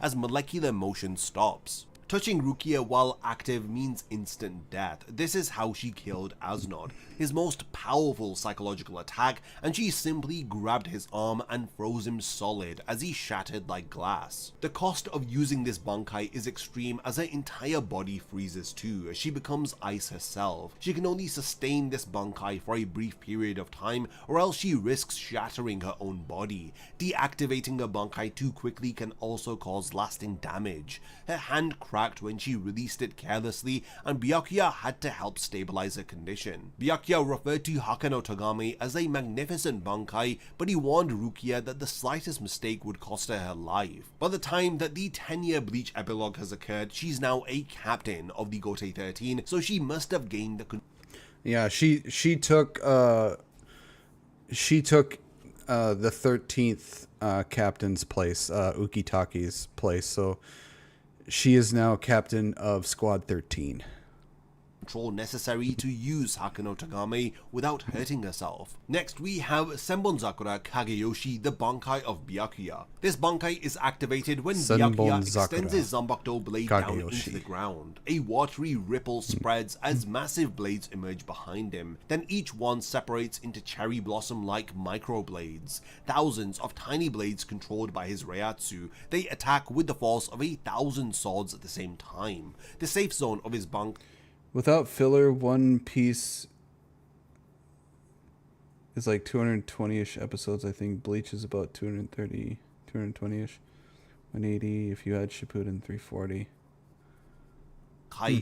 As molecular motion stops. Touching Rukia while active means instant death. This is how she killed Asnod, his most powerful psychological attack, and she simply grabbed his arm and froze him solid as he shattered like glass. The cost of using this Bankai is extreme as her entire body freezes too, as she becomes ice herself. She can only sustain this Bankai for a brief period of time, or else she risks shattering her own body. Deactivating a Bankai too quickly can also cause lasting damage. Her hand cracked when she released it carelessly, and Byakuya had to help stabilize her condition. Byakuya referred to Hakano Togame as a magnificent Bankai, but he warned Rukia that the slightest mistake would cost her her life. By the time that the 10-year Bleach epilogue has occurred, she's now a captain of the Gotei 13, so she must have gained the Yeah, she took the 13th captain's place, Ukitaki's place, so she is now captain of Squad 13. Control necessary to use Hakano Togame without hurting herself. Next we have Senbonzakura Kageyoshi, the Bankai of Byakuya. This Bankai is activated when Byakuya extends his Zanbakuto blade down into the ground. A watery ripple spreads as massive blades emerge behind him, then each one separates into cherry blossom-like microblades. Thousands of tiny blades controlled by his Reiatsu. They attack with the force of 1,000 swords at the same time. The safe zone of his Bankai Without filler, One Piece is like 220-ish episodes. I think Bleach is about 230, 220-ish. 180 if you had Shippuden 340.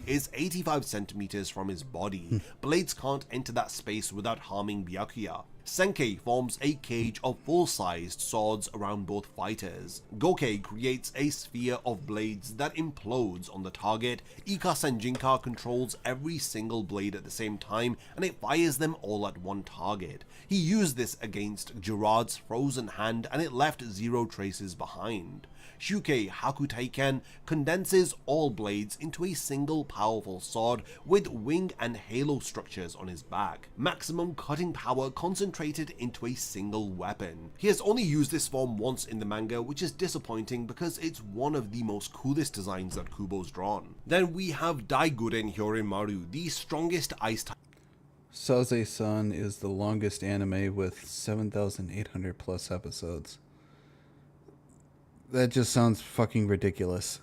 is 85 centimeters from his body. Blades can't enter that space without harming Byakuya. Senkei forms a cage of full-sized swords around both fighters. Gokei creates a sphere of blades that implodes on the target. Ika Senjinka controls every single blade at the same time, and it fires them all at one target. He used this against Gerard's frozen hand, and it left 0 traces behind. Shukei Hakuteiken condenses all blades into a single powerful sword with wing and halo structures on his back. Maximum cutting power concentrated into a single weapon. He has only used this form once in the manga, which is disappointing because it's one of the most coolest designs that Kubo's drawn. Then we have Daiguren Hyorimaru, the strongest ice type. Saze-san is the longest anime with 7,800 plus episodes. That just sounds fucking ridiculous.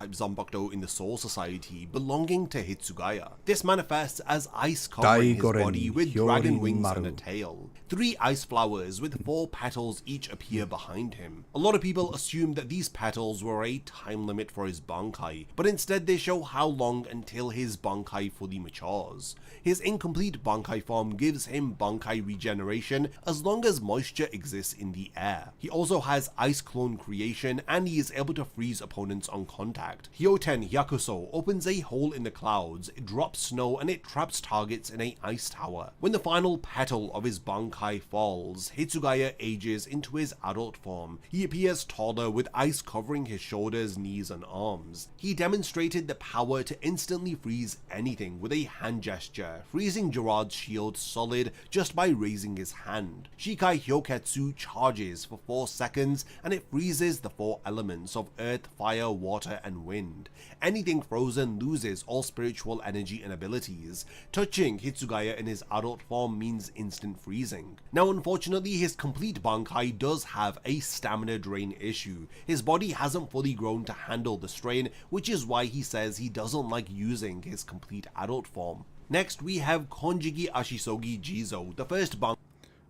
Zanbakuto in the Soul Society belonging to Hitsugaya. This manifests as ice covering his body with dragon wings and a tail. 3 ice flowers with 4 petals each appear behind him. A lot of people assume that these petals were a time limit for his Bankai, but instead they show how long until his Bankai fully matures. His incomplete Bankai form gives him Bankai regeneration as long as moisture exists in the air. He also has ice clone creation, and he is able to freeze opponents on contact. Hyoten Hyakuso opens a hole in the clouds, it drops snow, and it traps targets in an ice tower. When the final petal of his Bankai falls, Hitsugaya ages into his adult form. He appears taller with ice covering his shoulders, knees, and arms. He demonstrated the power to instantly freeze anything with a hand gesture, freezing Gerard's shield solid just by raising his hand. Shikai Hyoketsu charges for 4 seconds, and it freezes the 4 elements of earth, fire, water, and wind. Anything frozen loses all spiritual energy and abilities. Touching Hitsugaya in his adult form means instant freezing. Now unfortunately his complete Bankai does have a stamina drain issue. His body hasn't fully grown to handle the strain, which is why he says he doesn't like using his complete adult form. Next we have Konjiki Ashisogi Jizo, the first Bankai.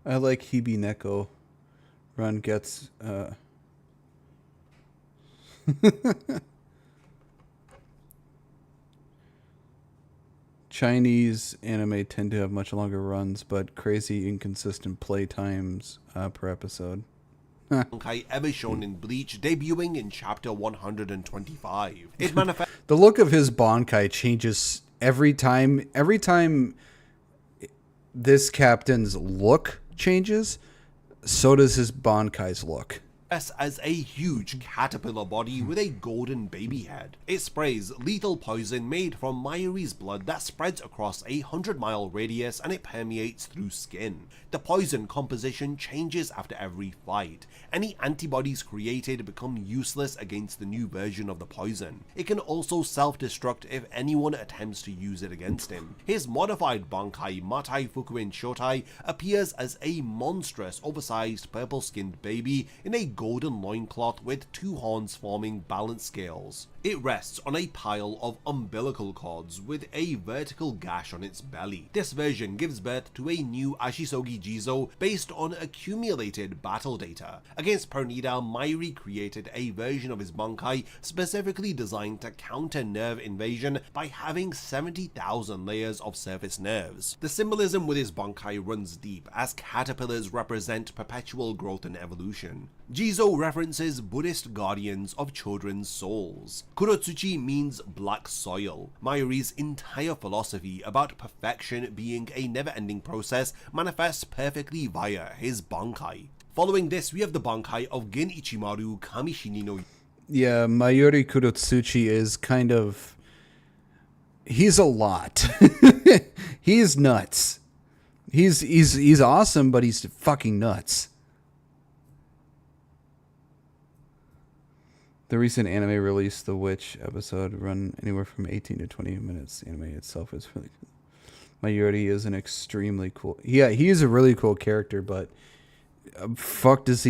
I like Hibineko. Run gets Chinese anime tend to have much longer runs, but crazy inconsistent play times per episode. Bankai ever shown in Bleach, debuting in chapter 125. It manifests. The look of his Bankai changes every time. Every time this captain's look changes, so does his Bankai's look. as a huge caterpillar body with a golden baby head. It sprays lethal poison made from Mayuri's blood that spreads across a 100-mile radius and it permeates through skin. The poison composition changes after every fight. Any antibodies created become useless against the new version of the poison. It can also self-destruct if anyone attempts to use it against him. His modified Bankai Matai Fukuin Shotai appears as a monstrous oversized purple-skinned baby in a golden loincloth with 2 horns forming balance scales. It rests on a pile of umbilical cords with a vertical gash on its belly. This version gives birth to a new Ashisogi Jizo based on accumulated battle data. Against Pernida, Mayuri created a version of his Bankai specifically designed to counter nerve invasion by having 70,000 layers of surface nerves. The symbolism with his Bankai runs deep, as caterpillars represent perpetual growth and evolution. Jizo references Buddhist guardians of children's souls. Kurotsuchi means black soil. Mayuri's entire philosophy about perfection being a never-ending process manifests perfectly via his Bankai. Following this, we have the Bankai of Gen Ichimaru Kamishini no. Yeah, Mayuri Kurotsuchi is kind of... he's a lot. He's nuts. He's awesome, but he's fucking nuts. The recent anime release, The Witch episode, run anywhere from 18 to 20 minutes. The anime itself is really cool. Mayuri is an extremely cool... yeah, he is a really cool character, but is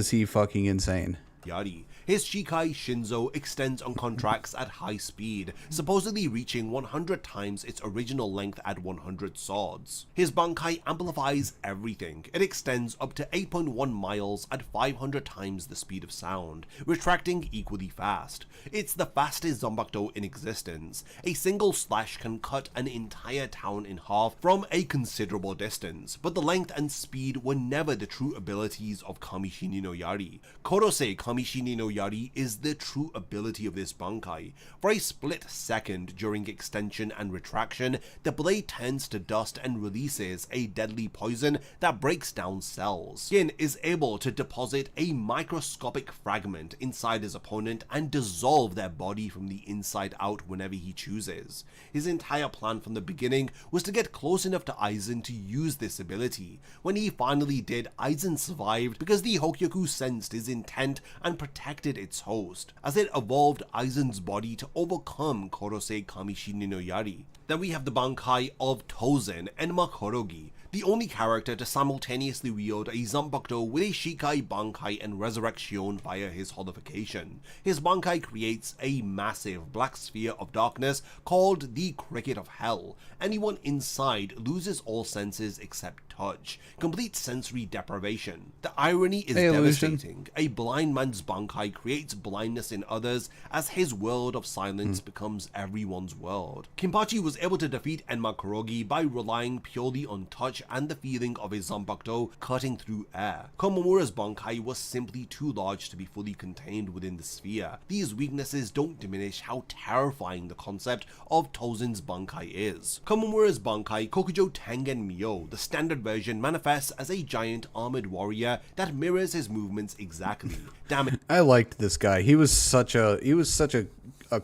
he fucking insane. Yari. His Shikai Shinzo extends on contracts at high speed, supposedly reaching 100 times its original length at 100 swords. His Bankai amplifies everything. It extends up to 8.1 miles at 500 times the speed of sound, retracting equally fast. It's the fastest Zanbakuto in existence. A single slash can cut an entire town in half from a considerable distance, but the length and speed were never the true abilities of Kamishini no Yari. Korose Kamishini no Yari is the true ability of this Bankai. For a split second during extension and retraction, the blade turns to dust and releases a deadly poison that breaks down cells. Gin is able to deposit a microscopic fragment inside his opponent and dissolve their body from the inside out whenever he chooses. His entire plan from the beginning was to get close enough to Aizen to use this ability. When he finally did, Aizen survived because the Hokyoku sensed his intent and protected its host, as it evolved Aizen's body to overcome Korose Kamishini no Yari. Then we have the Bankai of Tozen and Makorogi, the only character to simultaneously wield a Zanbakuto with a Shikai Bankai and Resurrection via his holification. His Bankai creates a massive black sphere of darkness called the Cricket of Hell. Anyone inside loses all senses except touch, complete sensory deprivation. The irony is devastating. A blind man's Bankai creates blindness in others as his world of silence becomes everyone's world. Kinpachi was able to defeat Enma Kurogi by relying purely on touch and the feeling of his Zanbakuto cutting through air. Komamura's Bankai was simply too large to be fully contained within the sphere. These weaknesses don't diminish how terrifying the concept of Tozen's Bankai is. Komamura's Bankai Kokujo Tengen Myo, the standard version, manifests as a giant armored warrior that mirrors his movements exactly. Damn it. I liked this guy. He was such a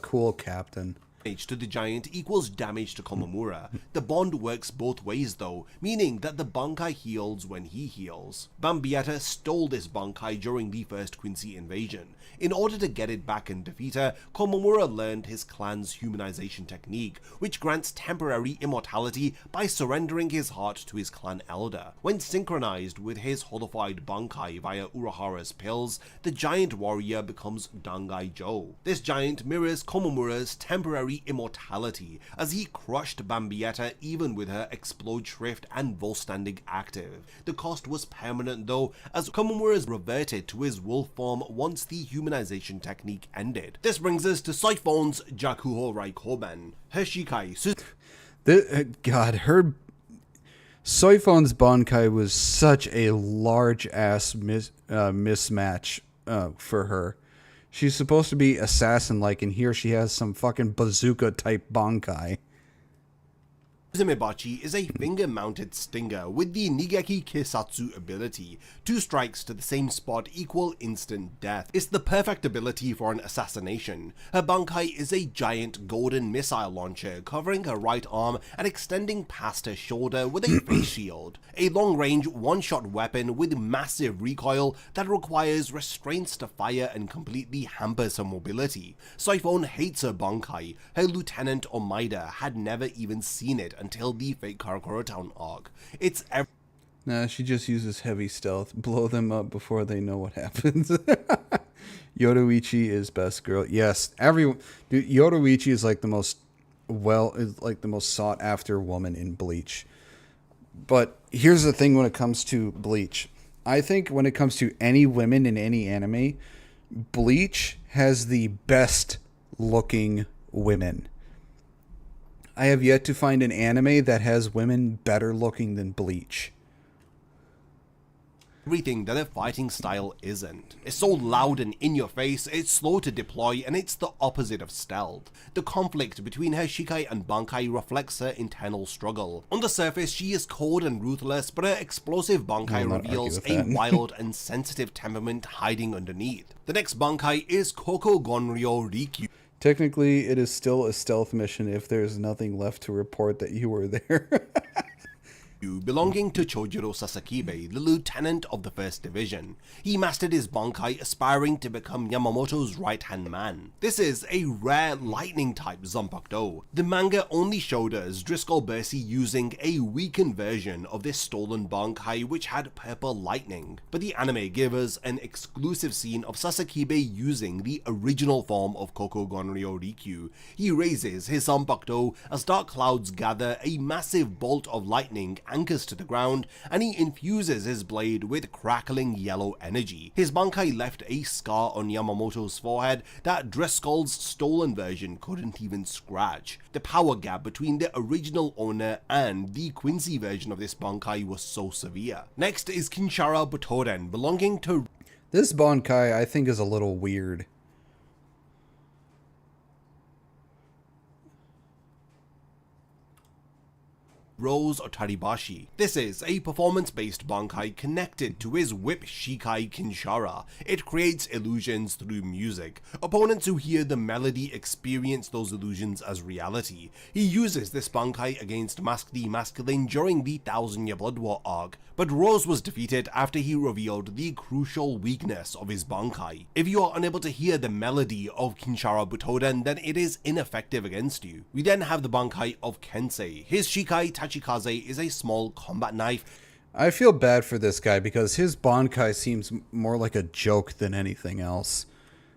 cool captain. Damage to the giant equals damage to Komamura. The bond works both ways though, meaning that the Bankai heals when he heals. Bambietta stole this Bankai during the first Quincy invasion. In order to get it back and defeat her, Komamura learned his clan's humanization technique, which grants temporary immortality by surrendering his heart to his clan elder. When synchronized with his holified Bankai via Urahara's pills, the giant warrior becomes Dangai Jo. This giant mirrors Komamura's temporary immortality, as he crushed Bambietta even with her Explode Shrift and Volstandig active. The cost was permanent though, as Komamura reverted to his wolf form once the humanization technique ended. This brings us to Siphone's Jakuho Raikoben. Her Shikai her Siphone's Bankai was such a large ass mismatch for her. She's supposed to be assassin-like, and here she has some fucking bazooka-type Bankai. Uzumebachi is a finger-mounted stinger with the Nigeki Kisatsu ability. 2 strikes to the same spot equal instant death. It's the perfect ability for an assassination. Her Bankai is a giant golden missile launcher covering her right arm and extending past her shoulder with a face shield. A long-range, one-shot weapon with massive recoil that requires restraints to fire and completely hampers her mobility. Siphon hates her Bankai. Her Lieutenant Omaida had never even seen it until the fake Karakura Town arc. Nah, she just uses heavy stealth. Blow them up before they know what happens. Yoruichi is best girl. Yes, dude, Yoruichi is like the most sought after woman in Bleach. But here's the thing when it comes to Bleach. I think when it comes to any women in any anime, Bleach has the best looking women. I have yet to find an anime that has women better looking than Bleach. Everything that a fighting style isn't. It's so loud and in your face, it's slow to deploy, and it's the opposite of stealth. The conflict between her Shikai and Bankai reflects her internal struggle. On the surface, she is cold and ruthless, but her explosive Bankai reveals a wild and sensitive temperament hiding underneath. The next Bankai is Koko Gonryo Rikyu. Technically, it is still a stealth mission if there's nothing left to report that you were there. Belonging to Chojiro Sasakibe, the lieutenant of the 1st Division. He mastered his Bankai, aspiring to become Yamamoto's right-hand man. This is a rare lightning-type Zanpakuto. The manga only showed us Driscoll Bursey using a weakened version of this stolen Bankai which had purple lightning, but the anime gave us an exclusive scene of Sasakibe using the original form of Koko Gonryo Rikyu. He raises his Zanpakuto as dark clouds gather, a massive bolt of lightning anchors to the ground, and he infuses his blade with crackling yellow energy. His Bankai left a scar on Yamamoto's forehead that Driscoll's stolen version couldn't even scratch. The power gap between the original owner and the Quincy version of this Bankai was so severe. Next is Kinshara Butoden, belonging to... This Bankai I think is a little weird. Rose Otaribashi. This is a performance-based Bankai connected to his whip Shikai Kinshara. It creates illusions through music. Opponents who hear the melody experience those illusions as reality. He uses this Bankai against Mask the Masculine during the 1000-Year Blood War arc, but Rose was defeated after he revealed the crucial weakness of his Bankai. If you are unable to hear the melody of Kinshara Butoden, then it is ineffective against you. We then have the Bankai of Kensei. His Shikai Tachikaze is a small combat knife. I feel bad for this guy because his Bankai seems more like a joke than anything else.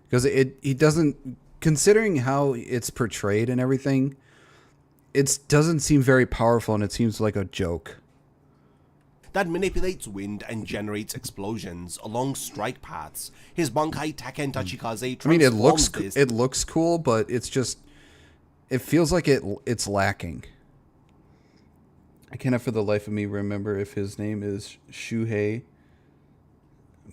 Because he doesn't, considering how it's portrayed and everything, it doesn't seem very powerful and it seems like a joke. That manipulates wind and generates explosions along strike paths. His Bankai Tekken Tachikaze transforms it looks cool, but it's just, it feels like it's lacking. I cannot for the life of me remember if his name is Shuhei,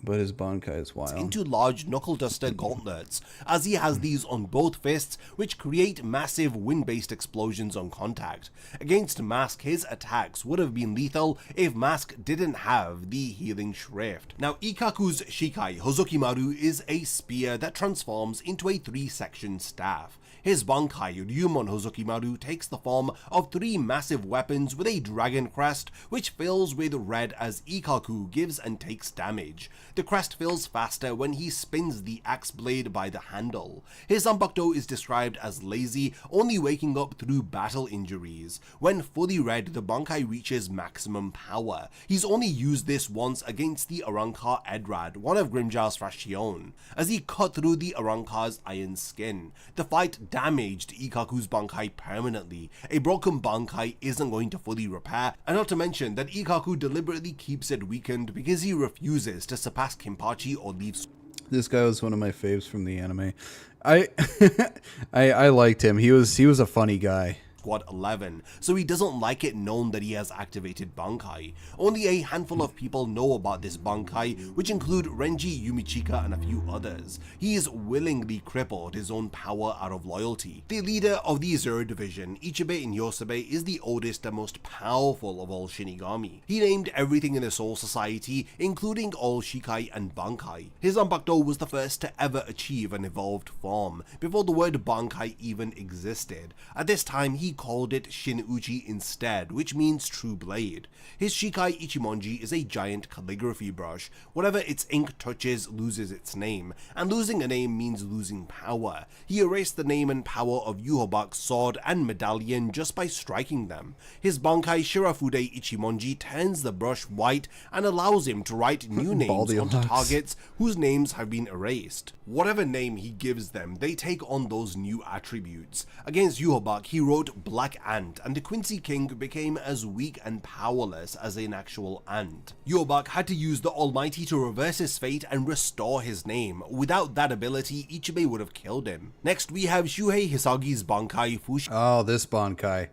but his Bankai is wild. Into large knuckle duster gauntlets, as he has these on both fists, which create massive wind-based explosions on contact. Against Mask, his attacks would have been lethal if Mask didn't have the healing shrift. Now, Ikaku's Shikai Hozokimaru is a spear that transforms into a 3-section staff. His Bankai Ryumon Hozokimaru takes the form of 3 massive weapons with a dragon crest, which fills with red as Ikaku gives and takes damage. The crest fills faster when he spins the axe blade by the handle. His Zanpakuto is described as lazy, only waking up through battle injuries. When fully red, the Bankai reaches maximum power. He's only used this once against the Arrancar Edrad, one of Grimjar's Fashion, as he cut through the Arrancar's iron skin. The fight damaged Ikaku's Bankai permanently. A broken Bankai isn't going to fully repair, and not to mention that Ikaku deliberately keeps it weakened because he refuses to surpass Kenpachi or leave. This guy was one of my faves from the anime. I liked him. He was a funny guy. Squad 11, so he doesn't like it known that he has activated Bankai. Only a handful of people know about this Bankai, which include Renji, Yumichika, and a few others. He is willingly crippled his own power out of loyalty. The leader of the Zero Division, Ichibe Inyosabe, is the oldest and most powerful of all Shinigami. He named everything in the Soul Society, including all Shikai and Bankai. His Zanpakuto was the first to ever achieve an evolved form, before the word Bankai even existed. At this time, he called it Shin-Uchi instead, which means true blade. His Shikai Ichimonji is a giant calligraphy brush. Whatever its ink touches loses its name, and losing a name means losing power. He erased the name and power of Yuhobaku's sword and medallion just by striking them. His Bankai Shirafude Ichimonji turns the brush white and allows him to write new names onto targets whose names have been erased. Whatever name he gives them, they take on those new attributes. Against Yuhobaku, he wrote Black Ant, and the Quincy King became as weak and powerless as an actual ant. Yuhobaku had to use the Almighty to reverse his fate and restore his name. Without that ability, Ichibe would have killed him. Next, we have Shuhei Hisagi's Bankai Fushi. Oh, this Bankai.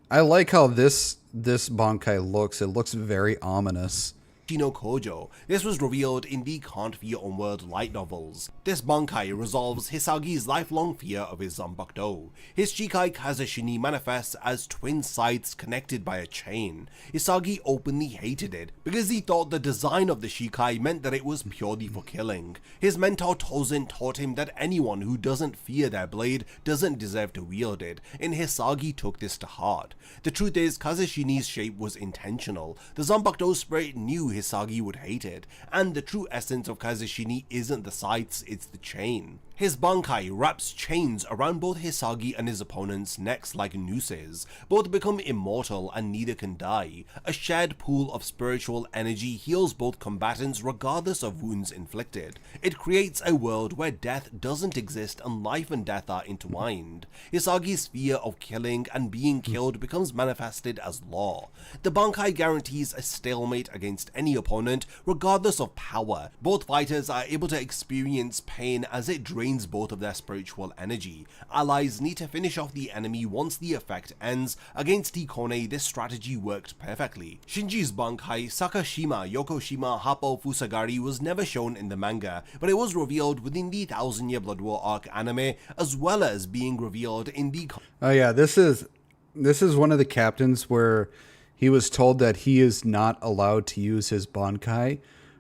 I like how this Bankai looks. It looks very ominous. No Kojo. This was revealed in the Can't Fear Onward light novels. This Bankai resolves Hisagi's lifelong fear of his Zanpakuto. His Shikai Kazashini manifests as twin sides connected by a chain. Hisagi openly hated it because he thought the design of the Shikai meant that it was purely for killing. His mentor Tozen taught him that anyone who doesn't fear their blade doesn't deserve to wield it, and Hisagi took this to heart. The truth is, Kazashini's shape was intentional. The Zanpakuto spirit knew Hisagi would hate it, and the true essence of Kazashini isn't the sights, it's the chain. His Bankai wraps chains around both Hisagi and his opponent's necks like nooses. Both become immortal and neither can die. A shared pool of spiritual energy heals both combatants regardless of wounds inflicted. It creates a world where death doesn't exist and life and death are intertwined. Hisagi's fear of killing and being killed becomes manifested as law. The Bankai guarantees a stalemate against any opponent regardless of power. Both fighters are able to experience pain as it drains both of their spiritual energy. Allies need to finish off the enemy once the effect ends. Against Hikone, this strategy worked perfectly. Shinji's Bankai, Sakashima Yokoshima Happo Fusagari, was never shown in the manga, but it was revealed within the 1000 Year Blood War arc anime, as well as being revealed in the... Oh yeah, this is one of the captains where he was told that he is not allowed to use his Bankai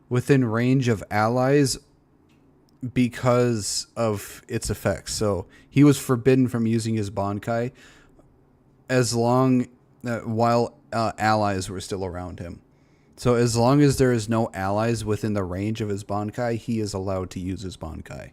within range of allies because of its effects. So he was forbidden from using his Bankai as long while allies were still around him. So as long as there is no allies within the range of his Bankai, he is allowed to use his Bankai.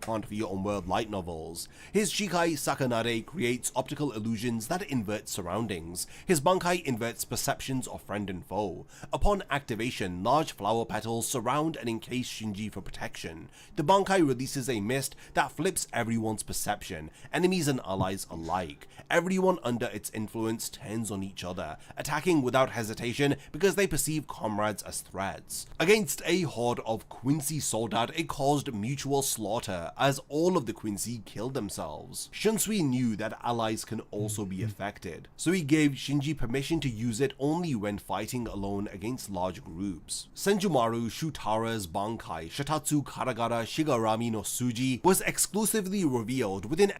Can't Fear Onward light novels. His Shikai Sakanare creates optical illusions that invert surroundings. His Bankai inverts perceptions of friend and foe. Upon activation, large flower petals surround and encase Shinji for protection. The Bankai releases a mist that flips everyone's perception, enemies and allies alike. Everyone under its influence turns on each other, attacking without hesitation because they perceive comrades as threats. Against a horde of Quincy soldat, it caused mutual slaughter, as all of the Quincy killed themselves. Shunsui knew that allies can also be affected, so he gave Shinji permission to use it only when fighting alone against large groups. Senjumaru Shutara's Bankai, Shatatsu Karagara Shigarami no Suji, was exclusively revealed within...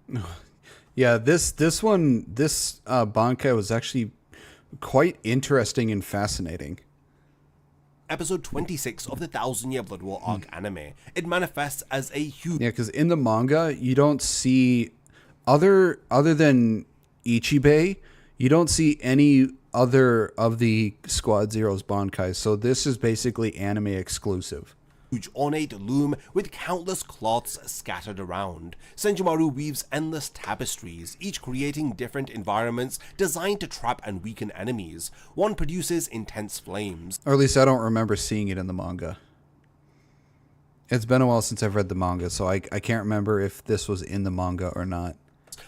Yeah, this Bankai was actually quite interesting and fascinating. Episode 26 of the 1000 Year Blood War arc anime. It manifests as a huge... Yeah, because in the manga, you don't see, other than Ichibe, you don't see any other of the Squad Zero's Bankai, so this is basically anime exclusive. Huge ornate loom with countless cloths scattered around. Senjumaru weaves endless tapestries, each creating different environments designed to trap and weaken enemies. One produces intense flames. Or at least I don't remember seeing it in the manga. It's been a while since I've read the manga, so I can't remember if this was in the manga or not.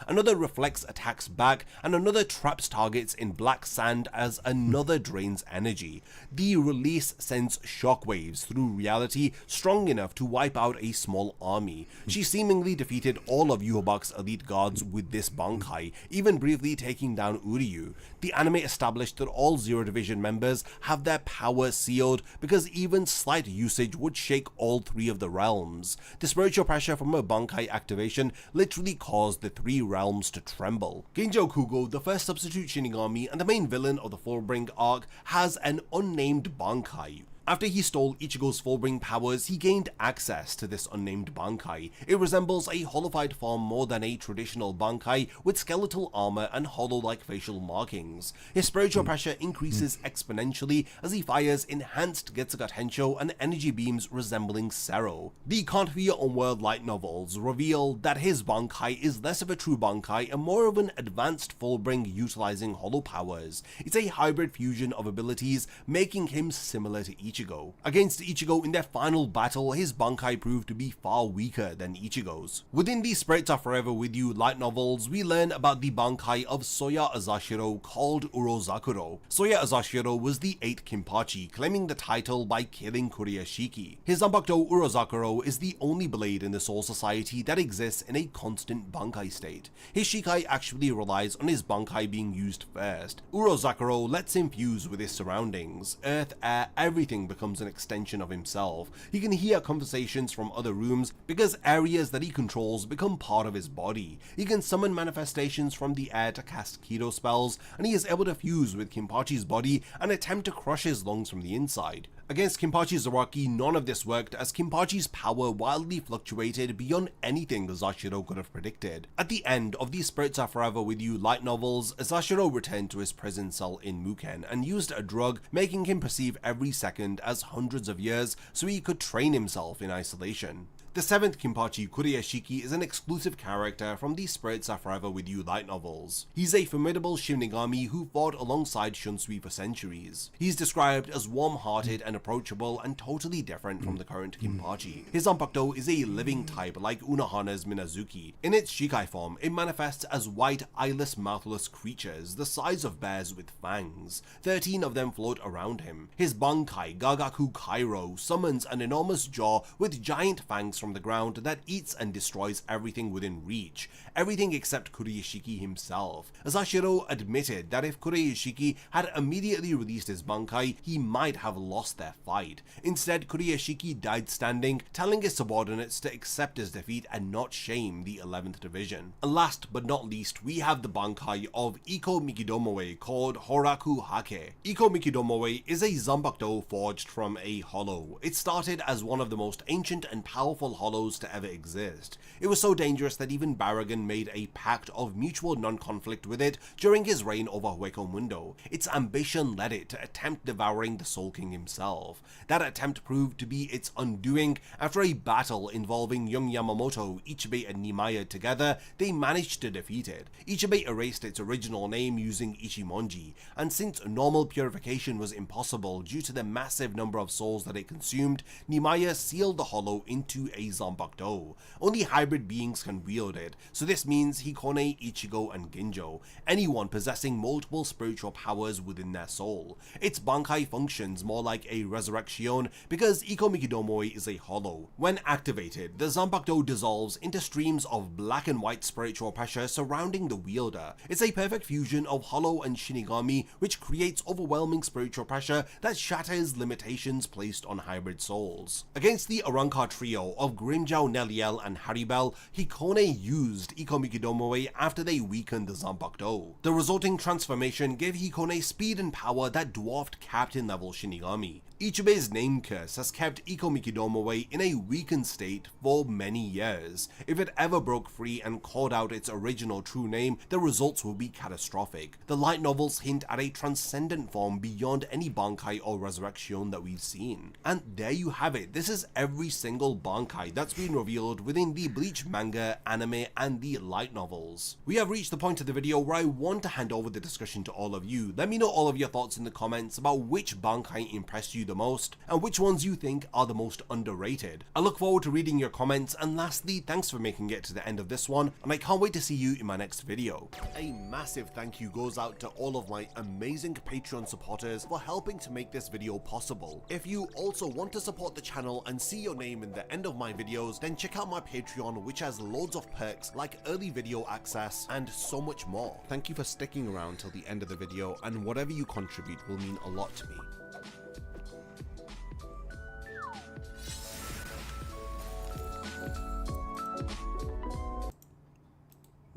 Another reflects attacks back, and another traps targets in black sand as another drains energy. The release sends shockwaves through reality strong enough to wipe out a small army. She seemingly defeated all of Yhwach's elite guards with this Bankai, even briefly taking down Uryu. The anime established that all Zero Division members have their power sealed because even slight usage would shake all three of the realms. The spiritual pressure from a Bankai activation literally caused the three realms to tremble. Genjo Kugo, the first substitute Shinigami and the main villain of the Fullbring arc, has an unnamed Bankai. After he stole Ichigo's Fullbring powers, he gained access to this unnamed Bankai. It resembles a holified form more than a traditional Bankai, with skeletal armor and hollow-like facial markings. His spiritual pressure increases exponentially as he fires enhanced Getsuga Tensho and energy beams resembling Sero. The Can't Be Your Own World light novels reveal that his Bankai is less of a true Bankai and more of an advanced Fullbring utilizing hollow powers. It's a hybrid fusion of abilities, making him similar to Ichigo. Against Ichigo in their final battle, his Bankai proved to be far weaker than Ichigo's. Within the Spirits Are Forever With You light novels, we learn about the Bankai of Soya Azashiro called Urozakuro. Soya Azashiro was the 8th Kinpachi, claiming the title by killing Kurashiki. His Zanpakuto Urozakuro is the only blade in the Soul Society that exists in a constant Bankai state. His Shikai actually relies on his Bankai being used first. Urozakuro lets him fuse with his surroundings. Earth, air, everything becomes an extension of himself. He can hear conversations from other rooms because areas that he controls become part of his body. He can summon manifestations from the air to cast Kido spells, and he is able to fuse with Kinpachi's body and attempt to crush his lungs from the inside. Against Kinpachi Zaraki, none of this worked as Kinpachi's power wildly fluctuated beyond anything Azashiro could have predicted. At the end of the Spirits Are Forever With You light novels, Azashiro returned to his prison cell in Muken and used a drug, making him perceive every second as hundreds of years so he could train himself in isolation. The 7th Kinpachi, Kurashiki, is an exclusive character from the Spirits Are Forever With You light novels. He's a formidable Shinigami who fought alongside Shunsui for centuries. He's described as warm-hearted and approachable and totally different from the current Kinpachi. His Zanpakuto is a living type like Unohana's Minazuki. In its Shikai form, it manifests as white, eyeless, mouthless creatures the size of bears with fangs. 13 of them float around him. His Bankai, Gagaku Kairo, summons an enormous jaw with giant fangs from the ground that eats and destroys everything within reach, everything except Kurashiki himself. Azashiro admitted that if Kurashiki had immediately released his Bankai, he might have lost their fight. Instead, Kurashiki died standing, telling his subordinates to accept his defeat and not shame the 11th Division. And last but not least, we have the Bankai of Iko Mikidomoe called Horaku Hake. Iko Mikidomoe is a Zanpakuto forged from a hollow. It started as one of the most ancient and powerful hollows to ever exist. It was so dangerous that even Baragon made a pact of mutual non-conflict with it during his reign over Hueco Mundo. Its ambition led it to attempt devouring the Soul King himself. That attempt proved to be its undoing. After a battle involving young Yamamoto, Ichibei and Nimaya together, they managed to defeat it. Ichibei erased its original name using Ichimonji, and since normal purification was impossible due to the massive number of souls that it consumed, Nimaya sealed the hollow into a Zanpakuto. Only hybrid beings can wield it, so this means Hikone, Ichigo, and Ginjo, anyone possessing multiple spiritual powers within their soul. Its Bankai functions more like a resurrection because Iko Mikidomoe is a hollow. When activated, the Zanpakuto dissolves into streams of black and white spiritual pressure surrounding the wielder. It's a perfect fusion of hollow and Shinigami, which creates overwhelming spiritual pressure that shatters limitations placed on hybrid souls. Against the Arrancar trio of Grimjow, Neliel, and Haribel, Hikone used Iko Mikidomoe after they weakened the Zanpakuto. The resulting transformation gave Hikone speed and power that dwarfed captain-level Shinigami. Ichibei's name curse has kept Iko Mikidomoe in a weakened state for many years. If it ever broke free and called out its original true name, the results will be catastrophic. The light novels hint at a transcendent form beyond any Bankai or resurrection that we've seen. And there you have it. This is every single Bankai that's been revealed within the Bleach manga, anime, and the light novels. We have reached the point of the video where I want to hand over the discussion to all of you. Let me know all of your thoughts in the comments about which Bankai impressed you the most, and which ones you think are the most underrated. I look forward to reading your comments, and lastly, thanks for making it to the end of this one, and I can't wait to see you in my next video. A massive thank you goes out to all of my amazing Patreon supporters for helping to make this video possible. If you also want to support the channel and see your name in the end of my videos, then check out my Patreon, which has loads of perks like early video access and so much more. Thank you for sticking around till the end of the video, and whatever you contribute will mean a lot to me.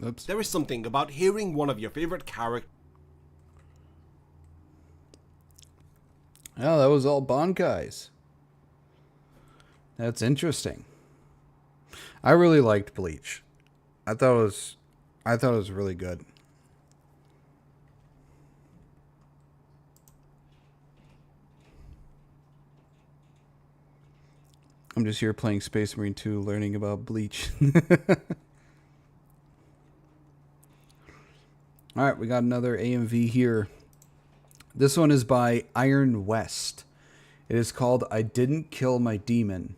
Oops. There is something about hearing one of your favorite characters. Oh, that was all Bankais. That's interesting. I really liked Bleach. I thought it was really good. I'm just here playing Space Marine 2, learning about Bleach. Alright, we got another AMV here. This one is by Iron West. It is called I Didn't Kill My Demon.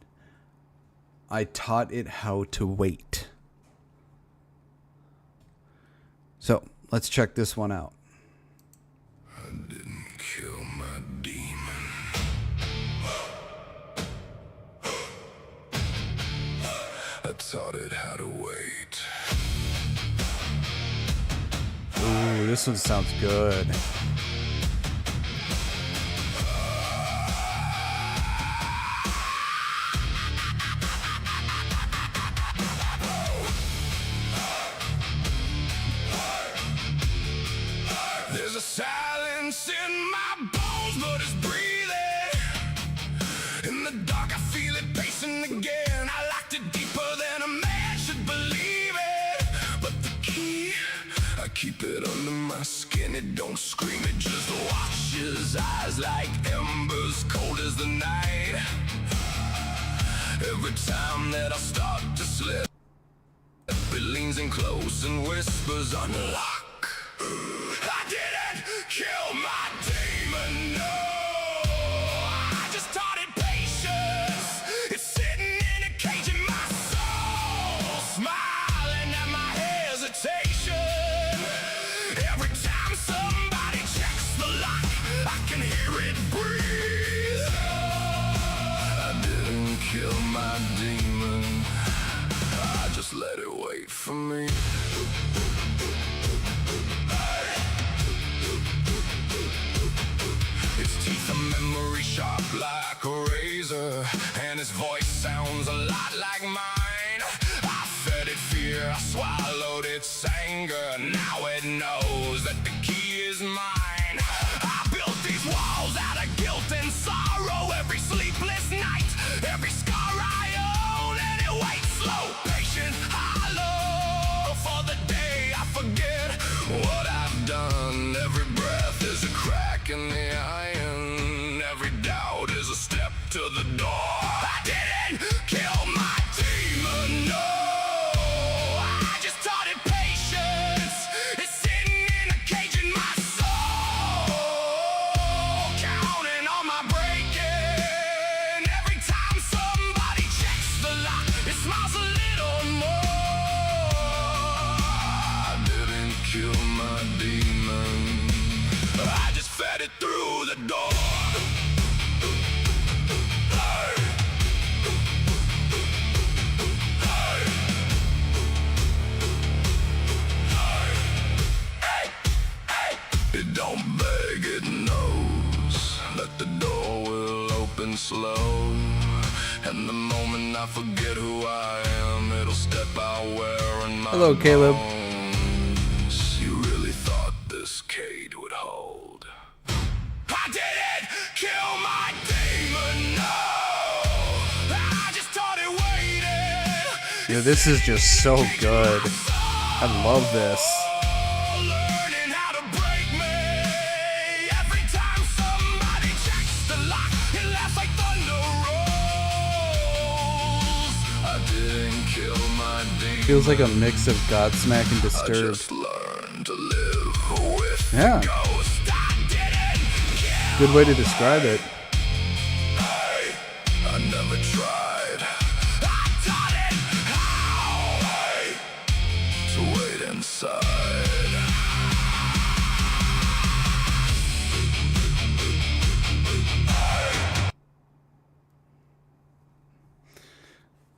I Taught It How to Wait. So, let's check this one out. I didn't kill my demon. I taught it how to wait. Ooh, this one sounds good. There's a silence in my bones, but it's breathing. In the dark, I feel it pacing again. I locked it deeper than a man should believe it. But the key, I keep it under my skin. It don't scream, it just watches eyes like embers, cold as the night. Every time that I start to slip, it leans in close and whispers unlock. I didn't kill my demon, no. I just taught it patience. It's sitting in a cage in my soul, smiling at my hesitation. Every time somebody checks the lock, I can hear it breathe. I didn't kill my demon. I just let it wait for me. His teeth are memory sharp like a razor, and his voice sounds a lot like mine. I fed it fear, I swallowed its anger. Now it knows that the key is mine. I built these walls out of guilt and sorrow. Every sleepless night, every scar I own, and it waits slow, patient, hollow for the day I forget what I've done. Every breath is a crack in the iron. Every doubt is a step to the door. I didn't kill my demon, no. I just taught it patience. It's sitting in a cage in my soul, counting on my breaking. Every time somebody checks the lock, it smiles a little more. I didn't kill my demon. I just fed it through the door. It don't beg, it knows that the door will open slow. And the moment I forget who I am, it'll step out wearing my Hello, Caleb. bones. You really thought this cage would hold? I didn't kill my demon, no. I just taught it waiting. Yeah, this is just so good. I love this. Learning how to break me. Every time somebody checks the lock, it laughs like thunder rolls. I didn't kill my demon. Feels like a mix of Godsmack and Disturbed. Just learned to live with Yeah. ghosts. I didn't kill Good way to describe it.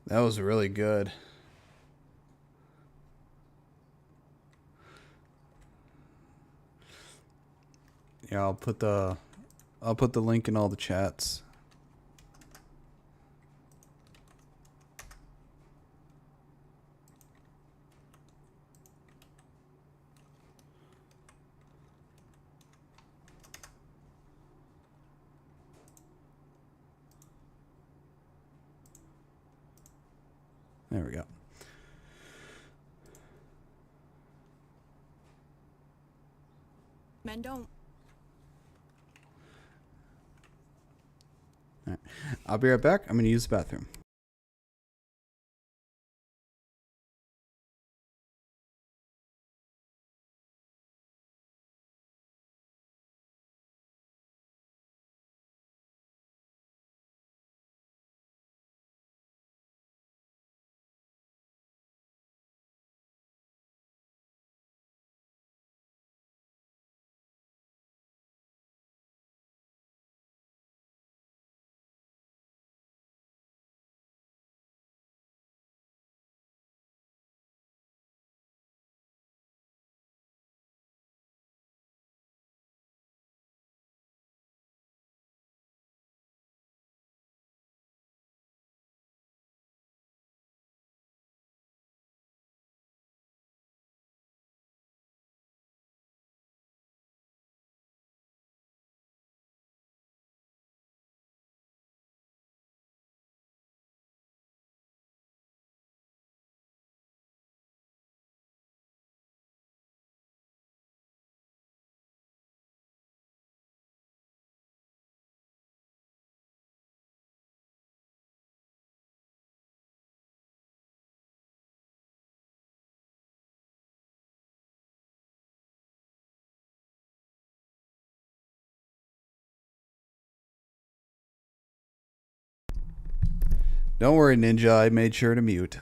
That was really good. Yeah, I'll put the link in all the chats. There we go. Men don't. All right. I'll be right back. I'm going to use the bathroom. Don't worry, Ninja. I made sure to mute.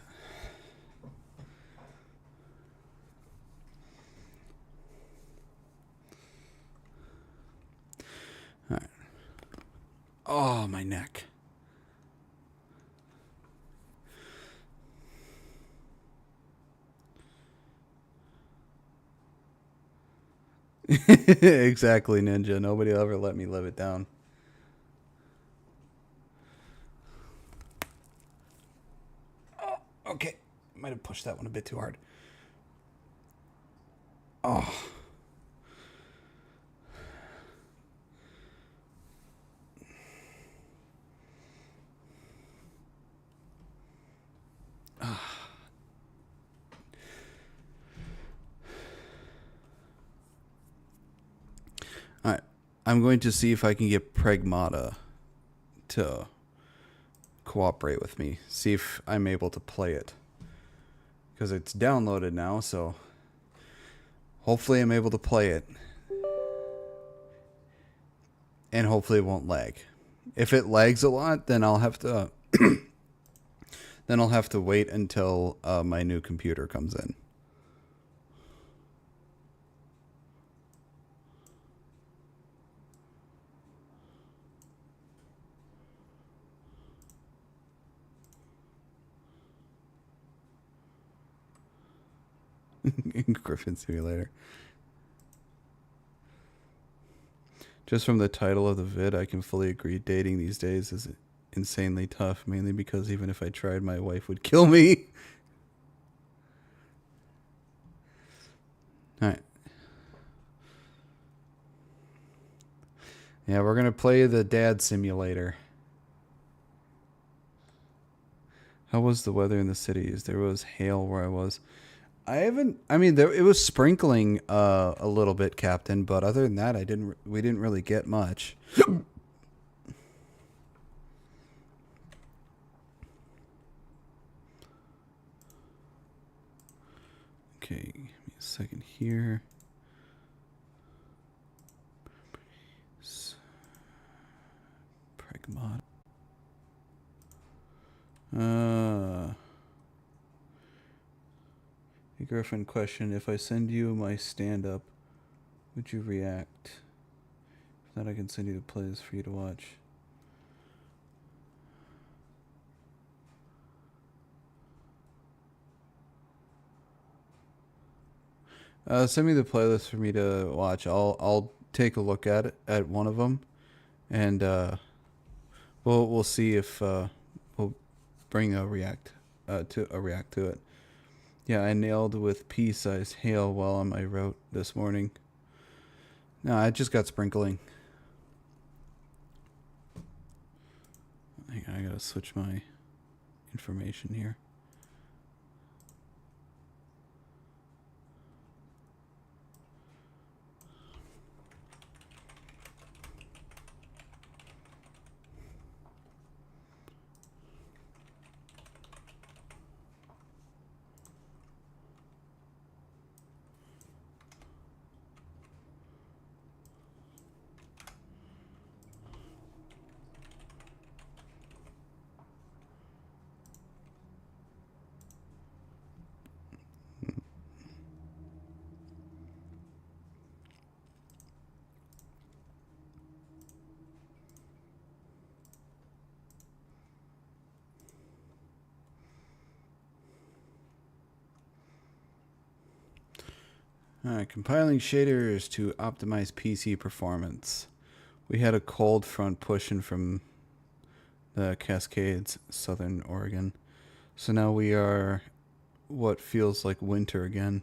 All right. Oh, my neck. Exactly, Ninja. Nobody will ever let me live it down. Oh, okay. Might have pushed that one a bit too hard. Oh. Alright. I'm going to see if I can get Pragmata to cooperate with me. See if I'm able to play it. Because it's downloaded now, so hopefully I'm able to play it. And hopefully it won't lag. If it lags a lot, then I'll have to wait until my new computer comes in. Griffin Simulator. Just from the title of the vid, I can fully agree dating these days is insanely tough, mainly because even if I tried, my wife would kill me. Alright. Yeah, we're going to play the dad simulator. How was the weather in the cities? There was hail where I was. It was sprinkling a little bit, Captain, but other than that, we didn't really get much. Okay, give me a second here. Pragmata. Hey Griffin, question: if I send you my stand-up, would you react? If not, I can send you the plays for you to watch. Send me the playlist for me to watch. I'll take a look at it, at one of them, and we'll see if we'll bring a react to it. Yeah, I nailed with pea-sized hail while on my route this morning. No, I just got sprinkling. Hang on, I gotta switch my information here. Alright, compiling shaders to optimize PC performance. We had a cold front pushing from the Cascades, Southern Oregon. So now we are what feels like winter again.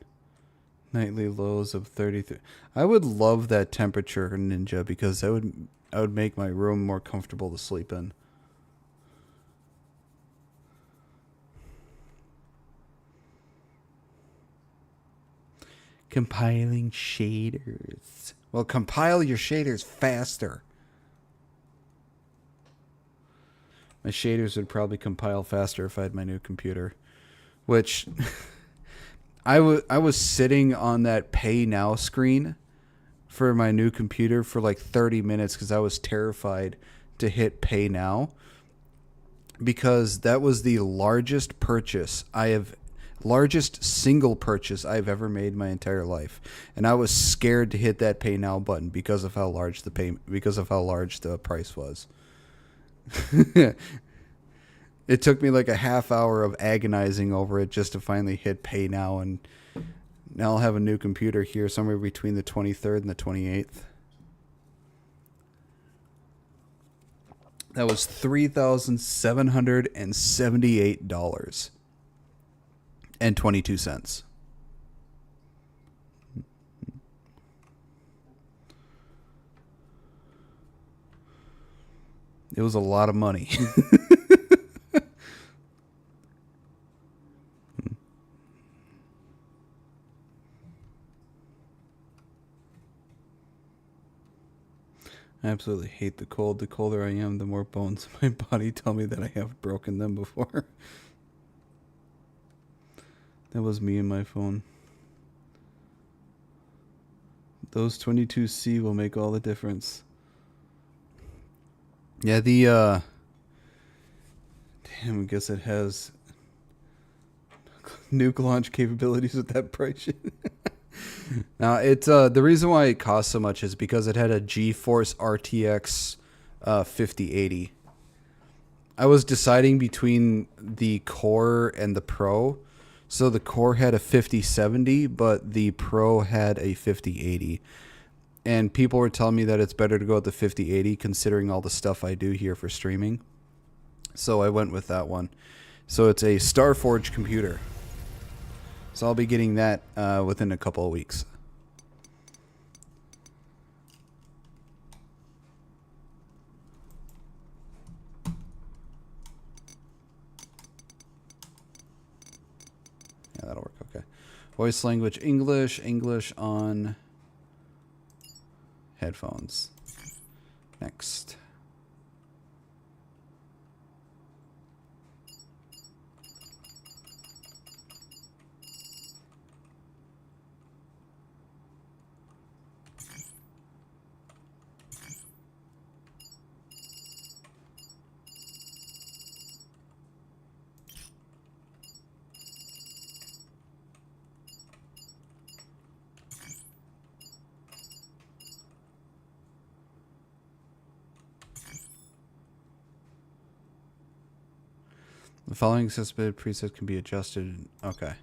Nightly lows of 33. I would love that temperature, Ninja, because I would make my room more comfortable to sleep in. Compiling shaders. Well, compile your shaders faster. My shaders would probably compile faster if I had my new computer. Which, I was sitting on that pay now screen for my new computer for like 30 minutes because I was terrified to hit pay now. Because that was the largest single purchase I've ever made my entire life, and I was scared to hit that pay now button because of how large the price was. It took me like a half hour of agonizing over it just to finally hit pay now, and now I'll have a new computer here somewhere between the 23rd and the 28th. That was $3,778 and 22 cents. It was a lot of money. I absolutely hate the cold. The colder I am, the more bones in my body tell me that I have broken them before. That was me and my phone. Those 22C will make all the difference. Yeah, the damn, I guess it has nuke launch capabilities with that price. Now, it's the reason why it costs so much is because it had a GeForce RTX 5080. I was deciding between the Core and the Pro. So the Core had a 5070, but the Pro had a 5080. And people were telling me that it's better to go with the 5080 considering all the stuff I do here for streaming. So I went with that one. So it's a Starforge computer. So I'll be getting that within a couple of weeks. Yeah, that'll work okay. Voice language English, English on headphones. Next. The following accessibility presets can be adjusted. Okay.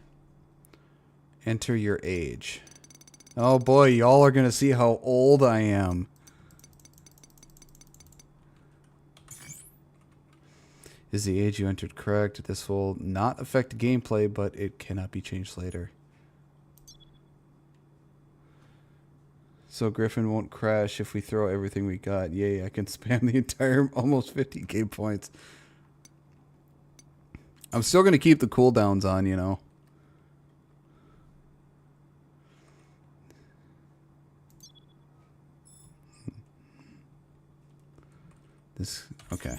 Enter your age. Oh boy, y'all are gonna see how old I am. Is the age you entered correct? This will not affect gameplay, but it cannot be changed later. So Griffin won't crash if we throw everything we got. Yay, I can spam the entire almost 50k points. I'm still going to keep the cooldowns on, you know. This, okay.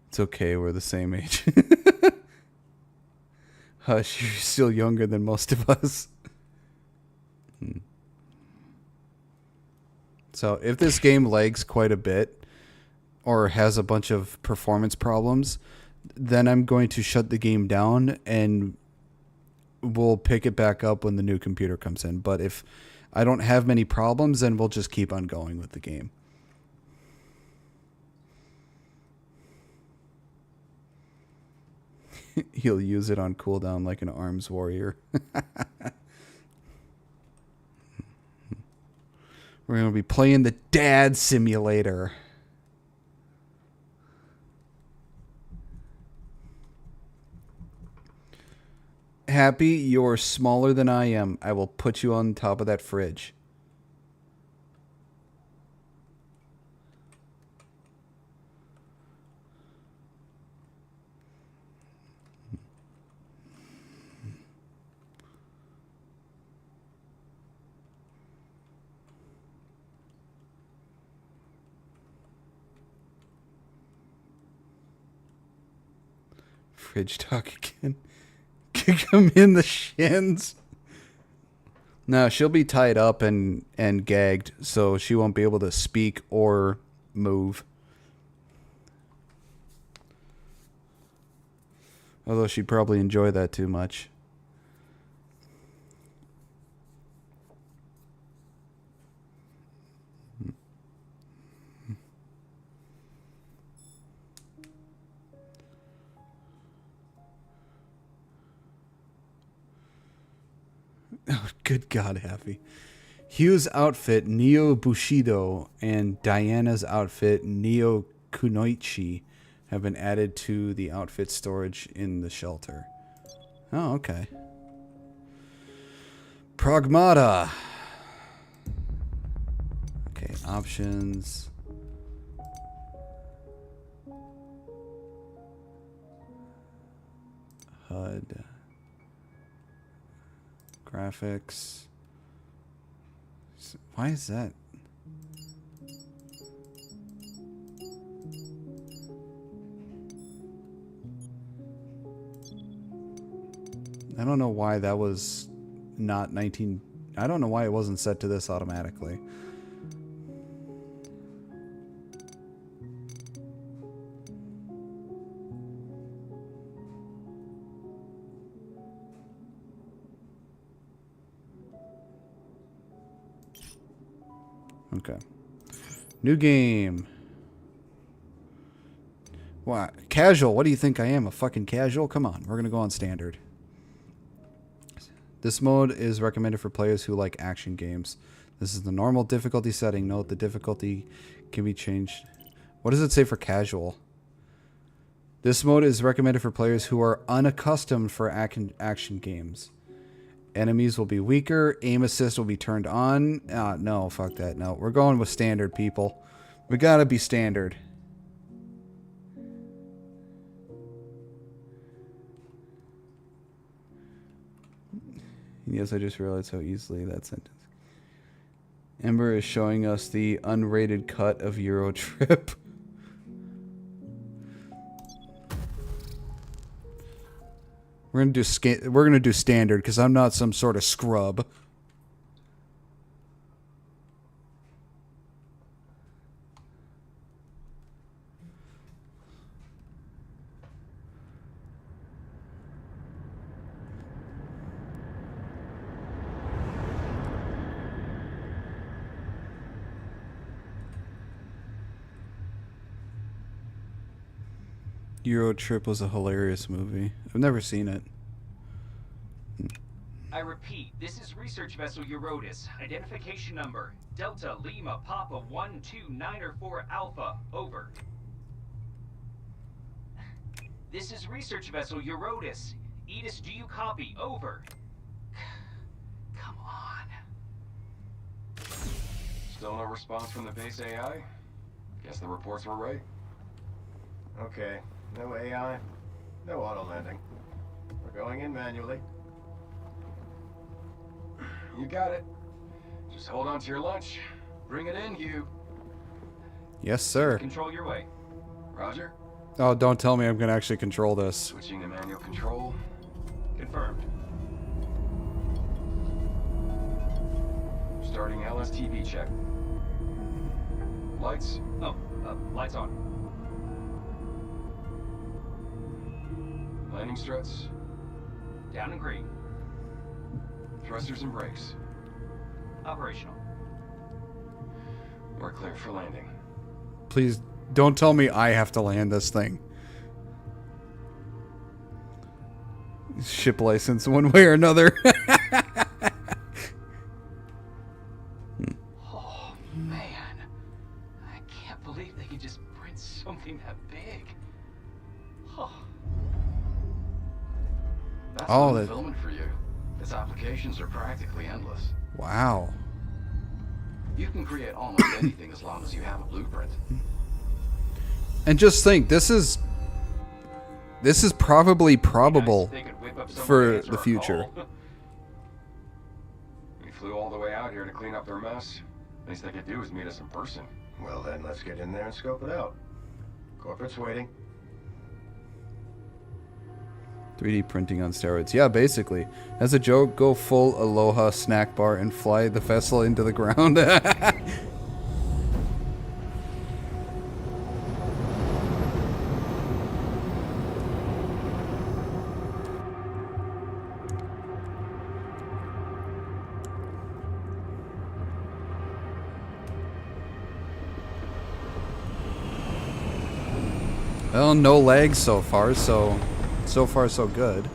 It's okay, we're the same age. Hush, you're still younger than most of us. So if this game lags quite a bit or has a bunch of performance problems, then I'm going to shut the game down and we'll pick it back up when the new computer comes in. But if I don't have many problems, then we'll just keep on going with the game. He'll use it on cooldown like an arms warrior. We're going to be playing the dad simulator. Happy, you're smaller than I am. I will put you on top of that fridge. Fridge talk again. Kick him in the shins. No, she'll be tied up and gagged, so she won't be able to speak or move. Although she'd probably enjoy that too much. Oh, good God, Happy. Hugh's outfit, Neo Bushido, and Diana's outfit, Neo Kunoichi, have been added to the outfit storage in the shelter. Oh, okay. Pragmata. Okay, options. HUD. Graphics. Why is that? I don't know why that was not 19. I don't know why it wasn't set to this automatically. Okay. New game. What? Casual? What do you think I am? A fucking casual? Come on. We're going to go on standard. This mode is recommended for players who like action games. This is the normal difficulty setting. Note the difficulty can be changed. What does it say for casual? This mode is recommended for players who are unaccustomed for action games. Enemies will be weaker. Aim assist will be turned on. No, fuck that. No, we're going with standard, people. We gotta be standard. Yes, I just realized how easily that sentence. Ember is showing us the unrated cut of Euro Trip. We're gonna do standard because I'm not some sort of scrub. Euro Trip was a hilarious movie. I've never seen it. repeat, this is research vessel Eurotas. Identification number Delta Lima Papa 129 Alpha. Over. This is research vessel Eurotas. Edis, do you copy? Over. Come on. Still no response from the base AI? Guess the reports were right. Okay, no AI, no auto landing. We're going in manually. You got it. Just hold on to your lunch. Bring it in, Hugh. Yes, sir. Control your way. Roger. Oh, don't tell me I'm gonna actually control this. Switching to manual control. Confirmed. Starting LSTV check. Lights. Oh, lights on. Landing struts. Down and green. Thrusters and brakes. Operational. We're clear for landing. Please don't tell me I have to land this thing. Ship license one way or another. Oh, man. I can't believe they could just print something that big. Oh. That's Oh, fulfillment for you. Its applications are practically endless. Wow. You can create almost anything as long as you have a blueprint. And just think, this is probably probable for the future. We flew all the way out here to clean up their mess. Least they could do is meet us in person. Well then, let's get in there and scope it out. Corporate's waiting. 3D printing on steroids. Yeah, basically. As a joke, go full Aloha snack bar and fly the vessel into the ground. Well, no lag so far, so far so good.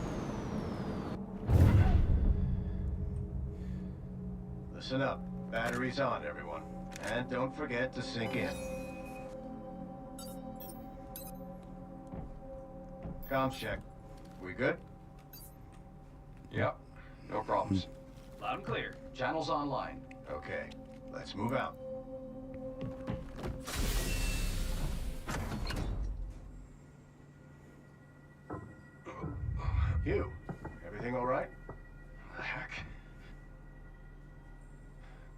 Listen up. Batteries on, everyone. And don't forget to sync in. Comms check. We good? Yep. No problems. Loud and clear. Channels online. Okay. Let's move out. Hugh, everything all right? The heck?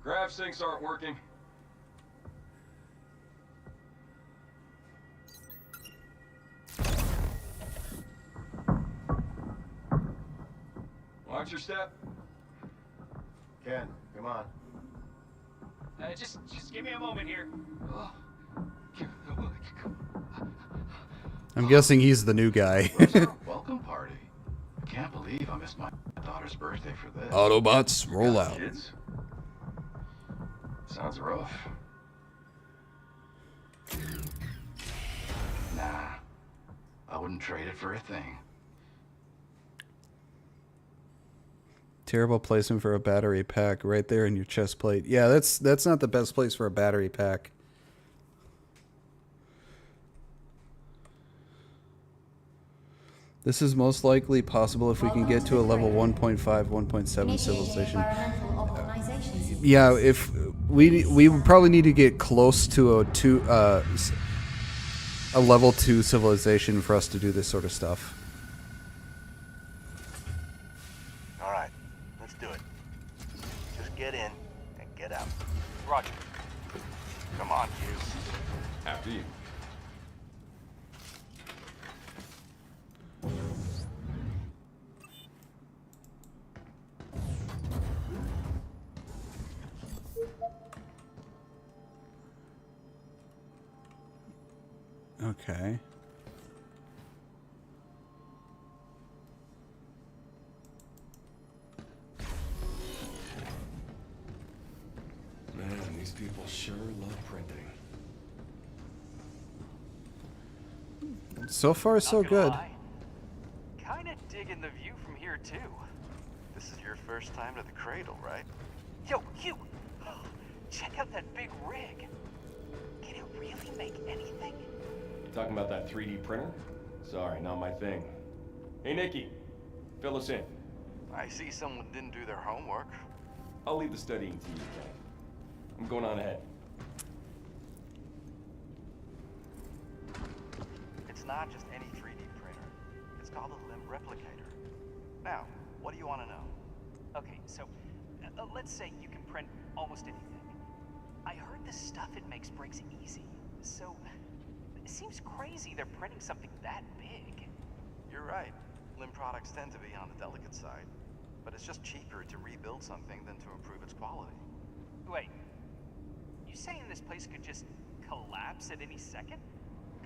Grav sinks aren't working. Watch your step. Ken, come on. Just give me a moment here. I'm guessing he's the new guy. Welcome party. I can't believe I missed my daughter's birthday for this. Autobots, roll out. Kids? Sounds rough. Nah, I wouldn't trade it for a thing. Terrible placement for a battery pack right there in your chest plate. Yeah, that's not the best place for a battery pack. This is most likely possible if we can get to a level 1.5, 1.7 civilization. Yeah, if we would probably need to get close to a level 2 civilization for us to do this sort of stuff. All right, let's do it. Just get in and get out. Roger. Come on, Hugh. After you. Okay. Man, these people sure love printing. So far, so good. Kinda digging the view from here too. This is your first time to the cradle, right? Yo, you! Check out that big rig. Can it really make anything? You talking about that 3D printer? Sorry, not my thing. Hey, Nikki. Fill us in. I see someone didn't do their homework. I'll leave the studying to you, Kenny. I'm going on ahead. It's not just any 3D printer. It's called a limb replicator. Now, what do you want to know? Okay, so let's say you can print almost anything. I heard the stuff it makes breaks easy. So it seems crazy they're printing something that big. You're right. Limb products tend to be on the delicate side. But it's just cheaper to rebuild something than to improve its quality. Wait, you saying this place could just collapse at any second?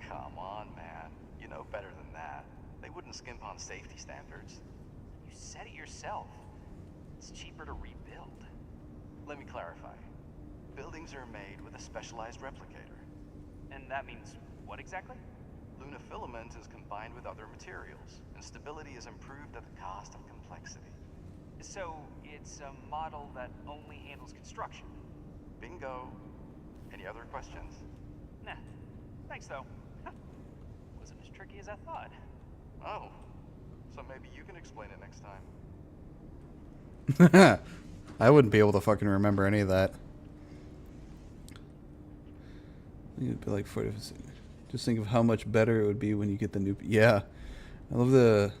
Come on, man. You know better than that. They wouldn't skimp on safety standards. You said it yourself. It's cheaper to rebuild. Let me clarify. Buildings are made with a specialized replicator. And that means what exactly? Lunafilament is combined with other materials, and stability is improved at the cost of complexity. So it's a model that only handles construction. Bingo. Any other questions? Nah. Thanks, though. Wasn't as tricky as I thought. Oh. So maybe you can explain it next time. I wouldn't be able to fucking remember any of that. It'd be like 40. Just think of how much better it would be when you get the new. Yeah, I love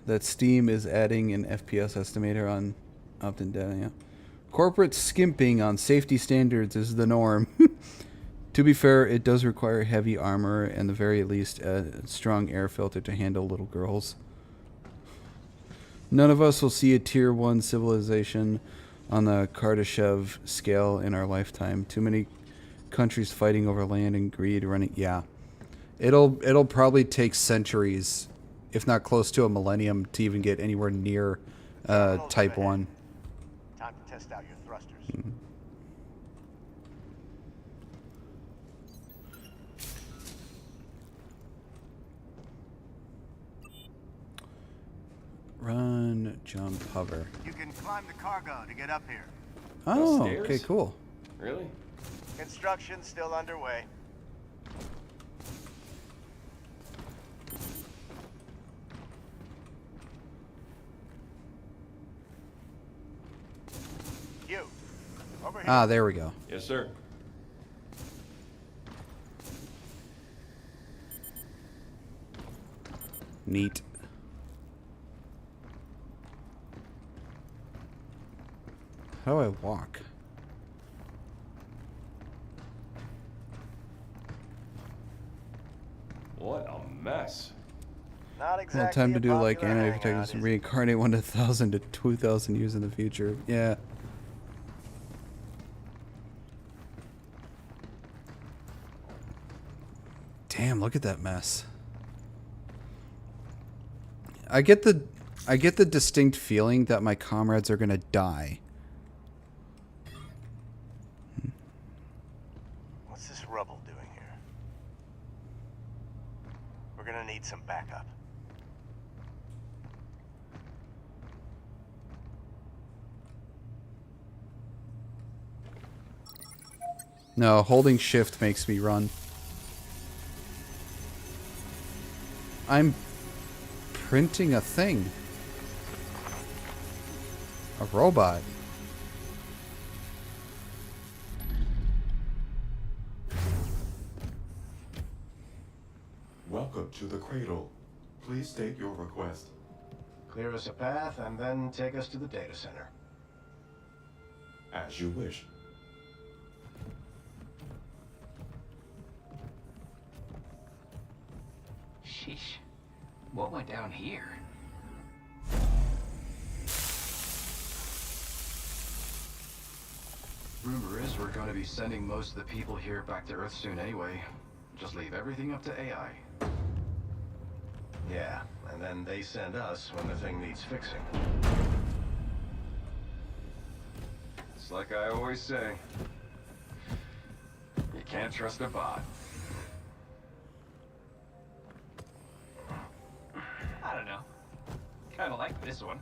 that Steam is adding an FPS estimator on opt-in data. Yeah, corporate skimping on safety standards is the norm. To be fair, it does require heavy armor and the very least a strong air filter to handle little girls. None of us will see a tier 1 civilization on the Kardashev scale in our lifetime. Too many countries fighting over land and greed running. Yeah, it'll probably take centuries, if not close to a millennium, to even get anywhere near type 1. Time to test out your thrusters. Run, jump, hover. You can climb the cargo to get up here. Oh, Upstairs? okay, cool. Really? Construction's still underway. You. Over here. Ah, there we go. Yes, sir. Neat. How do I walk? What a mess. Not exactly. Well, time to do like popular anime hangout, protectors is and it? reincarnate 1,000 to 2,000 years in the future. Yeah. Damn, look at that mess. I get the distinct feeling that my comrades are gonna die. What's this rubble doing here? We're gonna need some backup. No, holding shift makes me run. I'm printing a thing. A robot. Welcome to the cradle. Please state your request. Clear us a path and then take us to the data center. As you wish. Sheesh. What went down here? Rumor is we're going to be sending most of the people here back to Earth soon anyway. Just leave everything up to AI. Yeah, and then they send us when the thing needs fixing. It's like I always say. You can't trust a bot. I don't know. Kind of like this one.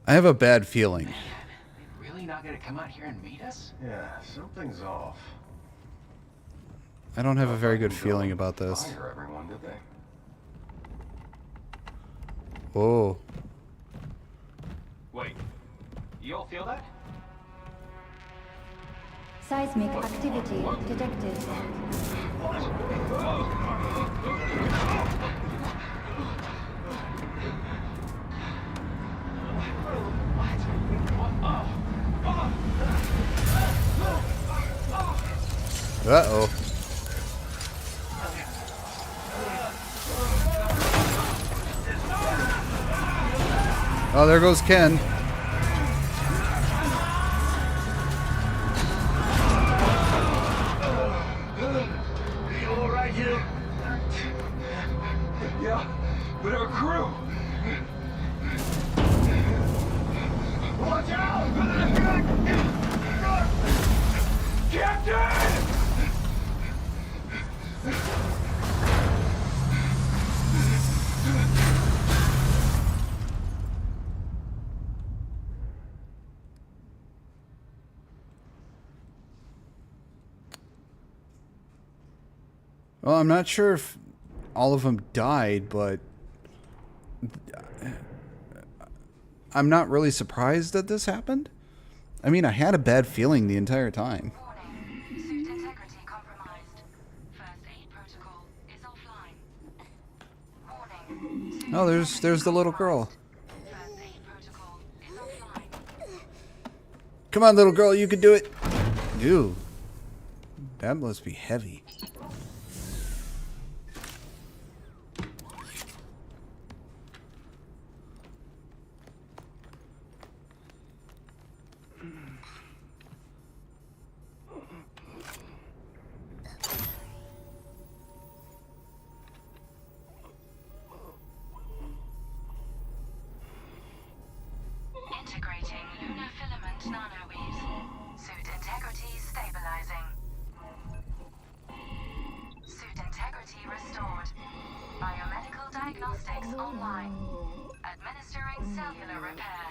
I have a bad feeling. Really not gonna come out here and meet us? Yeah, something's off. I don't have a very good feeling about this. Fire everyone, did they? Oh. Wait, you all feel that? Seismic activity detected. Uh-oh. Oh, there goes Ken. You all right here? Yeah, but our crew. Watch out! Captain! Well, I'm not sure if all of them died, but I'm not really surprised that this happened. I mean, I had a bad feeling the entire time. Suit integrity compromised. First aid protocol is offline. Warning. Oh, there's the little girl. First aid protocol is offline. Come on, little girl, you can do it. Ew. That must be heavy. Integrating lunar filament nanoweaves. Suit integrity stabilizing. Suit integrity restored. Biomedical diagnostics online. Administering cellular repair.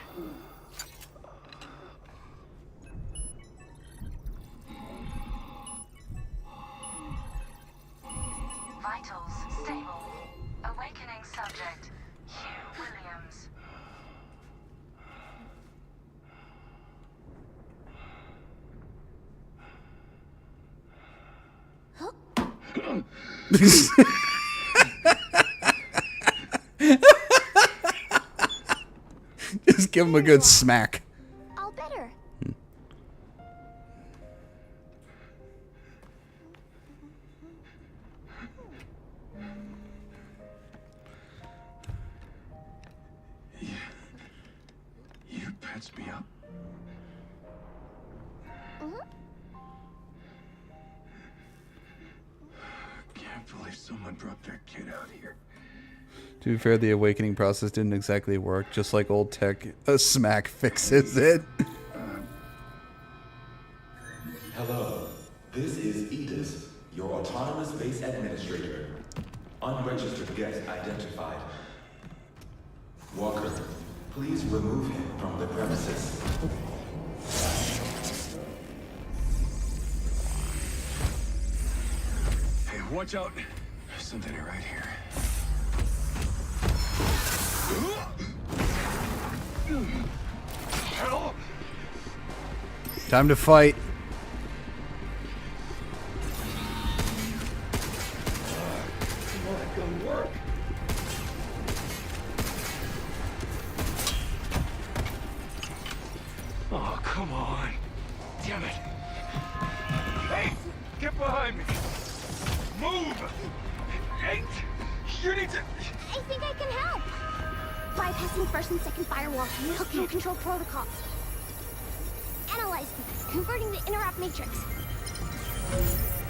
Vitals stable. Awakening subject, Hugh Williams. Just give him a good smack. All better. You patched me up. Can't believe someone brought that kid out here. To be fair, the awakening process didn't exactly work, just like old tech. A smack fixes it. Hello, this is Edis, your autonomous base administrator. Unregistered guest identified. Walker, please remove him from the premises. Hey, watch out. There's something right here. Hell! Time to fight. That gonna work. Oh, come on. Damn it. Hey, get behind me. Move. Hey, you need to... I think I can help. Bypassing first and second firewall, hooking control protocols. Analyzing, converting the interrupt matrix.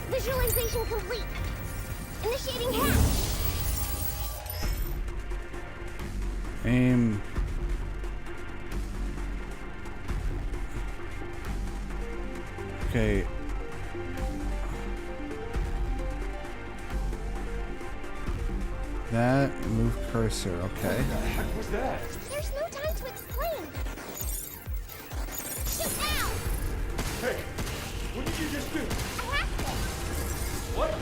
Visualization complete. Initiating hack. Aim. Okay. That move cursor, okay. What the heck was that? There's no time to explain. just do? What?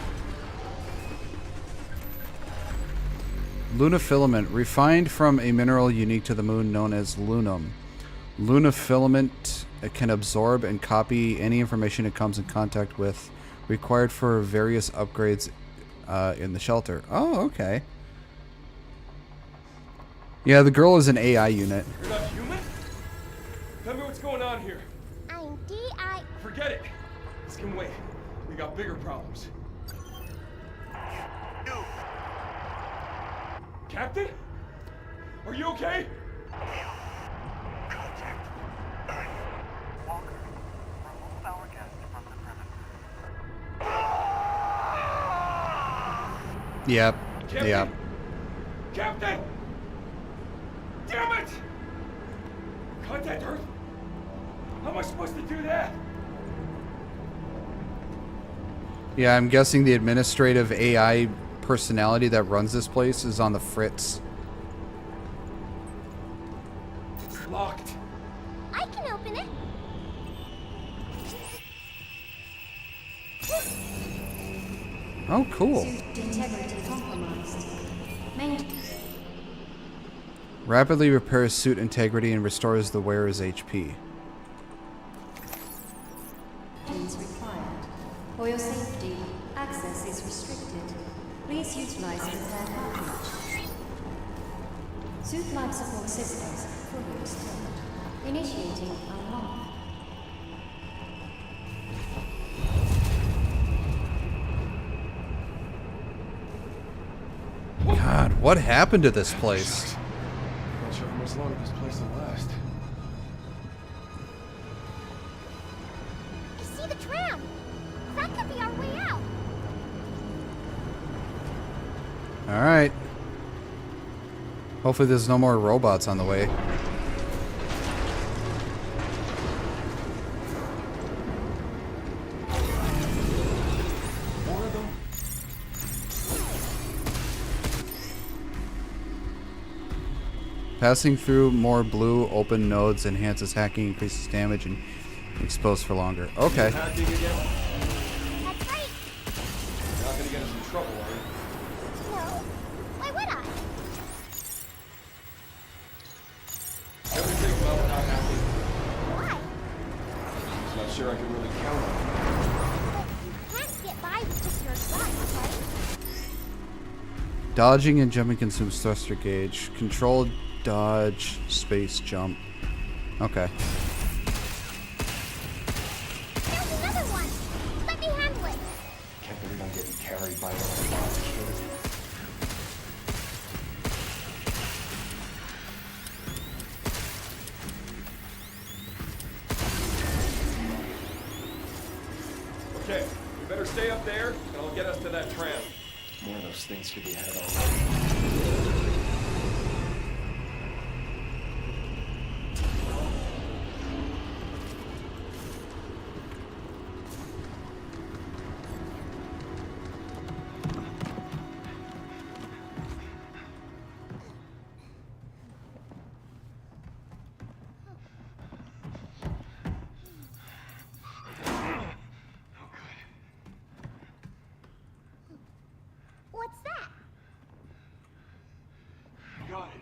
Lunafilament, refined from a mineral unique to the moon known as lunum. Lunafilament can absorb and copy any information it comes in contact with, required for various upgrades in the shelter. Oh, okay. Yeah, the girl is an AI unit. You're not human? Tell me what's going on here. I'm D.I. Forget it. This can wait. We got bigger problems. Captain? Are you okay? Contact. Walker, remove our guest from the premises. Yep. Captain? Yep. Captain! Damn it! Contact Earth? How am I supposed to do that? Yeah, I'm guessing the administrative AI personality that runs this place is on the fritz. It's locked. I can open it. Oh, cool. Integrity compromised. Rapidly repairs suit integrity and restores the wearer's HP. Required. For your safety, access is restricted. Please utilize the third package. Suit life support systems fully restored. Initiating unlock. God, what happened to this place? Not sure how much longer this place will last. I see the tram. That could be our way out. Alright. Hopefully there's no more robots on the way. More of them? Passing through more blue open nodes enhances hacking, increases damage, and exposed for longer. Okay. Hacking again? That's right. You're not gonna get us in trouble, are you? No. Why would I? Everything well without hacking. Why? I'm not sure I can really count on it. But you can't get by with just your advice, right? Dodging and jumping consumes thruster gauge. Controlled dodge, space jump. Okay. There's another one. Let me handle it. Can't believe I'm getting carried by one of the bots here. Okay, we better stay up there, and I'll get us to that tram. More of those things could be headed already. What's that? Got it.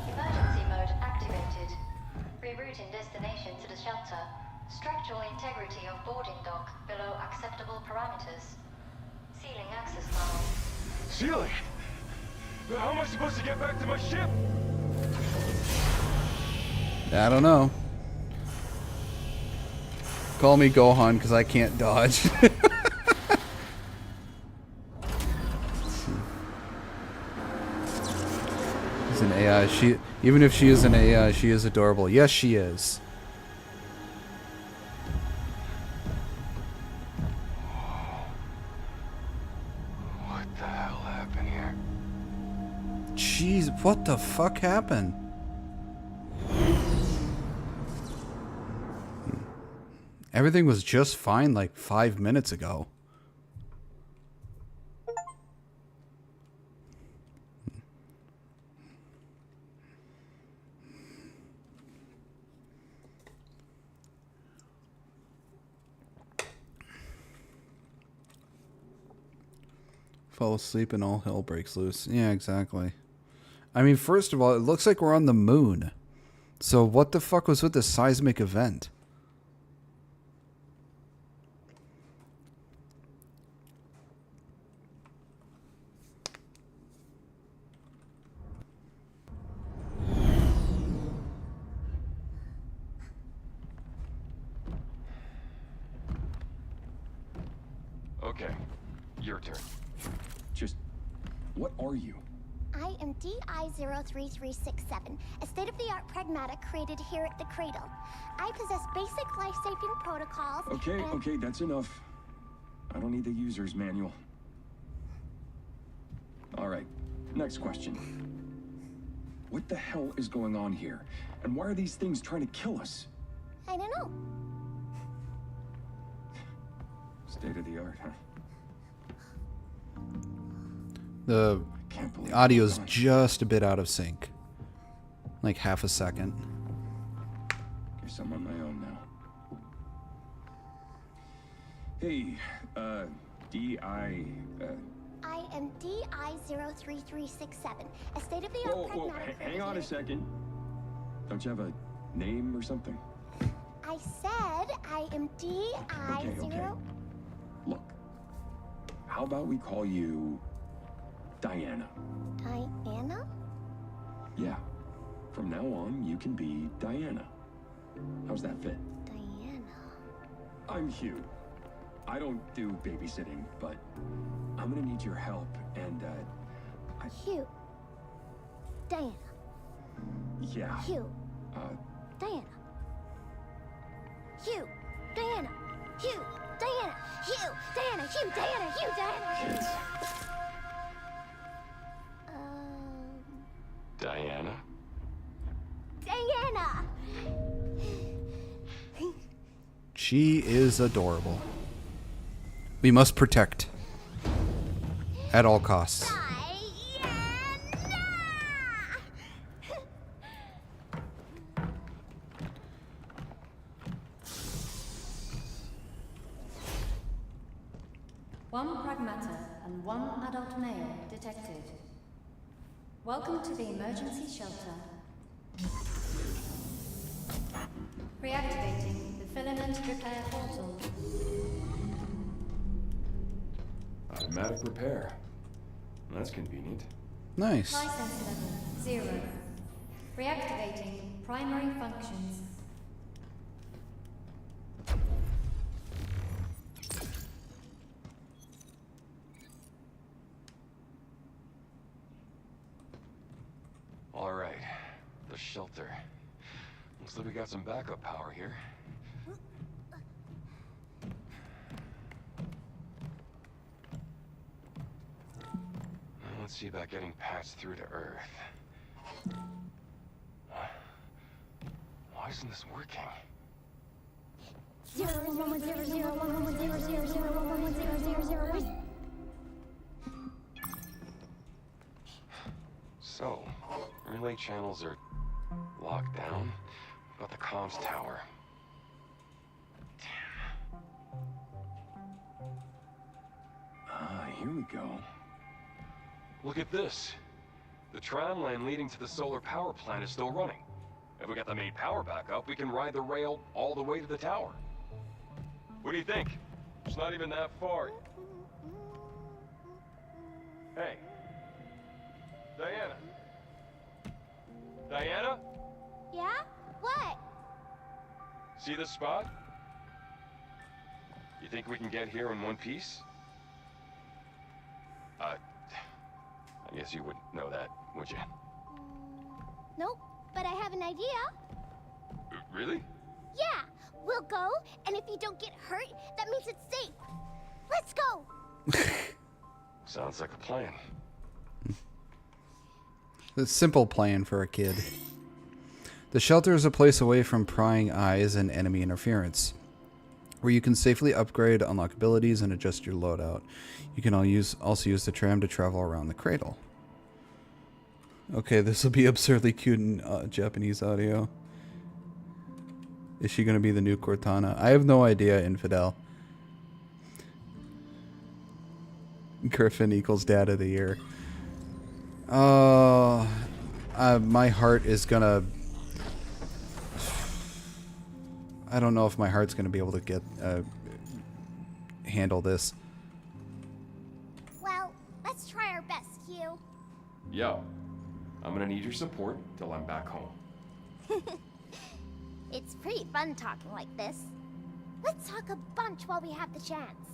Emergency mode activated. Rerouting destination to the shelter. Structural integrity of boarding dock below acceptable parameters. Sealing access tunnel. Ceiling! But how am I supposed to get back to my ship? I don't know. Call me Gohan because I can't dodge. She's an AI. Even if she is an AI, she is adorable. Yes, she is. What the hell happened here? Jeez, what the fuck happened? Everything was just fine like 5 minutes ago. Fall asleep and all hell breaks loose. Yeah, exactly. I mean, first of all, it looks like we're on the moon. So what the fuck was with the seismic event? Okay, your turn. Just, what are you? I am DI-03367, a state-of-the-art pragmatic created here at the Cradle. I possess basic life-saving protocols. Okay, and... okay, that's enough. I don't need the user's manual. All right, next question. What the hell is going on here? And why are these things trying to kill us? I don't know. State of the art, huh? The audio's just a bit out of sync. Like half a second. Guess I'm on my own now. Hey, D.I. I am DI-03367, a state-of-the-art pragmatic... Hang on a second. Don't you have a name or something? I said I am DI-0... Okay. Look, how about we call you Diana? Diana? Yeah. From now on, you can be Diana. How's that fit? Diana. I'm Hugh. I don't do babysitting, but I'm gonna need your help, and, Hugh. Diana. Yeah. Hugh. Diana. Hugh. Diana. Hugh. Diana. Hugh. Diana. Hugh. Diana. Hugh. Diana. Kids. Diana? Diana. She is adorable. We must protect. At all costs. One pragmata and one adult male detected. Welcome to the emergency shelter. Reactivating the filament repair portal. Automatic repair. That's convenient. Nice. License level 0. Reactivating primary functions. All right, the shelter. Looks like we got some backup power here. Now let's see about getting passed through to Earth. Why isn't this working? 01110011100011001. So, relay channels are locked down, but the comms tower. Damn. Here we go. Look at this. The tram line leading to the solar power plant is still running. If we get the main power back up, we can ride the rail all the way to the tower. What do you think? It's not even that far. Hey. Diana. Diana? Yeah? What? See this spot? You think we can get here in one piece? I guess you wouldn't know that, would you? Nope, but I have an idea. Really? Yeah, we'll go, and if you don't get hurt, that means it's safe. Let's go. Sounds like a plan. A simple plan for a kid. The shelter is a place away from prying eyes and enemy interference, where you can safely upgrade, unlock abilities, and adjust your loadout. You can also use the tram to travel around the cradle. Okay, this will be absurdly cute in Japanese audio. Is she going to be the new Cortana? I have no idea, Infidel. Griffin equals Dad of the Year. Oh, my heart is gonna... I don't know if my heart's gonna be able to get handle this. Well, let's try our best, Hugh. Yo, I'm gonna need your support till I'm back home. It's pretty fun talking like this. Let's talk a bunch while we have the chance.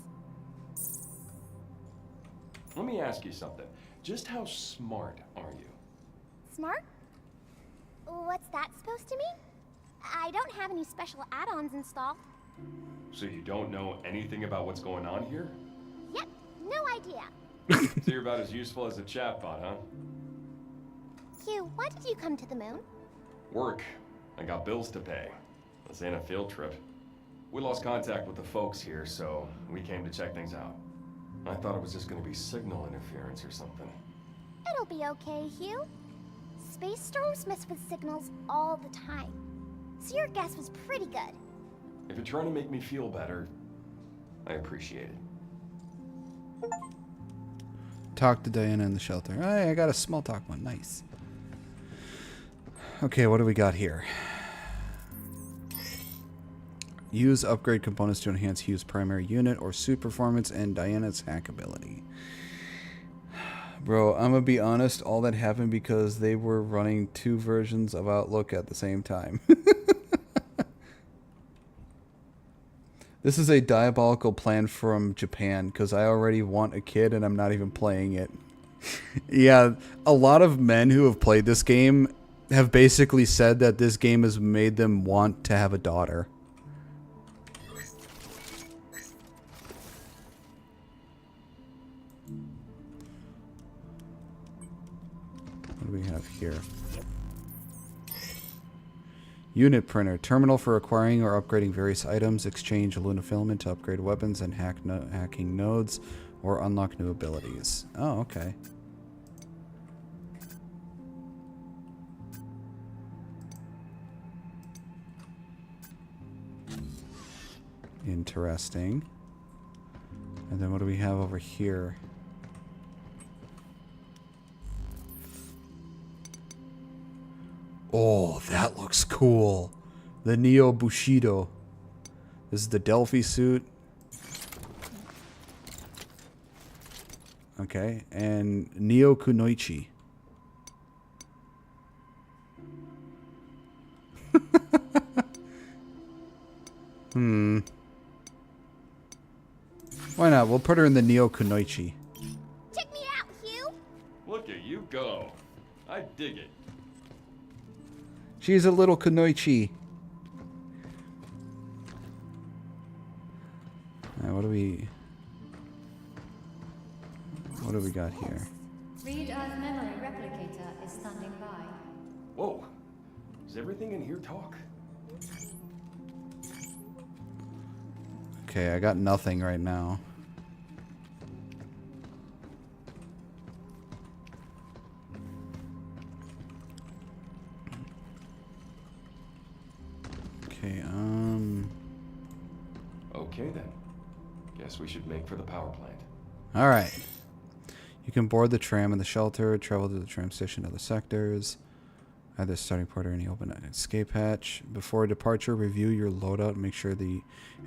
Let me ask you something. Just how smart are you? Smart? What's that supposed to mean? I don't have any special add-ons installed. So you don't know anything about what's going on here? Yep, no idea. So you're about as useful as a chatbot, huh? Hugh, why did you come to the moon? Work. I got bills to pay. This ain't a field trip. We lost contact with the folks here, so we came to check things out. I thought it was just gonna be signal interference or something. It'll be okay, Hugh. Space storms mess with signals all the time. So your guess was pretty good. If you're trying to make me feel better, I appreciate it. Talk to Diana in the shelter. Hey, I got a small talk one. Nice. Okay, what do we got here? Use upgrade components to enhance Hugh's primary unit or suit performance and Diana's hack ability. Bro, I'm gonna be honest, all that happened because they were running 2 versions of Outlook at the same time. This is a diabolical plan from Japan because I already want a kid and I'm not even playing it. Yeah, a lot of men who have played this game have basically said that this game has made them want to have a daughter. What do we have here? Unit printer. Terminal for acquiring or upgrading various items. Exchange lunafilament to upgrade weapons and hacking nodes or unlock new abilities. Oh, okay. Interesting. And then what do we have over here? Oh, that looks cool. The Neo Bushido. This is the Delphi suit. Okay, and Neo Kunoichi. Why not? We'll put her in the Neo Kunoichi. Check me out, Hugh! Look at you go. I dig it. She's a little Kunoichi. Alright, what do we got here? Read Earth memory replicator is standing by. Whoa. Does everything in here talk? Okay, I got nothing right now. Okay, Okay then. Guess we should make for the power plant. Alright. You can board the tram in the shelter, travel to the tram station in other sectors, either starting port or any open escape hatch. Before departure, review your loadout and make sure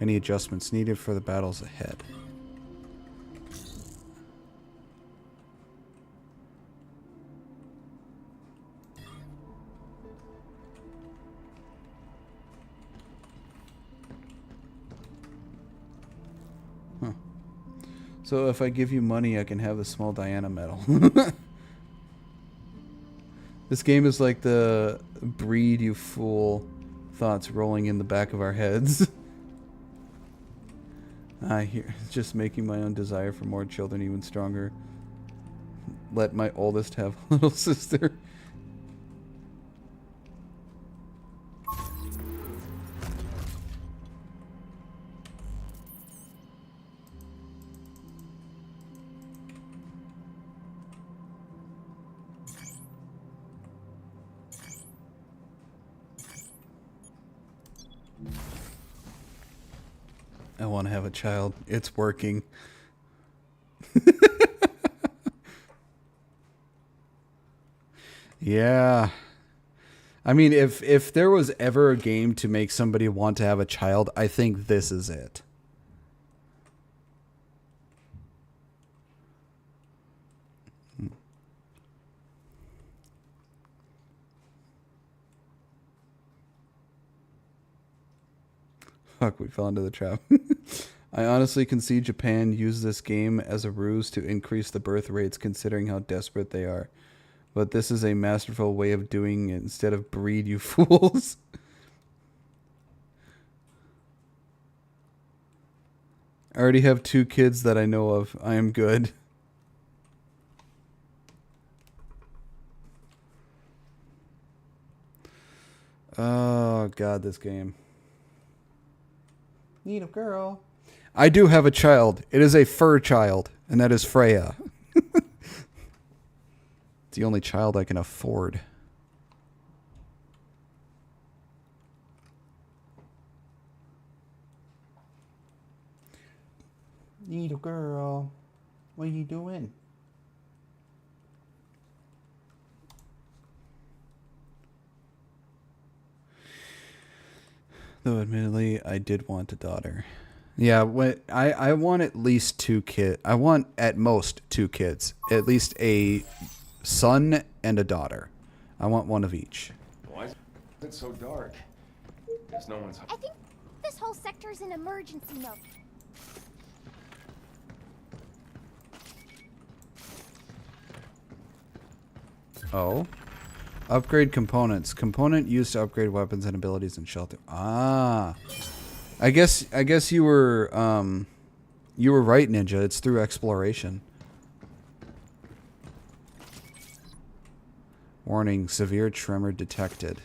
any adjustments needed for the battles ahead. Huh. So if I give you money, I can have the small Diana medal. This game is like the breed, you fool thoughts rolling in the back of our heads. I hear it's just making my own desire for more children even stronger. Let my oldest have a little sister. I want to have a child. It's working. Yeah. I mean, if there was ever a game to make somebody want to have a child, I think this is it. Fuck, we fell into the trap. I honestly can see Japan use this game as a ruse to increase the birth rates considering how desperate they are. But this is a masterful way of doing it instead of breed, you fools. I already have 2 kids that I know of. I am good. Oh, God, this game. Need a girl. I do have a child. It is a fur child, and that is Freya. It's the only child I can afford. Need a girl. What are you doing? Though admittedly, I did want a daughter. Yeah, I want at least 2 kids. I want at most 2 kids. At least a son and a daughter. I want one of each. Why is it so dark? Guess no one's. I think this whole sector is in emergency mode. Oh. Upgrade components. Component used to upgrade weapons and abilities in shelter. Ah. I guess you were right, Ninja. It's through exploration. Warning, severe tremor detected.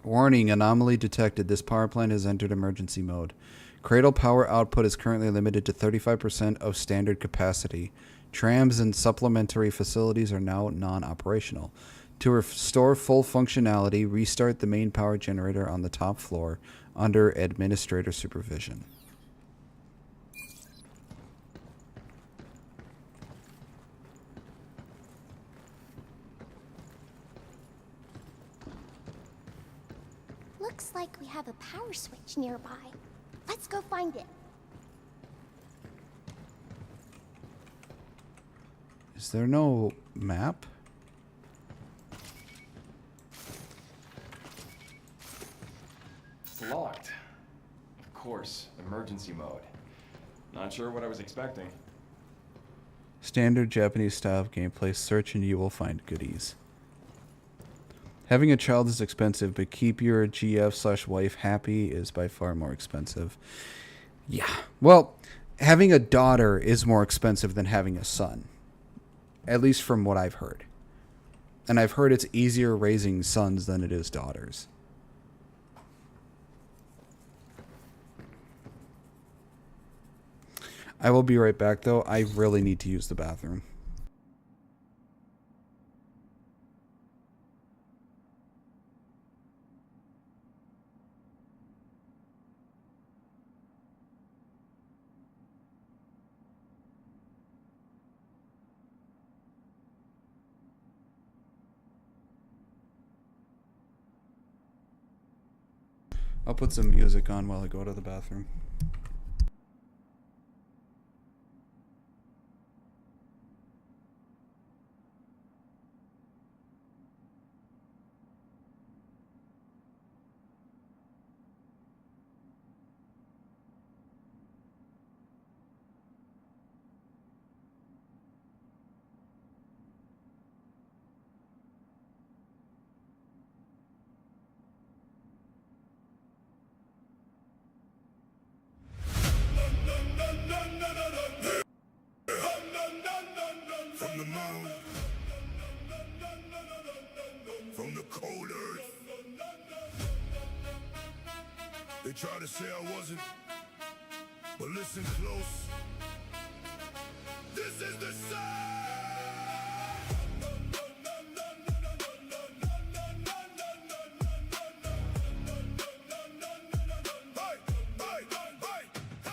Warning, anomaly detected. This power plant has entered emergency mode. Cradle power output is currently limited to 35% of standard capacity. Trams and supplementary facilities are now non-operational. To restore full functionality, restart the main power generator on the top floor under administrator supervision. Looks like we have a power switch nearby. Let's go find it. Is there no map? Locked. Of course, emergency mode. Not sure what I was expecting. Standard Japanese style of gameplay. Search and you will find goodies. Having a child is expensive, but keep your GF/wife happy is by far more expensive. Yeah. Well, having a daughter is more expensive than having a son. At least from what I've heard. And I've heard it's easier raising sons than it is daughters. I will be right back, though. I really need to use the bathroom. I'll put some music on while I go to the bathroom. From the moon, from the cold earth. They try to say I wasn't, but listen close. This is the sound.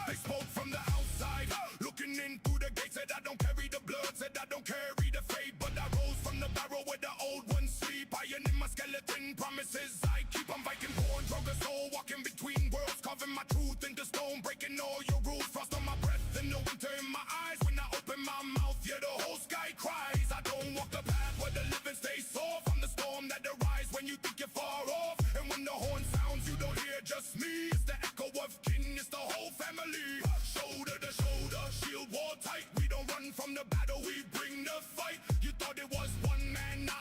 They spoke from the outside, looking in through the gate, said I don't carry the blood, said I don't carry the fate, but I rose from the back. carving my truth into stone, breaking all your rules. Frost on my breath and no winter in my eyes. When I open my mouth, yeah, the whole sky cries. I don't walk the path where the living stay soft. I'm the storm that arise when you think you're far off. And when the horn sounds, you don't hear just me. It's the echo of kin, it's the whole family. Shoulder to shoulder, shield wall tight. We don't run from the battle, we bring the fight. You thought it was one man, nah.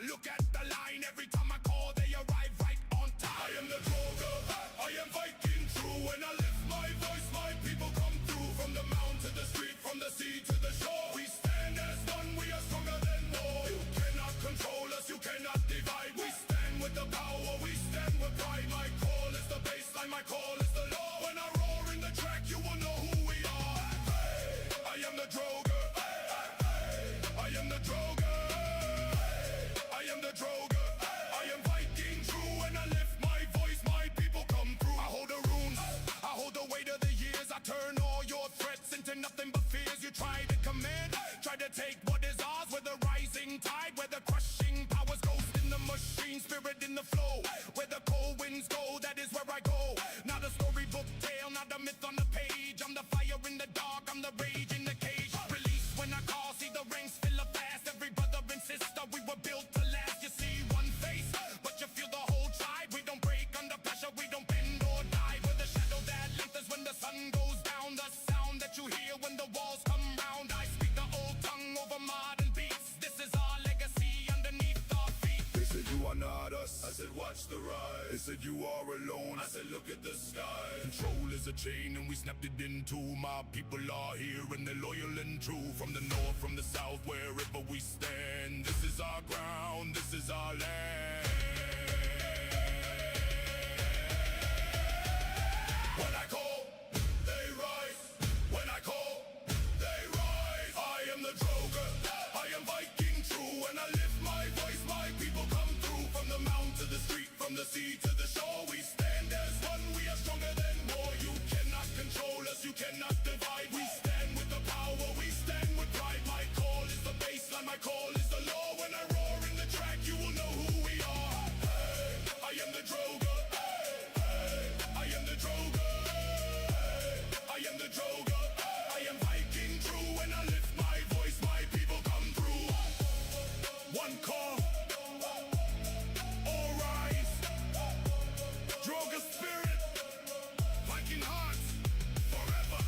Look at the line, every time I call, they arrive right on time. I am the Droger, I am Viking true. When I lift my voice, my people come through. From the mountain to the street, from the sea to the shore. We stand as one, we are stronger than war. You cannot control us, you cannot divide. We stand with the power, we stand with pride. My call is the baseline, my call is the law. When I roar in the track, you will know who we are. I am the Droger, I am the Droger, I am the Droger, I am Viking true. When I lift my voice, my people come through. I hold the runes, I hold the weight of the years. I turn all your threats into nothing but fears. You try to command, try to take what is ours. Where the rising tide, where the crushing powers, ghost in the machine, spirit in the flow. Where the cold winds go, that is where I go. Not a storybook tale, not a myth on the page. I'm the fire in the dark, I'm the rage in the cage. Release when I call, see the ranks fill up fast. Every brother and sister, we were built to last. You see one face, but you feel the whole tribe. We don't break under pressure, we don't bend or die. We're the shadow that lengthens when the sun goes down. The sound that you hear when the walls come round. I speak the old tongue over modern beats. This is our legacy underneath our feet. They said you are not us, I said watch the rise. They said you are alone, I said look at the sky. Control is a chain and we snapped it in two. My people are here and they're loyal and true. From the north, from the south, wherever we stand. This is our ground, this is our land. When I call, they rise. When I call, they rise. I am the Droger, I am Viking true. When I lift my voice, my people come through. From the mountain to the street, from the sea to the shore. We stand as one, we are stronger than war. You cannot control us, you cannot divide. We stand with the power, we stand with pride. My call is the baseline, my call is the law. When I roar in the track, you will know who we are. Hey, I am the Droger, hey, I am the Droger, I am the Droger, I am Viking true. When I lift my voice, my people come through. One call, all rise. Droger spirit, Viking hearts, forever.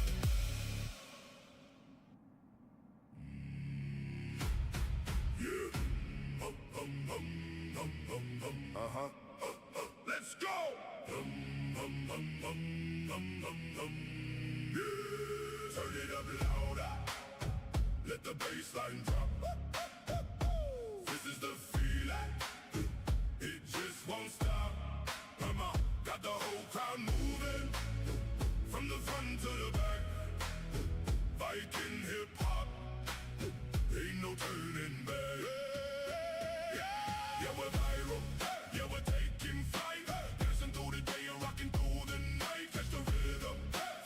Yeah. Uh-huh. Let's go. Yeah. Turn it up louder. Let the bass line drop. This is the feeling. It just won't stop. Come on, got the whole crowd moving. From the front to the back. Viking hip hop. Ain't no turning back. Yeah, we're viral. Yeah, we're taking flight. Dancing through the day and rocking through the night. Catch the rhythm.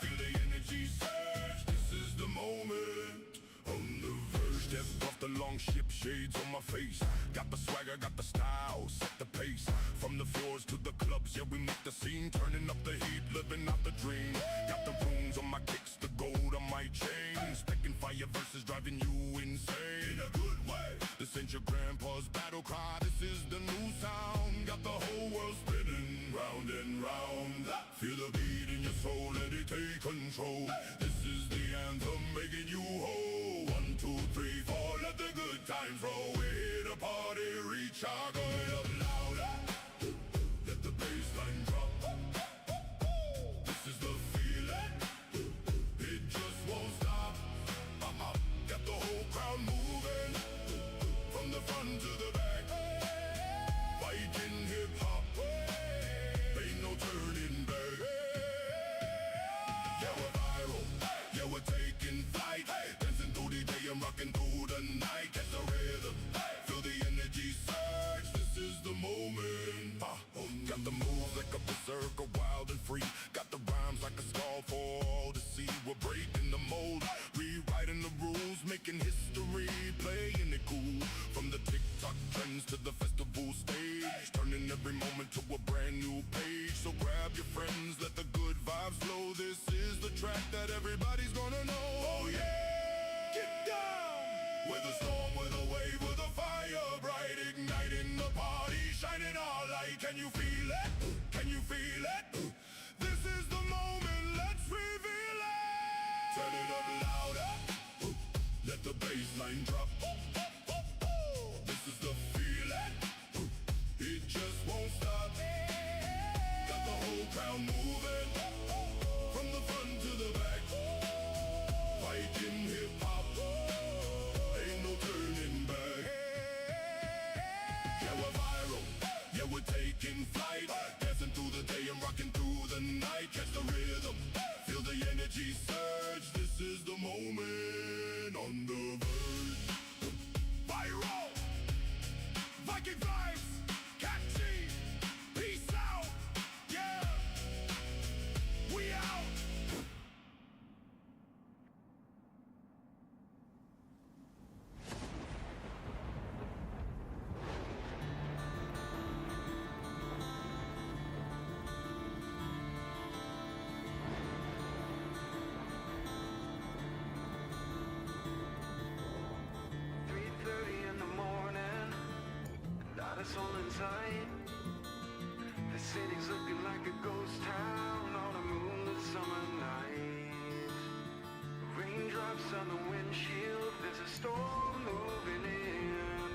Feel the energy surge. This is the moment. On the verge. Step off the long ship, shades on my face. Got the swagger, got the style, set the pace. From the floors to the clubs, yeah, we make the scene. Turning up the heat, living out the dream. Got the runes on my kicks, the gold on my chain. Specking fire verses driving you insane. In a good way. This ain't your grandpa's battle cry. This is the new sound. Got the whole world spinning round and round. Feel the beat in your soul, let it take control. This is the anthem making you whole. 1, 2, 3, 4, let the good times roll. We're here to party, reach our going up louder. Let the bass line drop. This is the feeling. It just won't stop. Got the whole crowd moving. From the front to the back. Viking hip hop. Ain't no turning back. Yeah, we're viral. Yeah, we're taking flight. Dancing through the day and rocking through the night. Catch the rhythm. Feel the energy surge. This is the moment. Got the moves like a berserker, wild and free. Got the rhymes like a skull for all to see. We're breaking the mold, rewriting the rules, making history, playing it cool. From the TikTok trends to the festival stage, turning every moment to a brand new page. So grab your friends, let the good vibe fact that everybody's gonna know. Oh yeah! Get down! With a storm, with a wave, with a fire bright, igniting the party, shining our light. Can you feel it? Can you feel it? This is the moment, let's reveal it! Turn it up louder. Let the bass line drop. This is the feeling. It just won't stop. Got the whole crowd moving. From the front to the back. Fighting hip-hop. Ain't no turning back. Yeah, we're viral. Yeah, we're taking flight. Dancing through the day and rocking through the night. Catch the rhythm. Feel the energy surge. This is the moment on the verge. Viral. Viking vibes. Catchy. Peace out. Yeah. We out. Not a soul in sight. The city's looking like a ghost town on a moonlit summer night. Raindrops on the windshield, there's a storm moving in.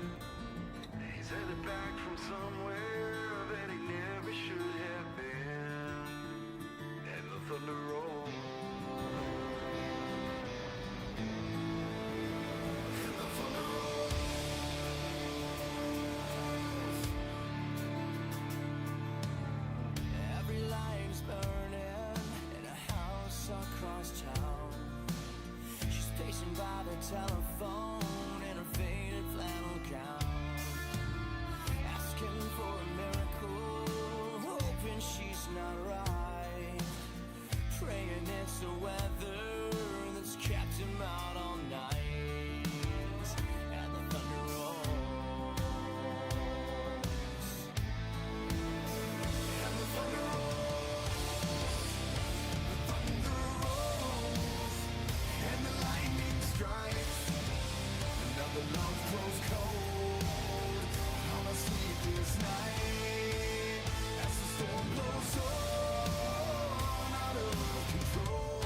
He's headed back from somewhere that he never should have been. And the thunder rolls. And the thunder rolls. Every light's burning in a house across town. She's pacing by the telephone in her faded flannel gown, asking for a miracle, hoping she's not right, praying it's the weather that's kept him out all night. And the thunder rolls. And the thunder rolls. The thunder rolls. And the lightning strikes. Another love grows cold on a sleepless night. As the storm blows on out of control.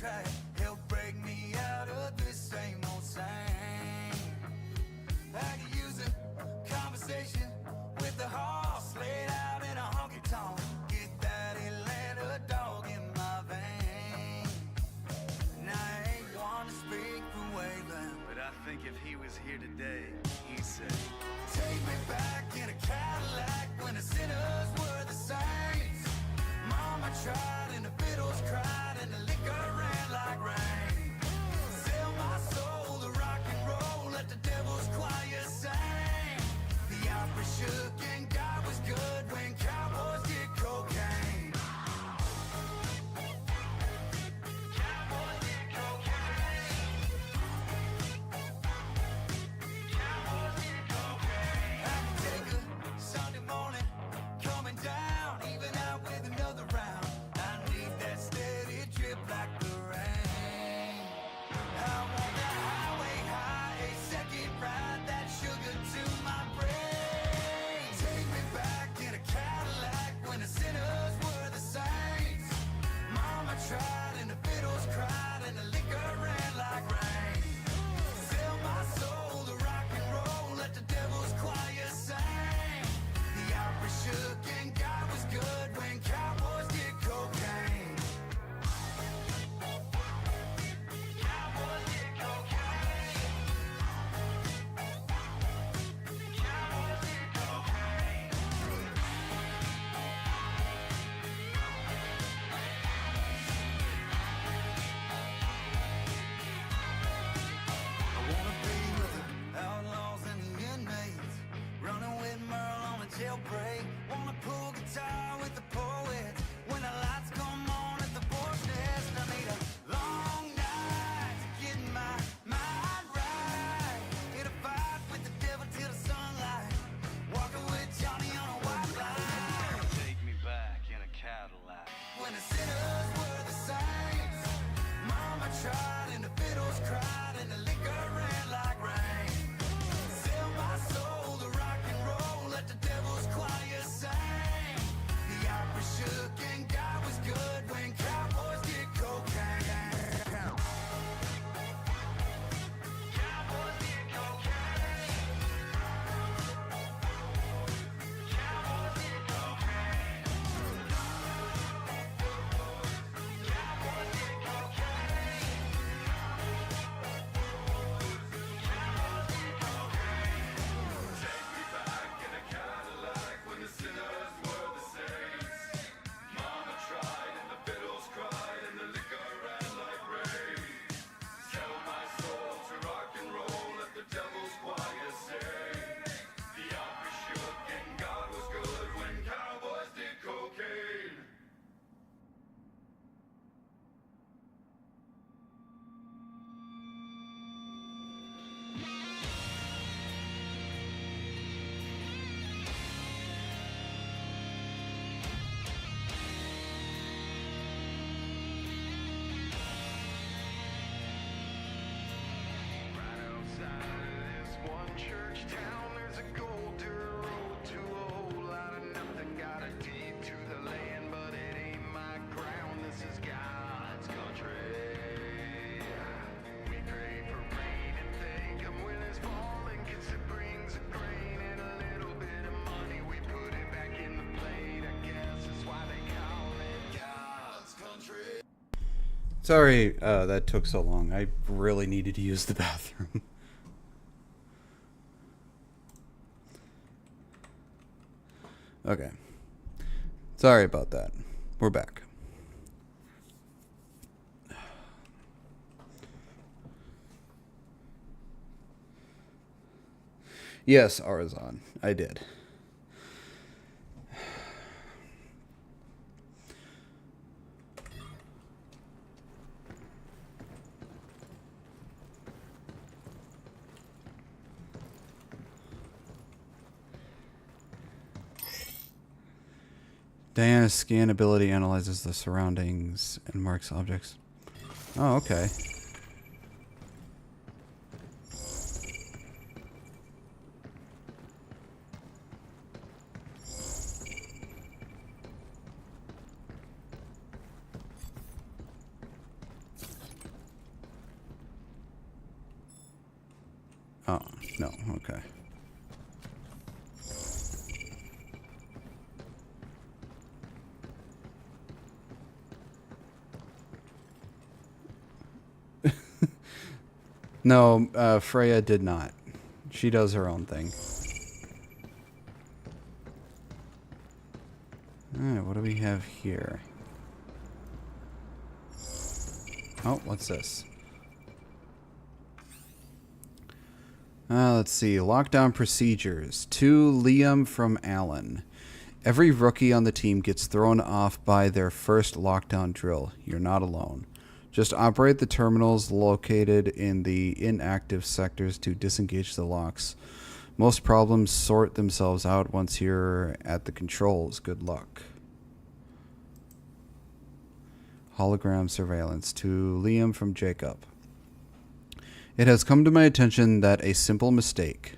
track. Help break me out of this same old same. I could use a conversation with the horse laid out in a honky tonk. Get that Atlanta dog in my vein. And I ain't one to speak for Waveland, but I think if he was here today, he'd say, take me back in a Cadillac when the sinners were the saints. Mama tried and the fiddles cried and the liquor ran like rain. Sell my soul to rock and roll, let the devil's choir sing. The opera shook and God was good when cowboys did cocaine. Cowboys did cocaine. Cowboys did cocaine. I can take a Sunday morning coming down, even out with another round. I need that steady drip like the rain. I want that highway high, a second ride, that sugar to my brain. Take me back in a Cadillac when the sinners were the saints. Mama tried and the fiddles cried and the liquor ran like rain. Sell my soul to rock and roll, let the devil's choir sing. The opera shook and God was good when cowboys did cocaine. Cowboys did cocaine. Cowboys did cocaine. I wanna be with the outlaws and the inmates, running with Merle on a jailbreak. Wanna pull guitar with the poets when the lights come on at the board's nest. I need a long night to get my mind right. In a fight with the devil till the sunlight, walking with Johnny on a white line. Take me back in a Cadillac when the sinners were the saints. Mama tried and the fiddles cried and the liquor ran like rain. Sell my soul to rock and roll, let the devil's choir sing. The opera shook and God was good when cowboys did cocaine. Cowboys did cocaine. Cowboys did cocaine. Cowboys did cocaine. Cowboys did cocaine. Take me back in a Cadillac when the sinners were the saints. Mama tried and the fiddles cried and the liquor ran like rain. Sell my soul to rock and roll, let the devil's choir sing. The opera shook and God was good when cowboys did cocaine. Right outside of this one church town, there's a gold dirt road to a whole lot of nothing. Got a deed to the land, but it ain't my ground. This is God's country. We pray for rain and thank Him when it's falling, 'cause it brings a grain and a little bit of money. We put it back in the plate. I guess that's why they call it God's country. Sorry that took so long. I really needed to use the bathroom. Okay. Sorry about that. We're back. Yes, Arzon. I did. Diana's scan ability analyzes the surroundings and marks objects. Oh, okay. No, okay. No, Freya did not. She does her own thing. Alright, what do we have here? Oh, what's this? Let's see. Lockdown procedures. To Liam from Alan. Every rookie on the team gets thrown off by their first lockdown drill. You're not alone. Just operate the terminals located in the inactive sectors to disengage the locks. Most problems sort themselves out once you're at the controls. Good luck. Hologram surveillance. To Liam from Jacob. It has come to my attention that a simple mistake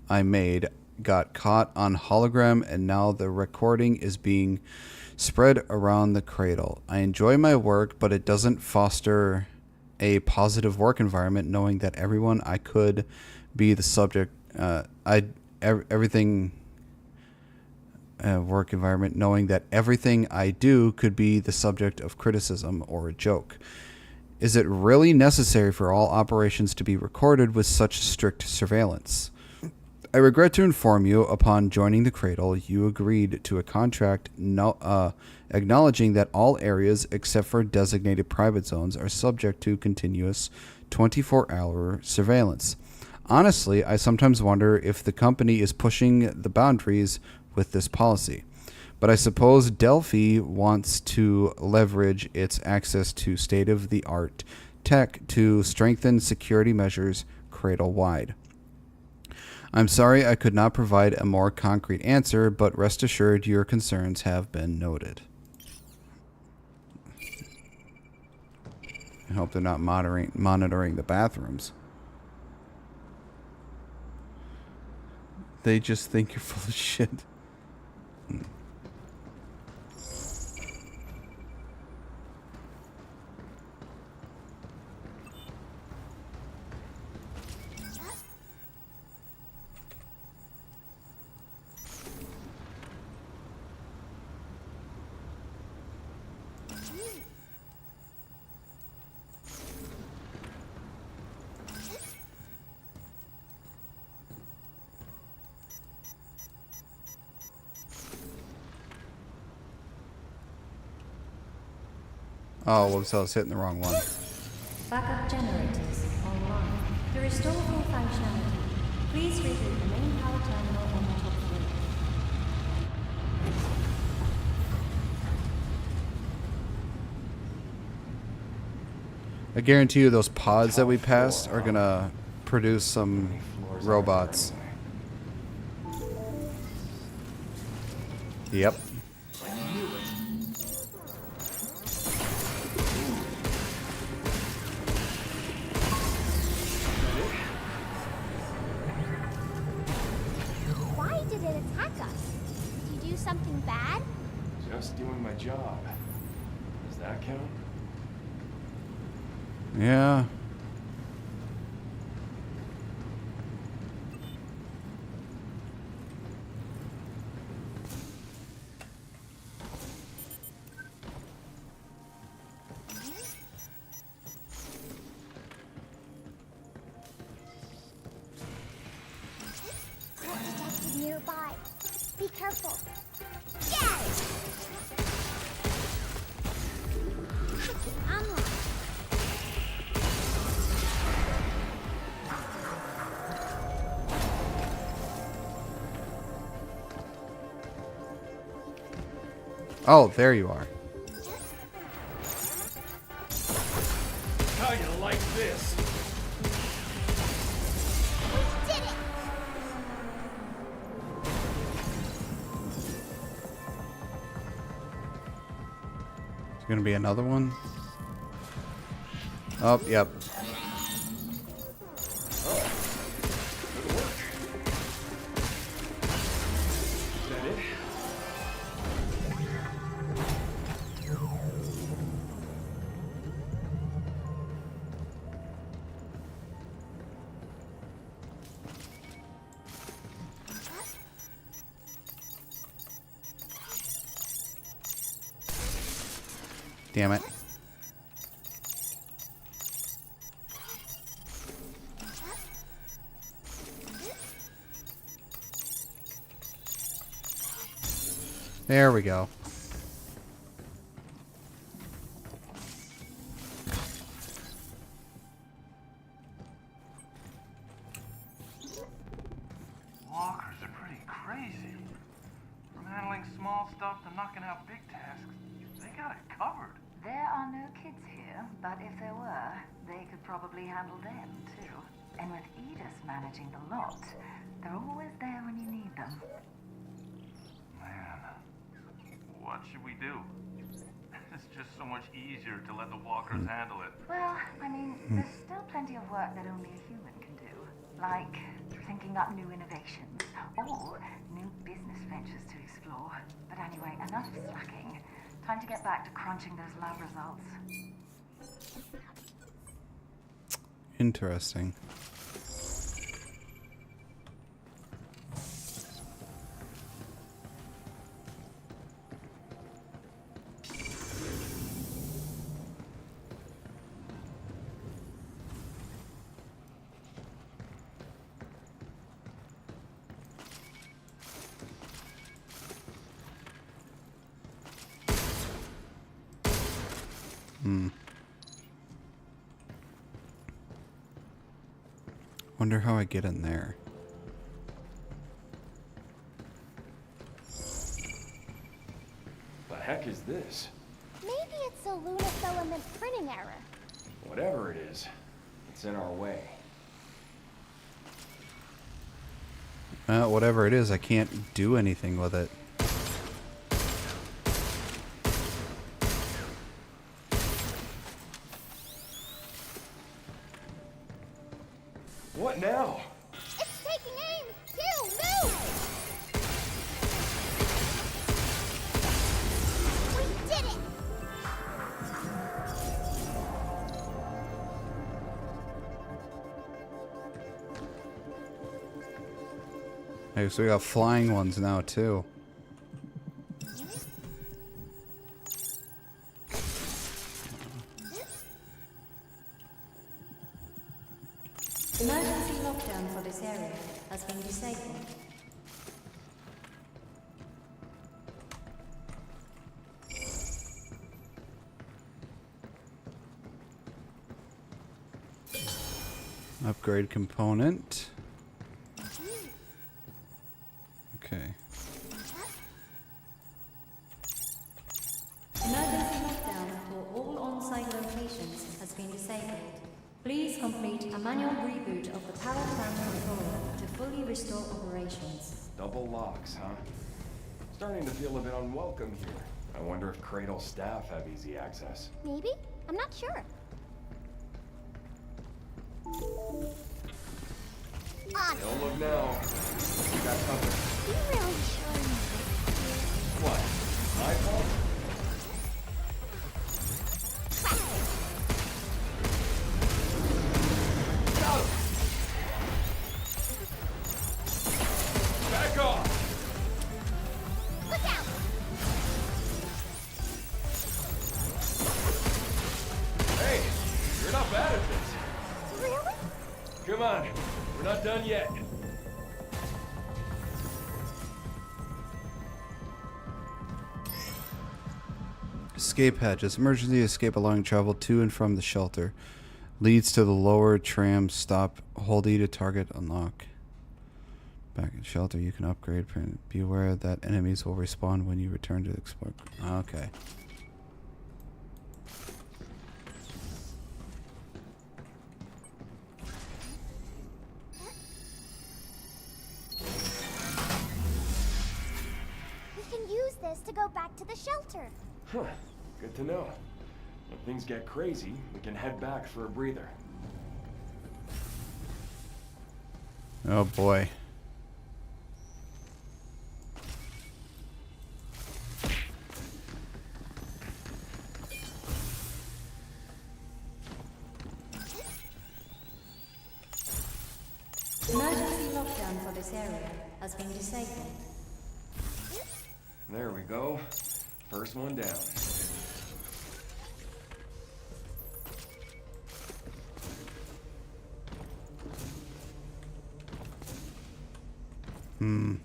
I made got caught on hologram, and now the recording is being spread around the cradle. I enjoy my work, but it doesn't foster a positive work environment knowing that everyone I could be the subject work environment knowing that everything I do could be the subject of criticism or a joke. Is it really necessary for all operations to be recorded with such strict surveillance? I regret to inform you, upon joining the Cradle, you agreed to a contract acknowledging that all areas except for designated private zones are subject to continuous 24-hour surveillance. Honestly, I sometimes wonder if the company is pushing the boundaries with this policy. But I suppose Delphi wants to leverage its access to state-of-the-art tech to strengthen security measures cradle-wide. I'm sorry I could not provide a more concrete answer, but rest assured your concerns have been noted. I hope they're not monitoring the bathrooms. They just think you're full of shit. Oh, whoops, I was hitting the wrong one. Backup generators online. To restore full functionality, please reboot the main power terminal on the top floor. I guarantee you those pods that we passed are gonna produce some robots. Yep. Why did it attack us? Did you do something bad? Just doing my job. Does that count? Yeah. Detected nearby. Be careful. Yes! I'm Oh, there you are. How you like this? did it! There's gonna be another one. Oh, yep. Is that it? Damn it. There we go. Walkers are pretty crazy. From handling small stuff to knocking out big tasks, they got it covered. There are no kids here, but if there were, they could probably handle them, too. And with Edith managing the lot, they're always there when you need them. Man, what should we do? It's just so much easier to let the walkers handle it. Well, I mean, there's still plenty of work that only a human can do. Like thinking up new innovations, or new business ventures to explore. But anyway, enough slacking. Time to get back to crunching those lab results. Interesting. Wonder how I get in there. The heck is this? Maybe it's a lunar filament printing error. Whatever it is, it's in our way. Whatever it is, I can't do anything with it. What now? It's taking aim! Q, move! We did it! Hey, so we got flying ones now too. Emergency lockdown for this area has been disabled. Upgrade component. Okay. Emergency lockdown for all on-site locations has been disabled. Please complete a manual reboot of the power plant controller to fully restore operations. Double locks, huh? Starting to feel a bit unwelcome here. I wonder if Cradle staff have easy access. Maybe? I'm not sure. Don't look now. You got covered. You really sure you What? My fault? Back off! Look out! Hey, you're not bad at this. Really? Come on, we're not done yet. Escape hatches. Emergency escape allowing travel to and from the shelter. Leads to the lower tram stop. Hold E to target unlock. Back in shelter, you can upgrade. Be aware that enemies will respawn when you return to the explore. Okay. We can use this to go back to the shelter. Huh, good to know. When things get crazy, we can head back for a breather. Oh boy. Emergency lockdown for this area has been disabled. There we go. First one down. Hmm.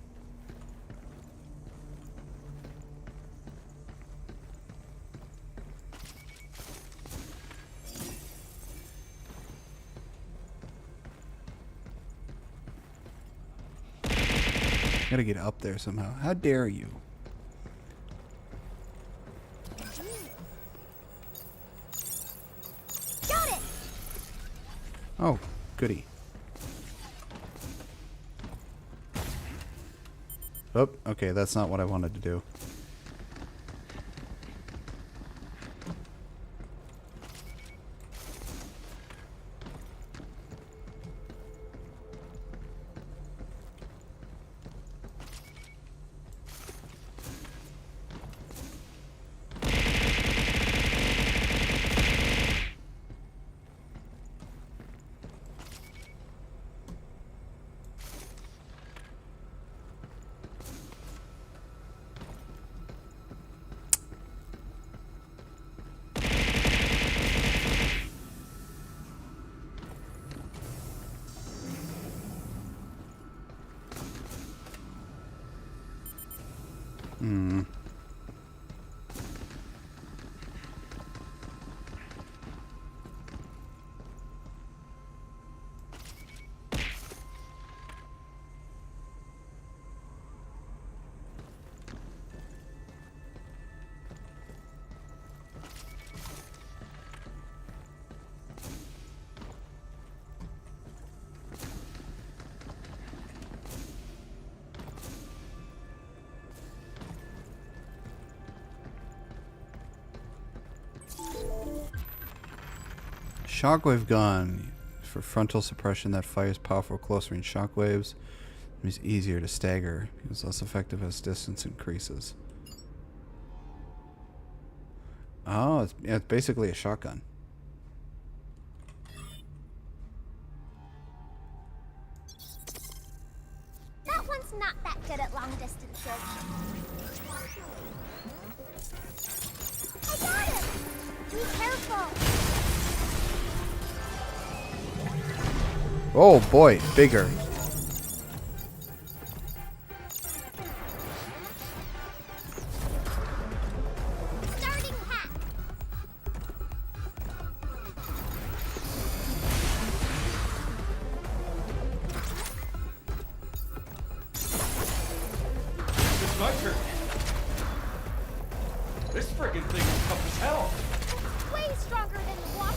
Gotta get up there somehow. How dare you? Got it! Oh, goody. Oh, okay, that's not what I wanted to do. Hmm. Shockwave gun for frontal suppression that fires powerful close range shockwaves. It is easier to stagger. It's less effective as distance increases. Oh, it's basically a shotgun. That one's not that good at long distances. I got him! Be careful! Oh boy, bigger. Starting hack! It's my turn. This frickin' thing is tough as hell. Way stronger than the walker.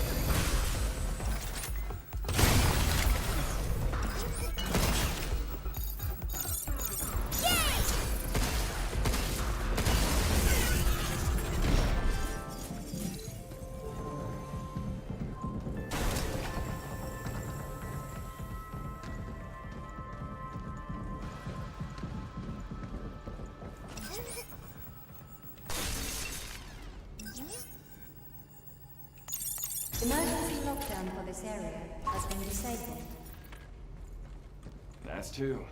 Emergency lockdown for this area has been disabled. That's two.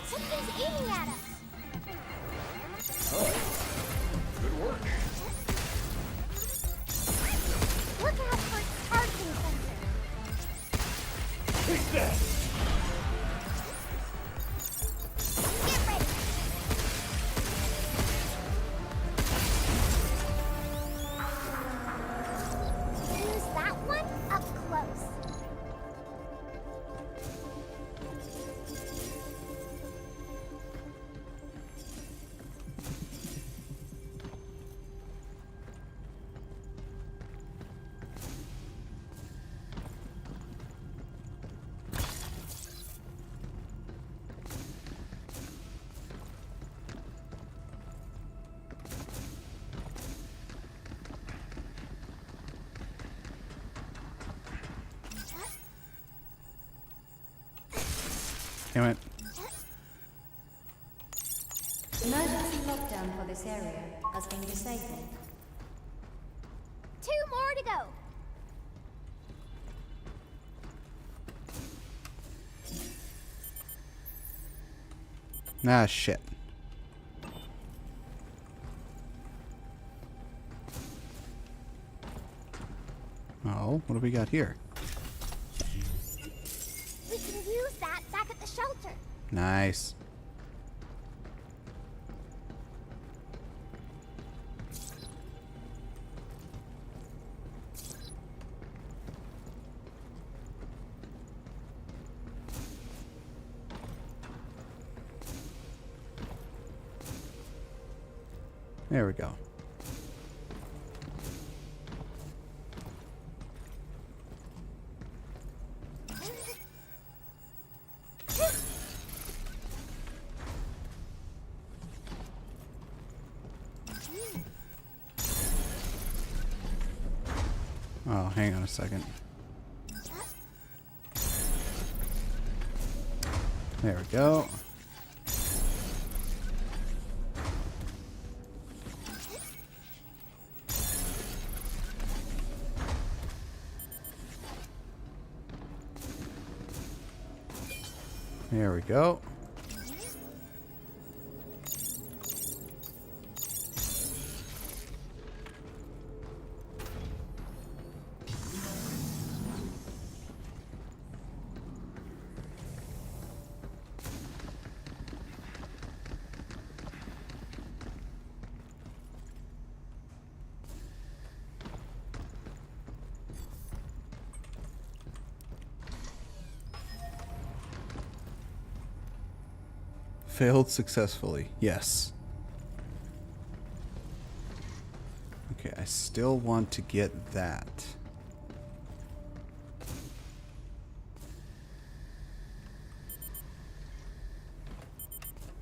Something's aiming at us. Oh, good work. Look out for its charging sensor. Take that! Get ready. Use that one up close. Damn it. Emergency this area has been disabled. 2 more to go. Ah, shit. Oh, what do we got here? We can use that back at the shelter. Nice. There we go. Oh, hang on a second. There we go. There we go. Failed successfully. Yes. Okay, I still want to get that.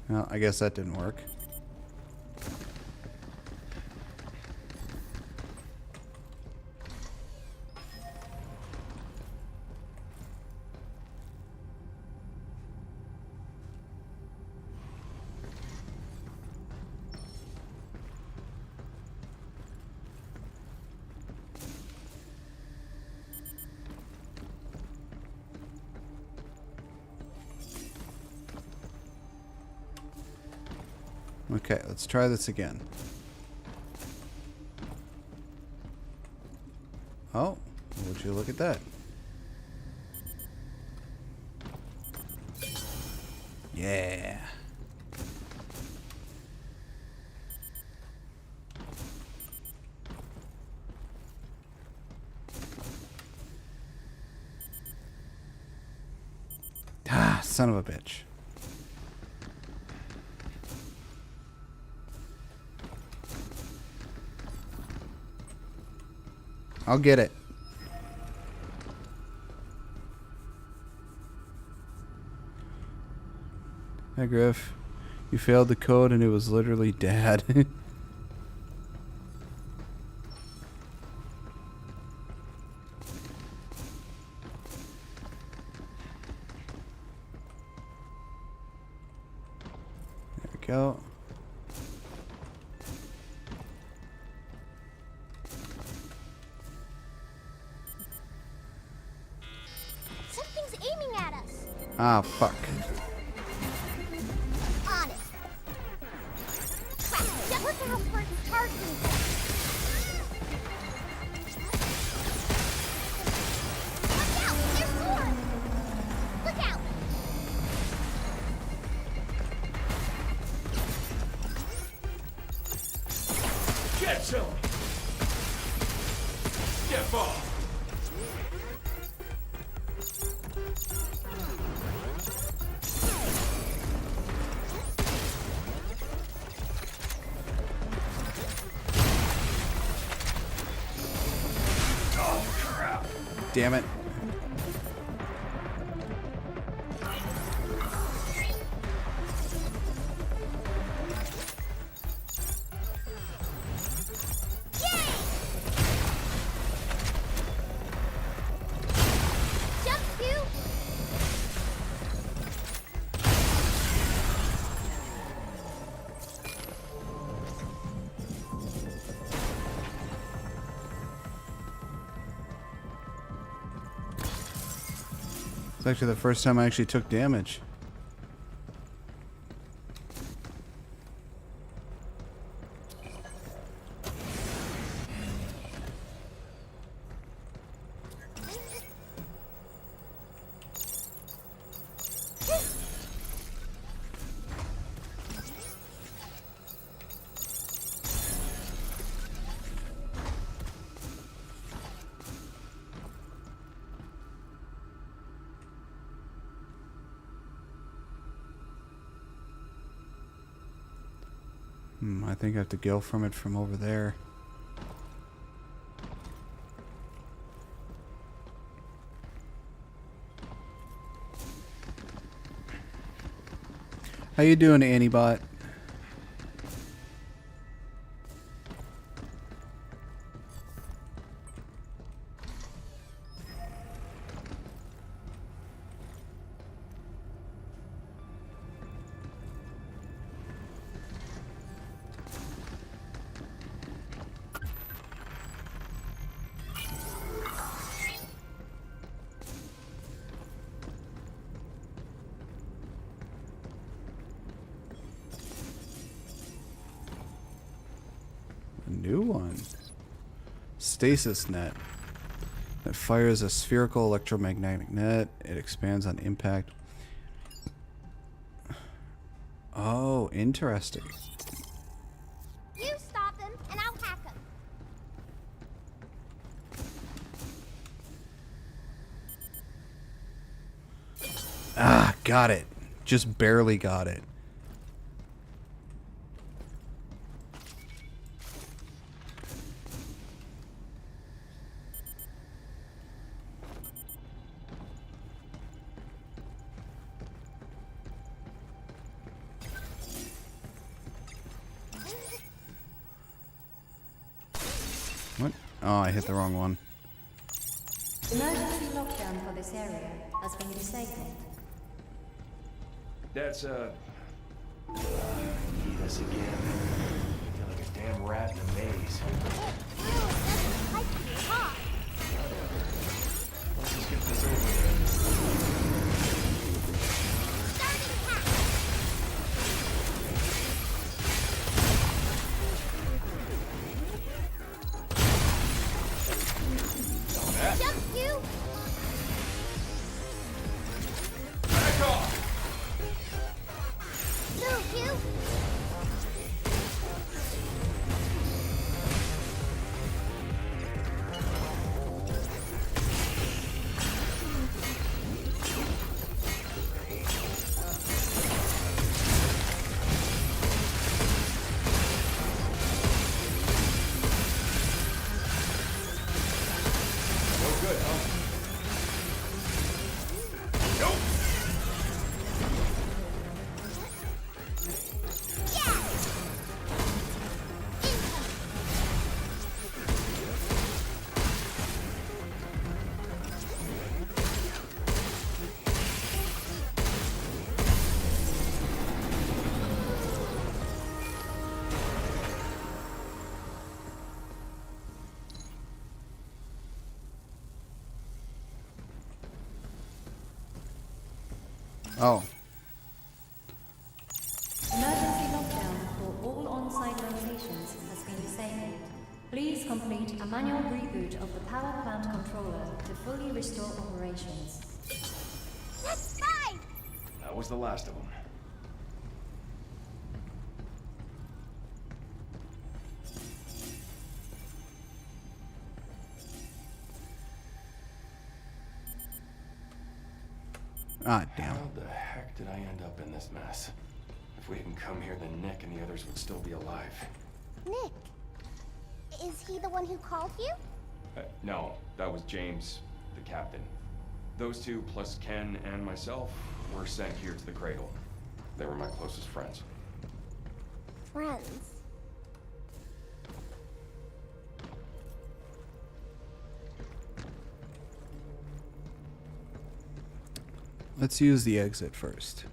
Well, I guess that didn't work. Okay, let's try this again. Oh, would you look at that? Yeah. Ah, son of a bitch. I'll get it. Hi, Griff. You failed the code and it was literally Dad. There we go. Something's aiming at us. Ah, fuck. On it. Crap, get look out for its targeting. Look out, there's more. Look out. Get some! Step off! Damn it. Jump you. It's actually the first time I actually took damage. I think I have to go from it from over there. How you doing, Antibot? New one. Stasis net. That fires a spherical electromagnetic net. It expands on impact. Oh, interesting. You stop him, and I'll hack him. Ah, got it. Just barely got it. What? Oh, I hit the wrong one. Emergency lockdown for this area has been disabled. That's, eat us again. I feel like a damn rat in a maze. Let's just get this over with. Jump you! Back off! Move you! Good, huh? Nope. Oh. Emergency lockdown for all on-site locations has been disabled. Please complete a manual reboot of the power plant controller to fully restore operations. That's 5! That was the last of them. Ah, damn. How the heck did I end up in this mess? If we hadn't come here, then Nick and the others would still be alive. Nick, is he the one who called you? No, that was James, the captain. Those two, plus Ken and myself, were sent here to the cradle. They were my closest friends. Friends. Let's use the exit first.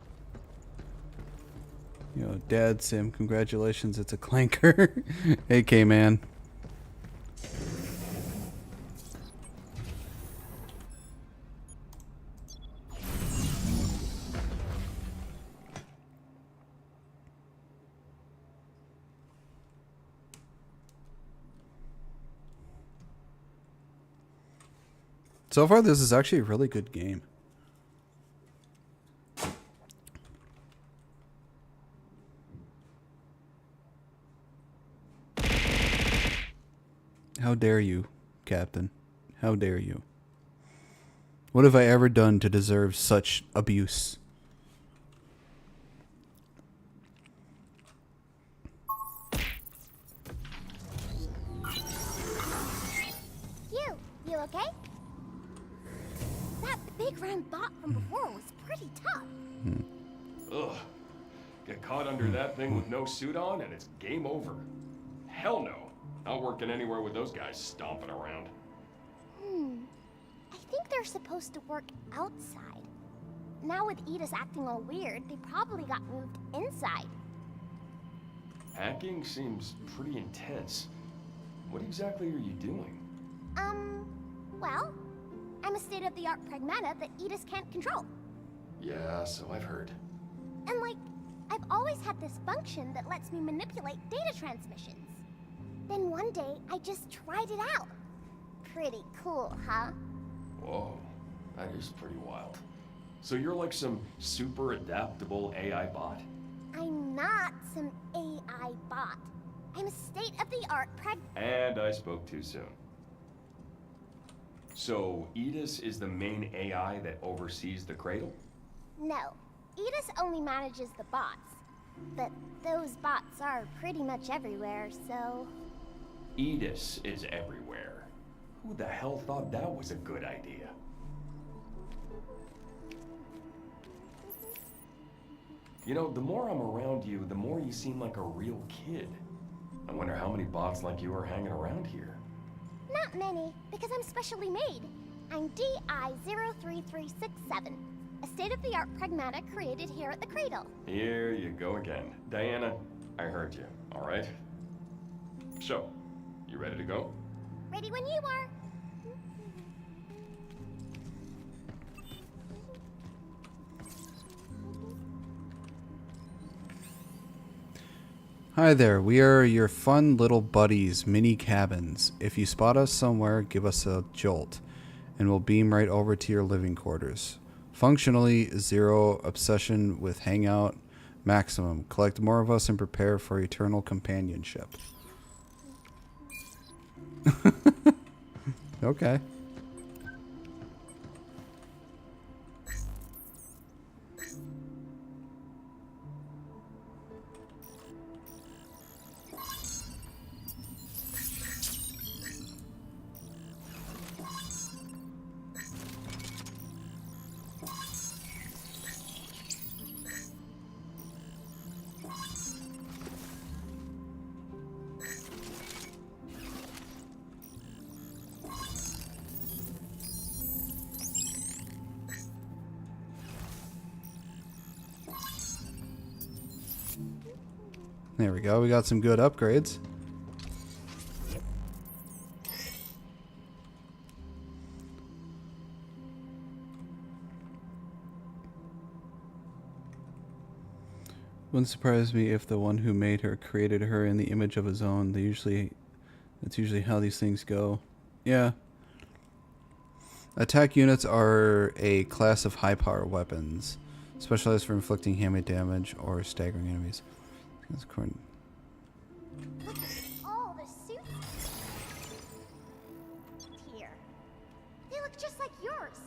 You know, Dad Sim, congratulations, it's a clanker. Hey, K-Man. So far, this is actually a really good game. How dare you, Captain? How dare you? What have I ever done to deserve such abuse? You okay? That big round bot from before was pretty tough. Ugh. Get caught under that thing with no suit on and it's game over. Hell no. Not working anywhere with those guys stomping around. I think they're supposed to work outside. Now with Edith acting all weird, they probably got moved inside. Hacking seems pretty intense. What exactly are you doing? Well, I'm a state-of-the-art pragmata that Edith can't control. Yeah, so I've heard. And like, I've always had this function that lets me manipulate data transmissions. Then one day, I just tried it out. Pretty cool, huh? Whoa, that is pretty wild. So you're like some super adaptable AI bot? I'm not some AI bot. I'm a state-of-the-art And I spoke too soon. So Edith is the main AI that oversees the cradle? No, Edith only manages the bots. But those bots are pretty much everywhere, so... Edith is everywhere. Who the hell thought that was a good idea? You know, the more I'm around you, the more you seem like a real kid. I wonder how many bots like you are hanging around here. Not many, because I'm specially made. I'm DI-03367, a state-of-the-art pragmatic created here at the Cradle. Here you go again. Diana, I heard you, all right? So, you ready to go? Ready when you are. Hi there, we are your fun little buddies, mini cabins. If you spot us somewhere, give us a jolt, and we'll beam right over to your living quarters. Functionally, 0, obsession with hangout, maximum. Collect more of us and prepare for eternal companionship. Okay. There we go. We got some good upgrades. Wouldn't surprise me if the one who made her created her in the image of his own. That's usually how these things go. Yeah. Attack units are a class of high power weapons, specialized for inflicting damage or staggering enemies. That's according. Look at all the suits here. They look just like yours.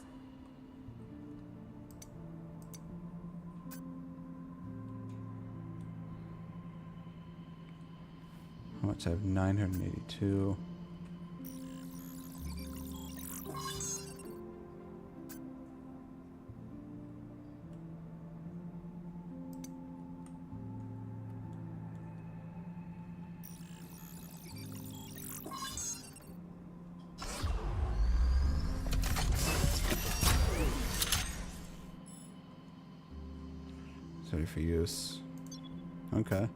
How much? I have 982. Ready for use. Okay.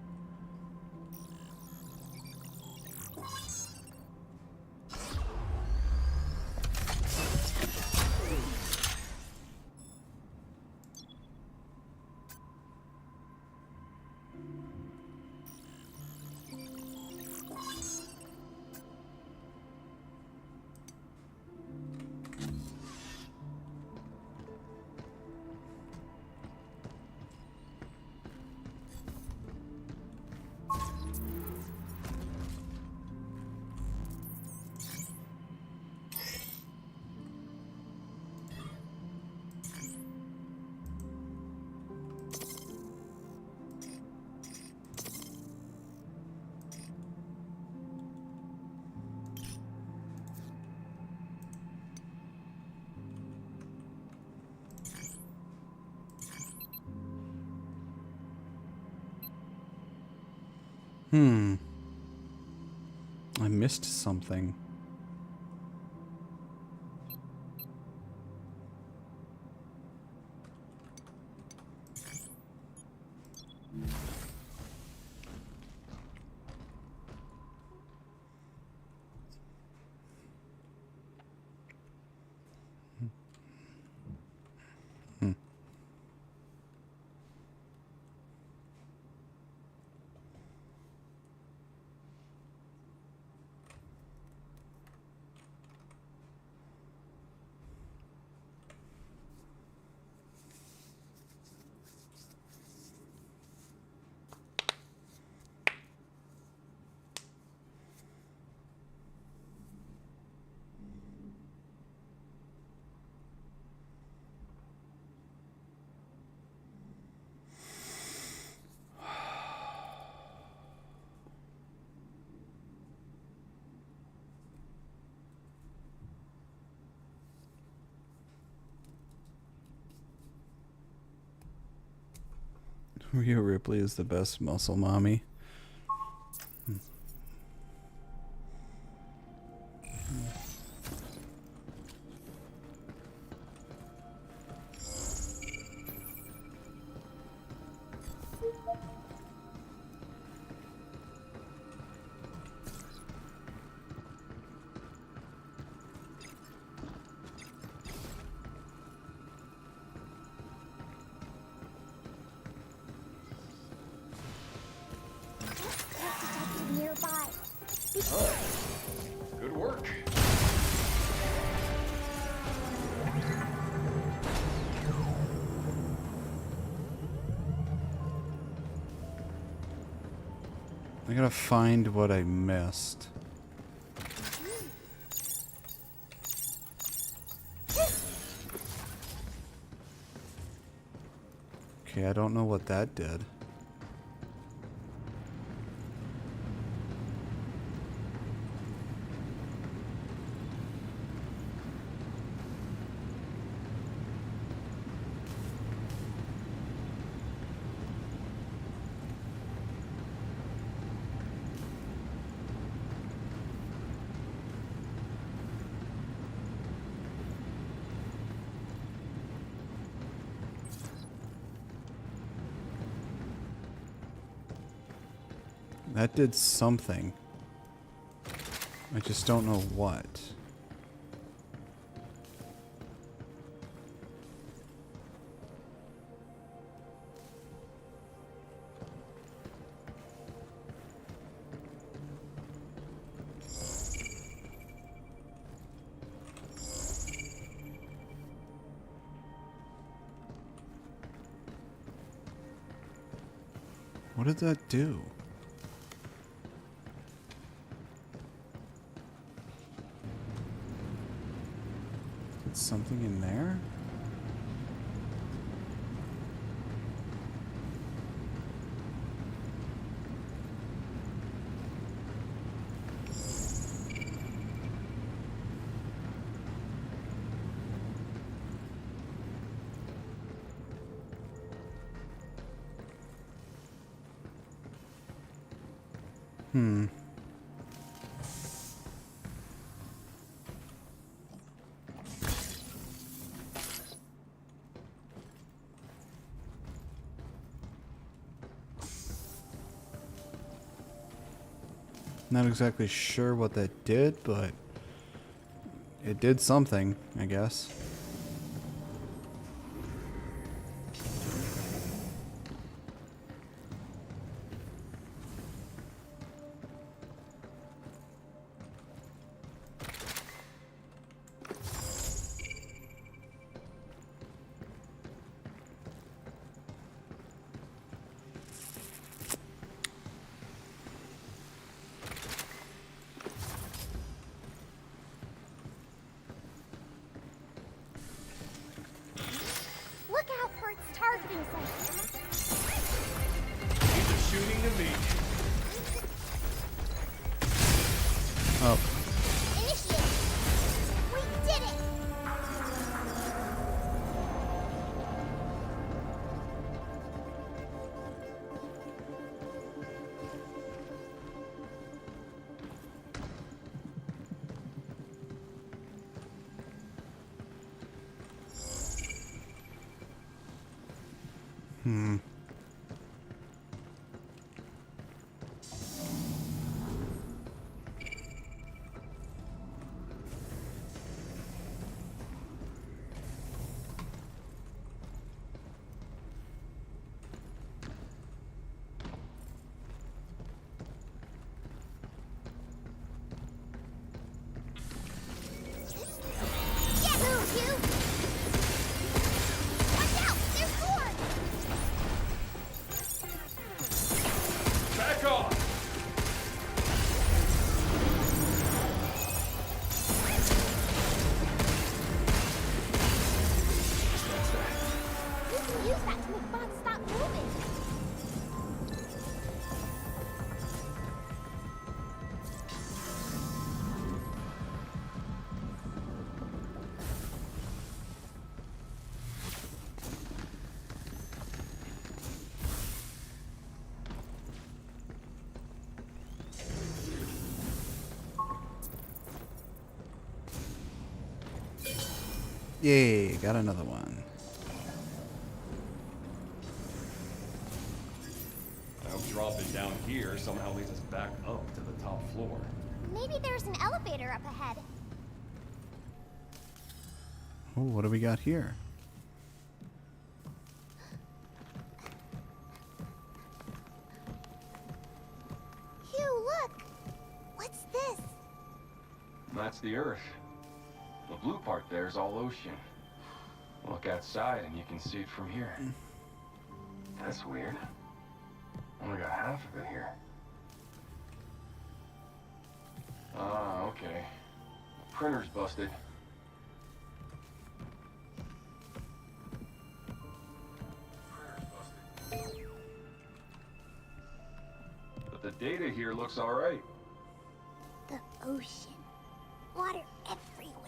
I missed something. Rhea Ripley is the best muscle mommy. Nearby. Good work. I gotta find what I missed. Okay, I don't know what that did. That did something. I just don't know what. What did that do? Something in there? Not exactly sure what that did, but it did something, I guess. Look out for its targeting sensor. These are shooting to me. Oh. Initiate. We did it. Back off! You can use that to make bots stop moving. Yay, got another one. I hope dropping down here somehow leads us back up to the top floor. Maybe there's an elevator up ahead. Oh, what do we got here? Hugh, look! What's this? That's the Earth. The blue part there is all ocean. Look outside and you can see it from here. That's weird. Only got half of it here. Ah, okay. Printer's busted. But the data here looks alright. The ocean. Water everywhere.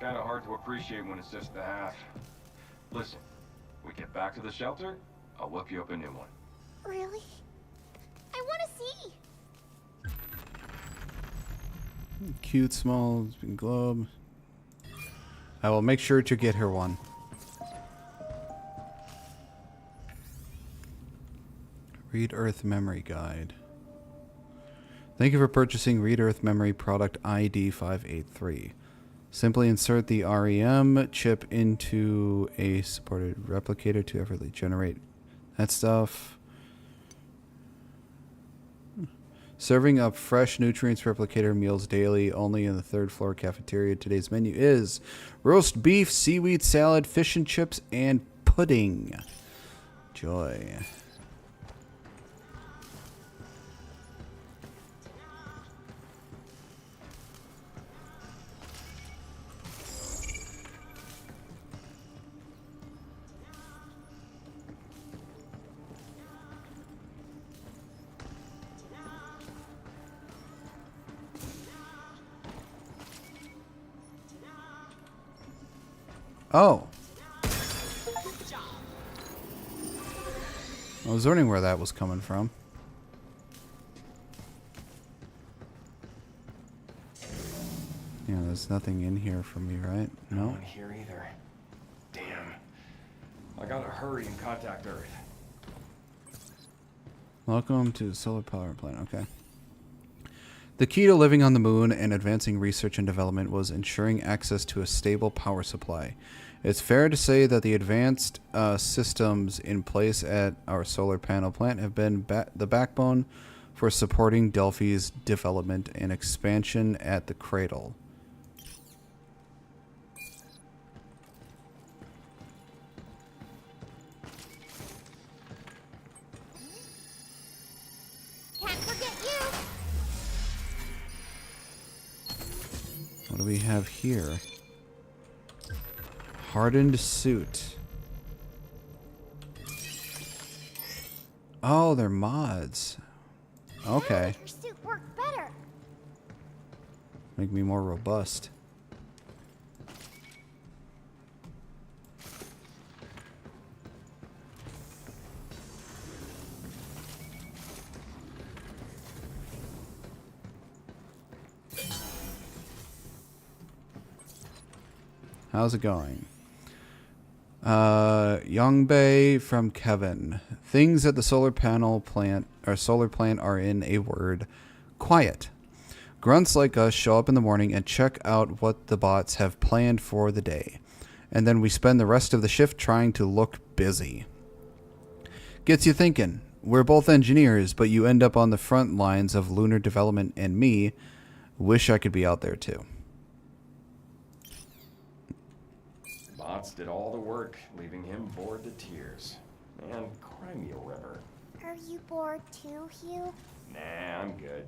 Kinda hard to appreciate when it's just the half. Listen, we get back to the shelter, I'll whip you up a new one. Really? I want to see. Cute small globe. I will make sure to get her one. Read Earth Memory Guide. Thank you for purchasing Read Earth Memory product ID 583. Simply insert the REM chip into a supported replicator to effortlessly generate that stuff. Serving up fresh nutrients replicator meals daily only in the third floor cafeteria. Today's menu is roast beef, seaweed salad, fish and chips, and pudding. Joy. Oh. I was wondering where that was coming from. Yeah, there's nothing in here for me, right? No No? one here either. Damn. I gotta hurry and contact Earth. Welcome to the solar power plant. Okay. The key to living on the moon and advancing research and development was ensuring access to a stable power supply. It's fair to say that the advanced systems in place at our solar panel plant have been the backbone for supporting Delphi's development and expansion at the cradle. Can't forget you. What do we have here? Hardened suit. Oh, they're mods. Okay. Your suit worked better. Make me more robust. How's it going? Yongbei from Kevin. Things at the solar plant are in a word, quiet. Grunts like us show up in the morning and check out what the bots have planned for the day. And then we spend the rest of the shift trying to look busy. Gets you thinking. We're both engineers, but you end up on the front lines of lunar development, and me wish I could be out there too. Bots did all the work, leaving him bored to tears. Man, cry me a river. Are you bored too, Hugh? Nah, I'm good.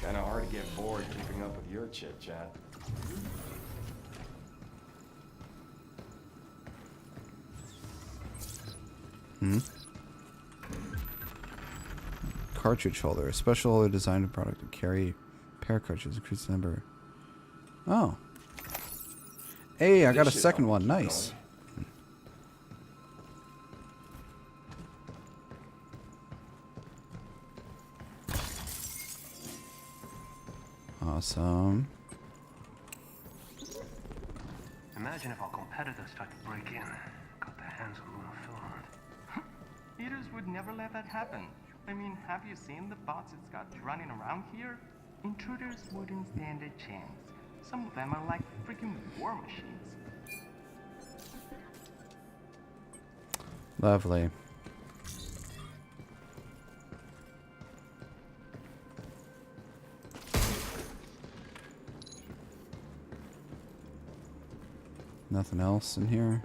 Kinda hard to get bored keeping up with your chit-chat. Cartridge holder. A special holder designed product to carry pair cartridges. Increase the number. Oh. Hey, I got a second one. Nice. Awesome. Imagine if our competitors tried to break in, got their hands on lunar filament. Eaters would never let that happen. I mean, have you seen the bots it's got running around here? Intruders wouldn't stand a chance. Some of them are like freaking war machines. Lovely. Nothing else in here.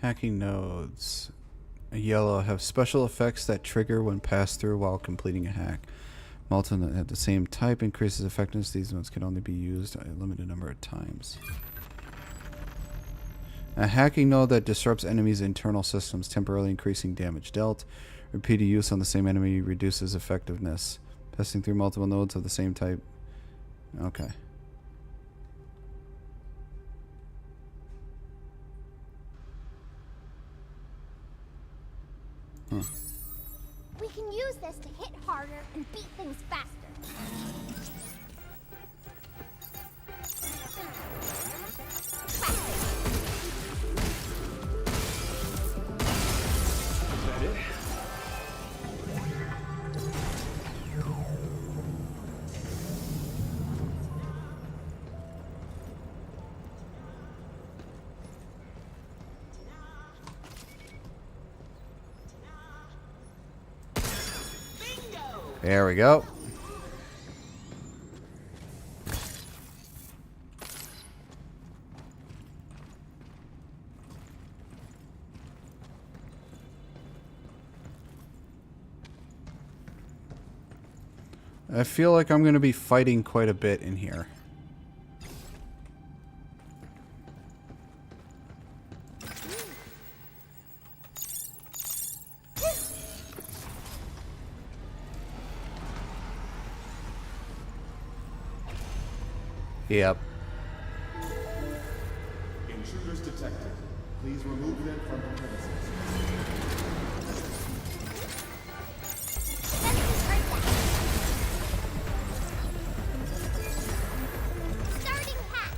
Hacking nodes. Yellow have special effects that trigger when passed through while completing a hack. Multiple that have the same type increases effectiveness. These ones can only be used a limited number of times. A hacking node that disrupts enemies' internal systems, temporarily increasing damage dealt. Repeated use on the same enemy reduces effectiveness. Passing through multiple nodes of the same type. Okay. We can use this to hit harder and beat things faster. Is that it? There we go. I feel like I'm going to be fighting quite a bit in here. Yep. Intruders detected. Please remove them from the premises. Starting hack.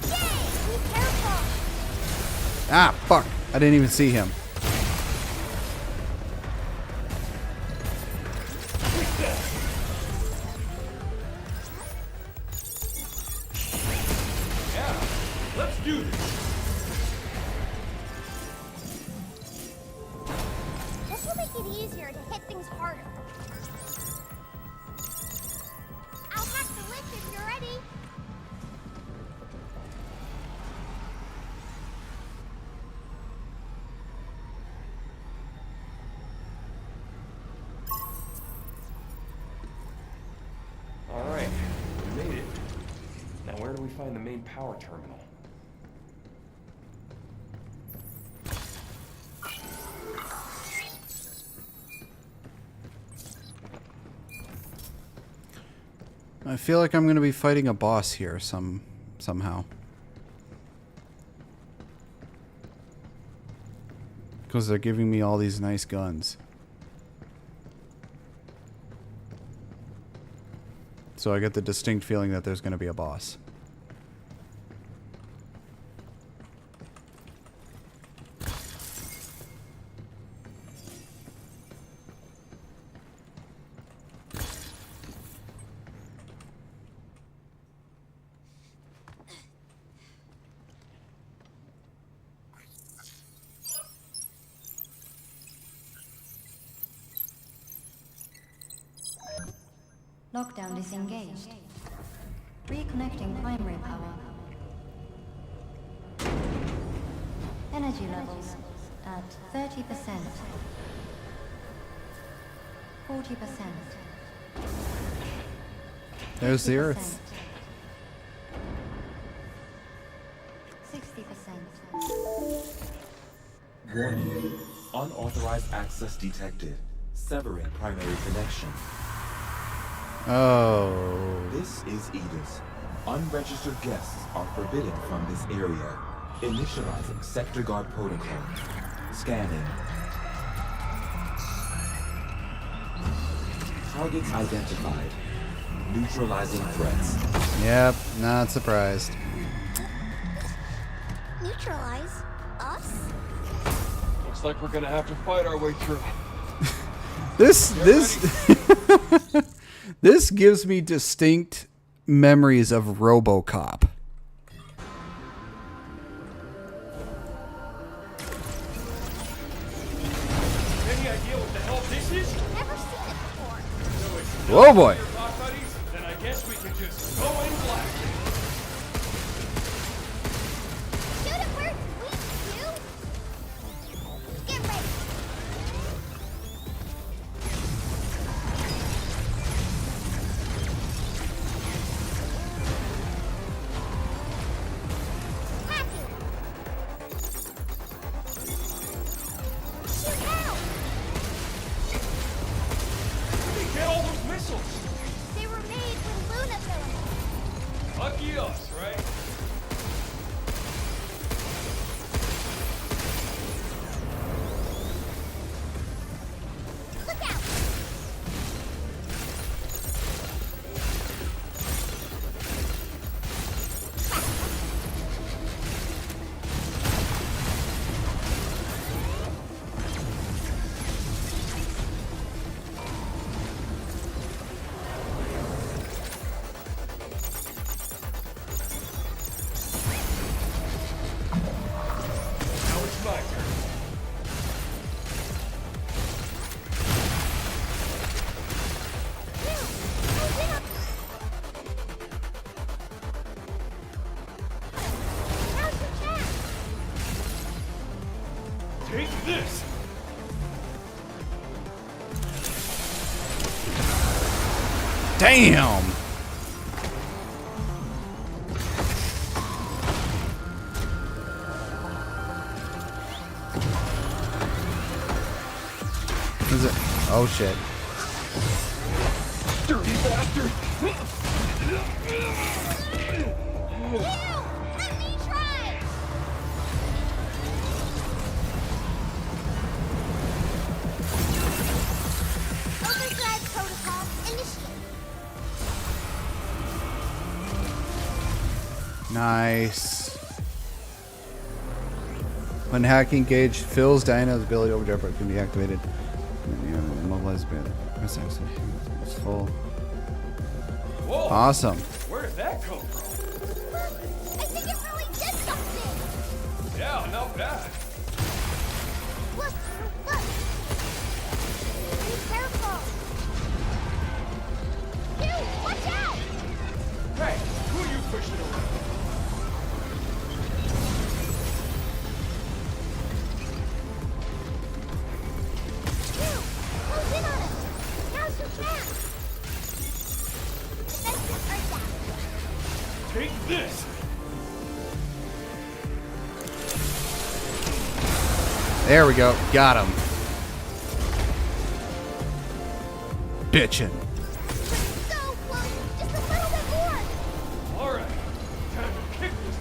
Yay! Be careful. Ah, fuck. I didn't even see him. Let's do this. This will make it easier to hit things harder. I'll hack the lift if you're ready. find the main power terminal. I feel like I'm going to be fighting a boss here somehow. Because they're giving me all these nice guns. So I get the distinct feeling that there's going to be a boss. Lockdown disengaged. Reconnecting primary power. Energy levels at 30%. 40%. There's the Earth. 60%. Warning. Unauthorized access detected. Severing primary connection. Oh. This is Edith. Unregistered guests are forbidden from this area. Initializing sector guard protocol. Scanning. Targets identified. Neutralizing threats. Yep, not surprised. Neutralize us? Looks like we're gonna have to fight our way through. This this gives me distinct memories of RoboCop. Any idea what the hell this is? Never seen it before. So it's Oh boy. rock buddies? Then I guess we can just go in black. Shoot it where it's weak, you. Get ready. Where'd they get all those missiles? They were made with Luna filaments. Lucky us, right? Look out! Now it's my turn. Now's your chance. Take this! Damn! Is it? Oh shit. Dirty bastard! Let me try. Overdrive protocol initiated. Nice. When hacking gauge fills, Diana's ability to overdrive can be activated. Mobilize bit. Press X. It's full. Whoa! Awesome. Where did that come from? I think it really did something. Yeah, not bad. Look, look. Be careful. Dude, watch out. Hey, who are you pushing around? Dude, close in on us. Now's your chance. Defensive Earth out. Take this! There we go. Got him. Bitchin'. So close! Just a little bit more! Alright, time to kick this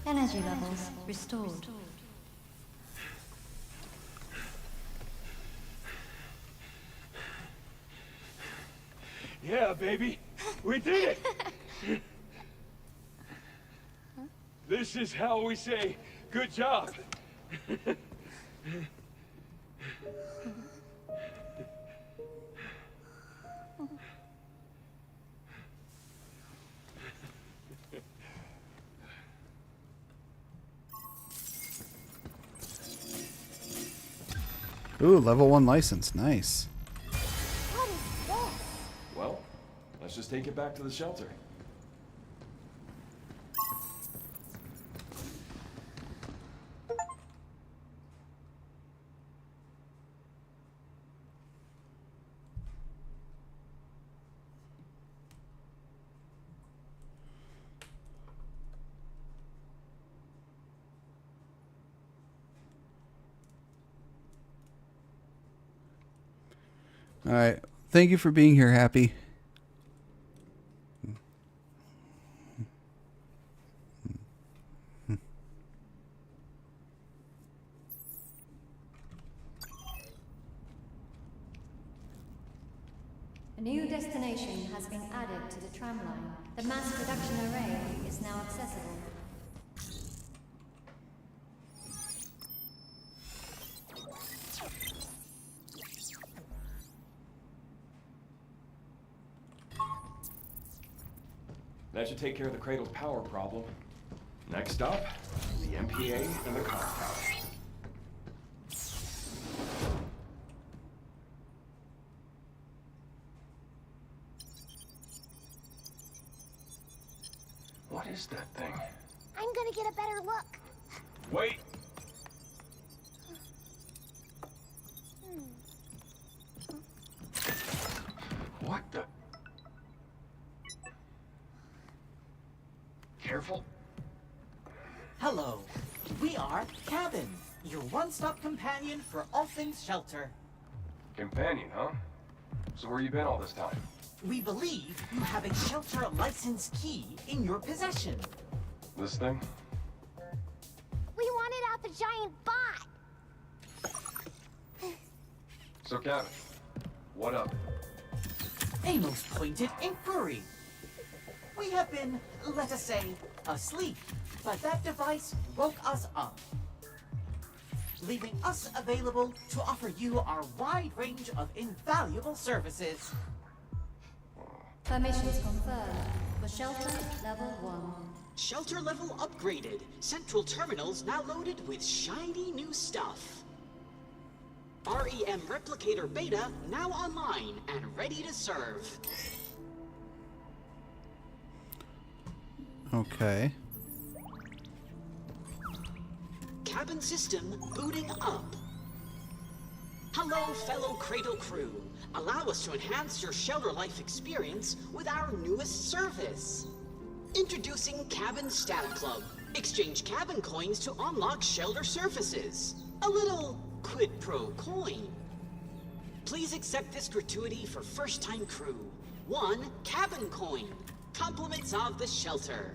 one. Energy levels restored. Yeah, baby. We did it. This is how we say good job. Ooh, level 1 license. Nice. What is this? Well, let's just take it back to the shelter. All right. Thank you for being here, Happy. A new destination has been added to the tramline. The mass production array is now accessible. That should take care of the cradle's power problem. Next up, the MPA and the car tower. What is that thing? I'm gonna get a better look. Wait! What the? Careful. Hello. We are Cabin, your one-stop companion for all things shelter. Companion, huh? So where you been all this time? We believe you have a shelter license key in your possession. This thing? We wanted out the giant bot! So, Cabin, what up? A most pointed inquiry. We have been, let us say, asleep, but that device woke us up, leaving us available to offer you our wide range of invaluable services. Permissions confirmed for shelter level 1. Shelter level upgraded. Central terminals now loaded with shiny new stuff. REM replicator beta now online and ready to serve. Okay. Cabin system booting up. Hello, fellow Cradle crew. Allow us to enhance your shelter life experience with our newest service. Introducing Cabin Stat Club. Exchange cabin coins to unlock shelter surfaces. A little quid pro coin. Please accept this gratuity for first-time crew. 1 cabin coin. Compliments of the shelter.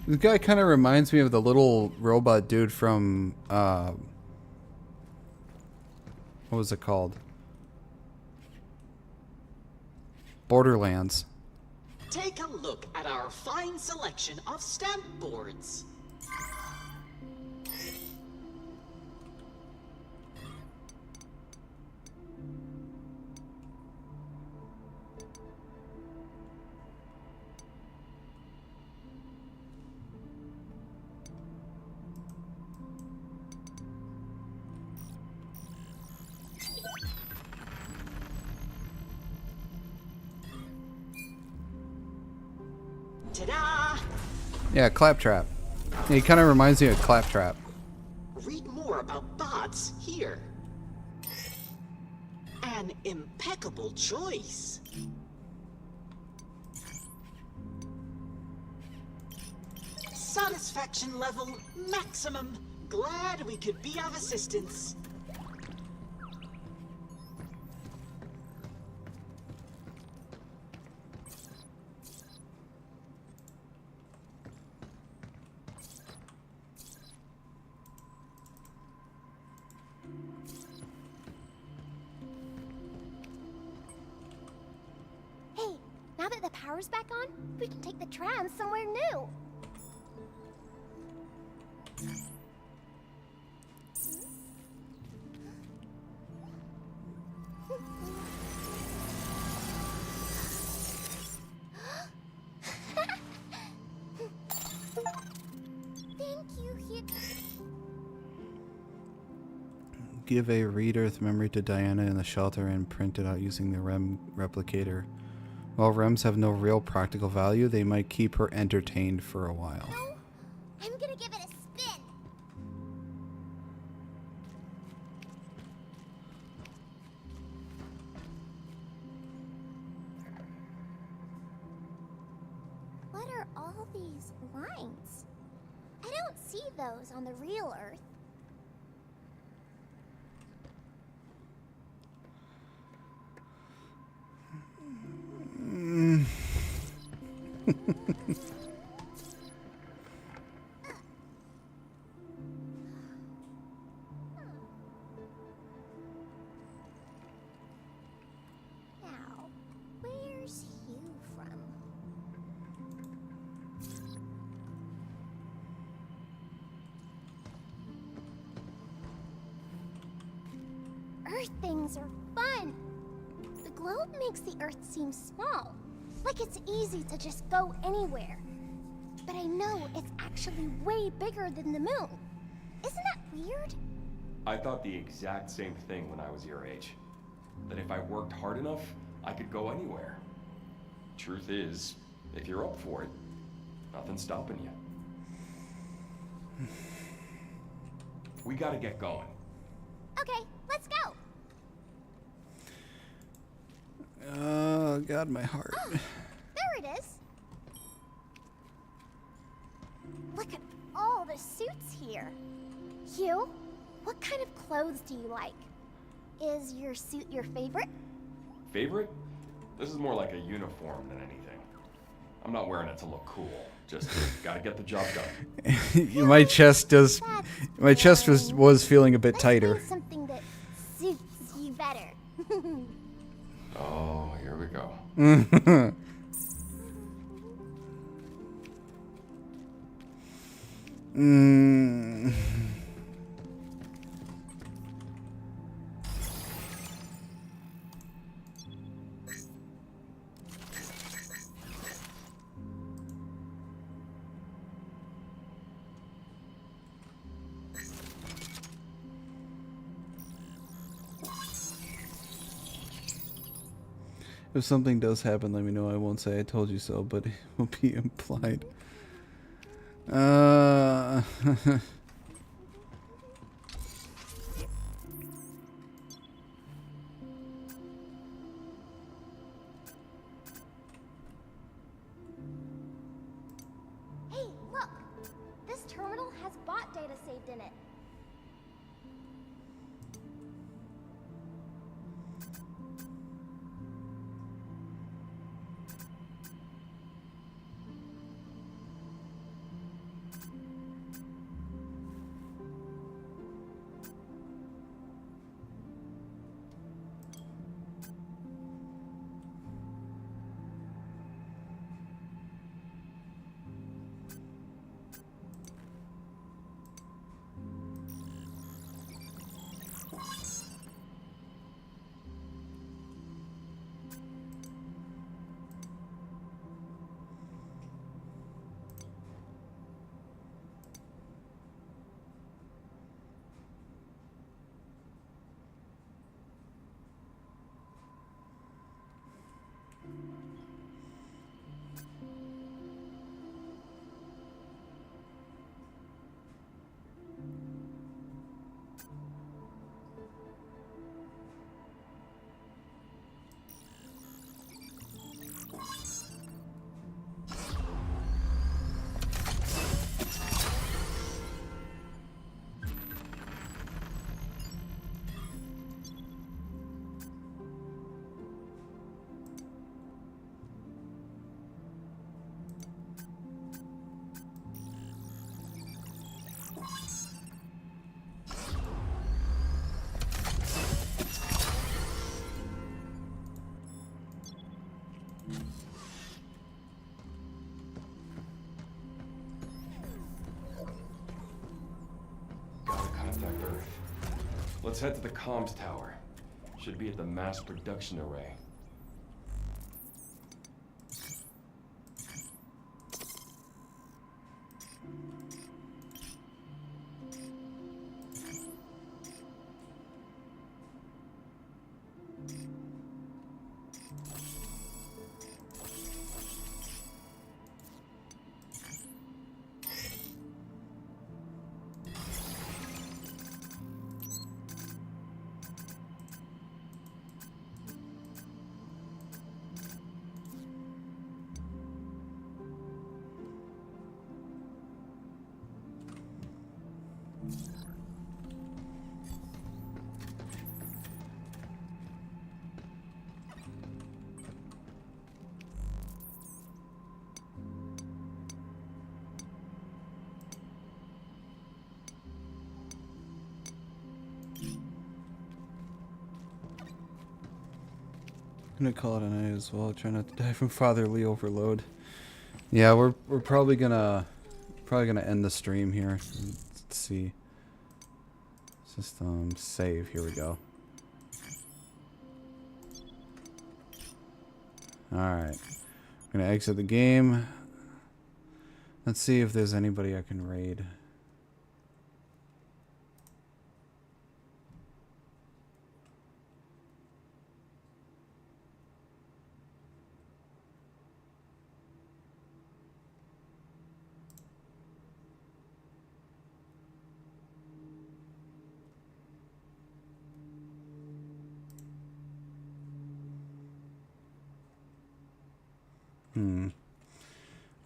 This guy kind of reminds me of the little robot dude from, what was it called? Borderlands. Take a look at our fine selection of stamp boards. Ta-da! Yeah, Claptrap. Yeah, he kind of reminds me of Claptrap. Read more about bots here. An impeccable choice. Satisfaction level maximum. Glad we could be of assistance. Hey, now that the power's back on, we can take the tram somewhere new. Thank you, here. Give a read Earth memory to Diana in the shelter and print it out using the REM replicator. While REMs have no real practical value, they might keep her entertained for a while. No, I'm gonna give it a spin. What are all these lines? I don't see those on the real Earth. Mm. Now, where's Hugh from? Earth things are fun. The globe makes the Earth seem small, like it's easy to just go anywhere. But I know it's actually way bigger than the moon. Isn't that weird? I thought the exact same thing when I was your age. That if I worked hard enough, I could go anywhere. Truth is, if you're up for it, nothing's stopping you. We gotta get going. Okay, let's go. Oh, God, my heart. There it is. Look at all the suits here. Hugh, what kind of clothes do you like? Is your suit your favorite? Favorite? This is more like a uniform than anything. I'm not wearing it to look cool. Just gotta get the job done. My chest was feeling a bit tighter. Find something that suits you better. Oh, here we go. Mm. If something does happen, let me know. I won't say I told you so, but it will be implied. Hey, look! This terminal has bot data saved in it. Gotta contact Earth. Let's head to the comms tower. Should be at the mass production array. I'm gonna call it a night as well. Try not to die from fatherly overload. Yeah, we're probably gonna end the stream here. Let's see. System save. Here we go. All right. I'm gonna exit the game. Let's see if there's anybody I can raid.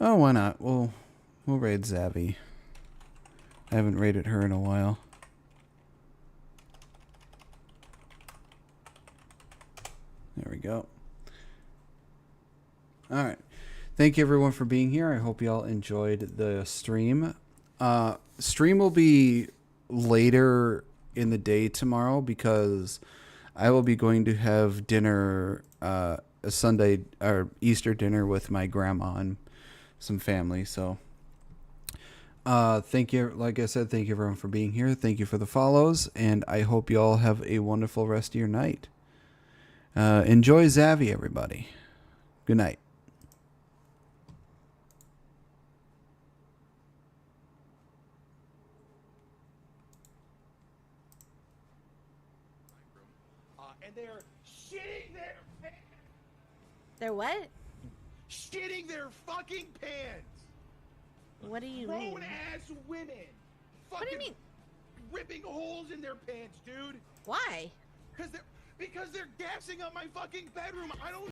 Oh, why not? We'll raid Zavi. I haven't raided her in a while. There we go. All right. Thank you everyone for being here. I hope you all enjoyed the stream. Stream will be later in the day tomorrow because I will be going to have dinner, a Sunday or Easter dinner with my grandma and some family. So thank you. Like I said, thank you everyone for being here. Thank you for the follows, and I hope you all have a wonderful rest of your night. Enjoy Zavi, everybody. Good night. And they're shitting their pants. They're what? Shitting their fucking pants. What do you mean? Grown ass women. What do you mean? Ripping holes in their pants, dude. Why? Because they're gassing up my fucking bedroom. I don't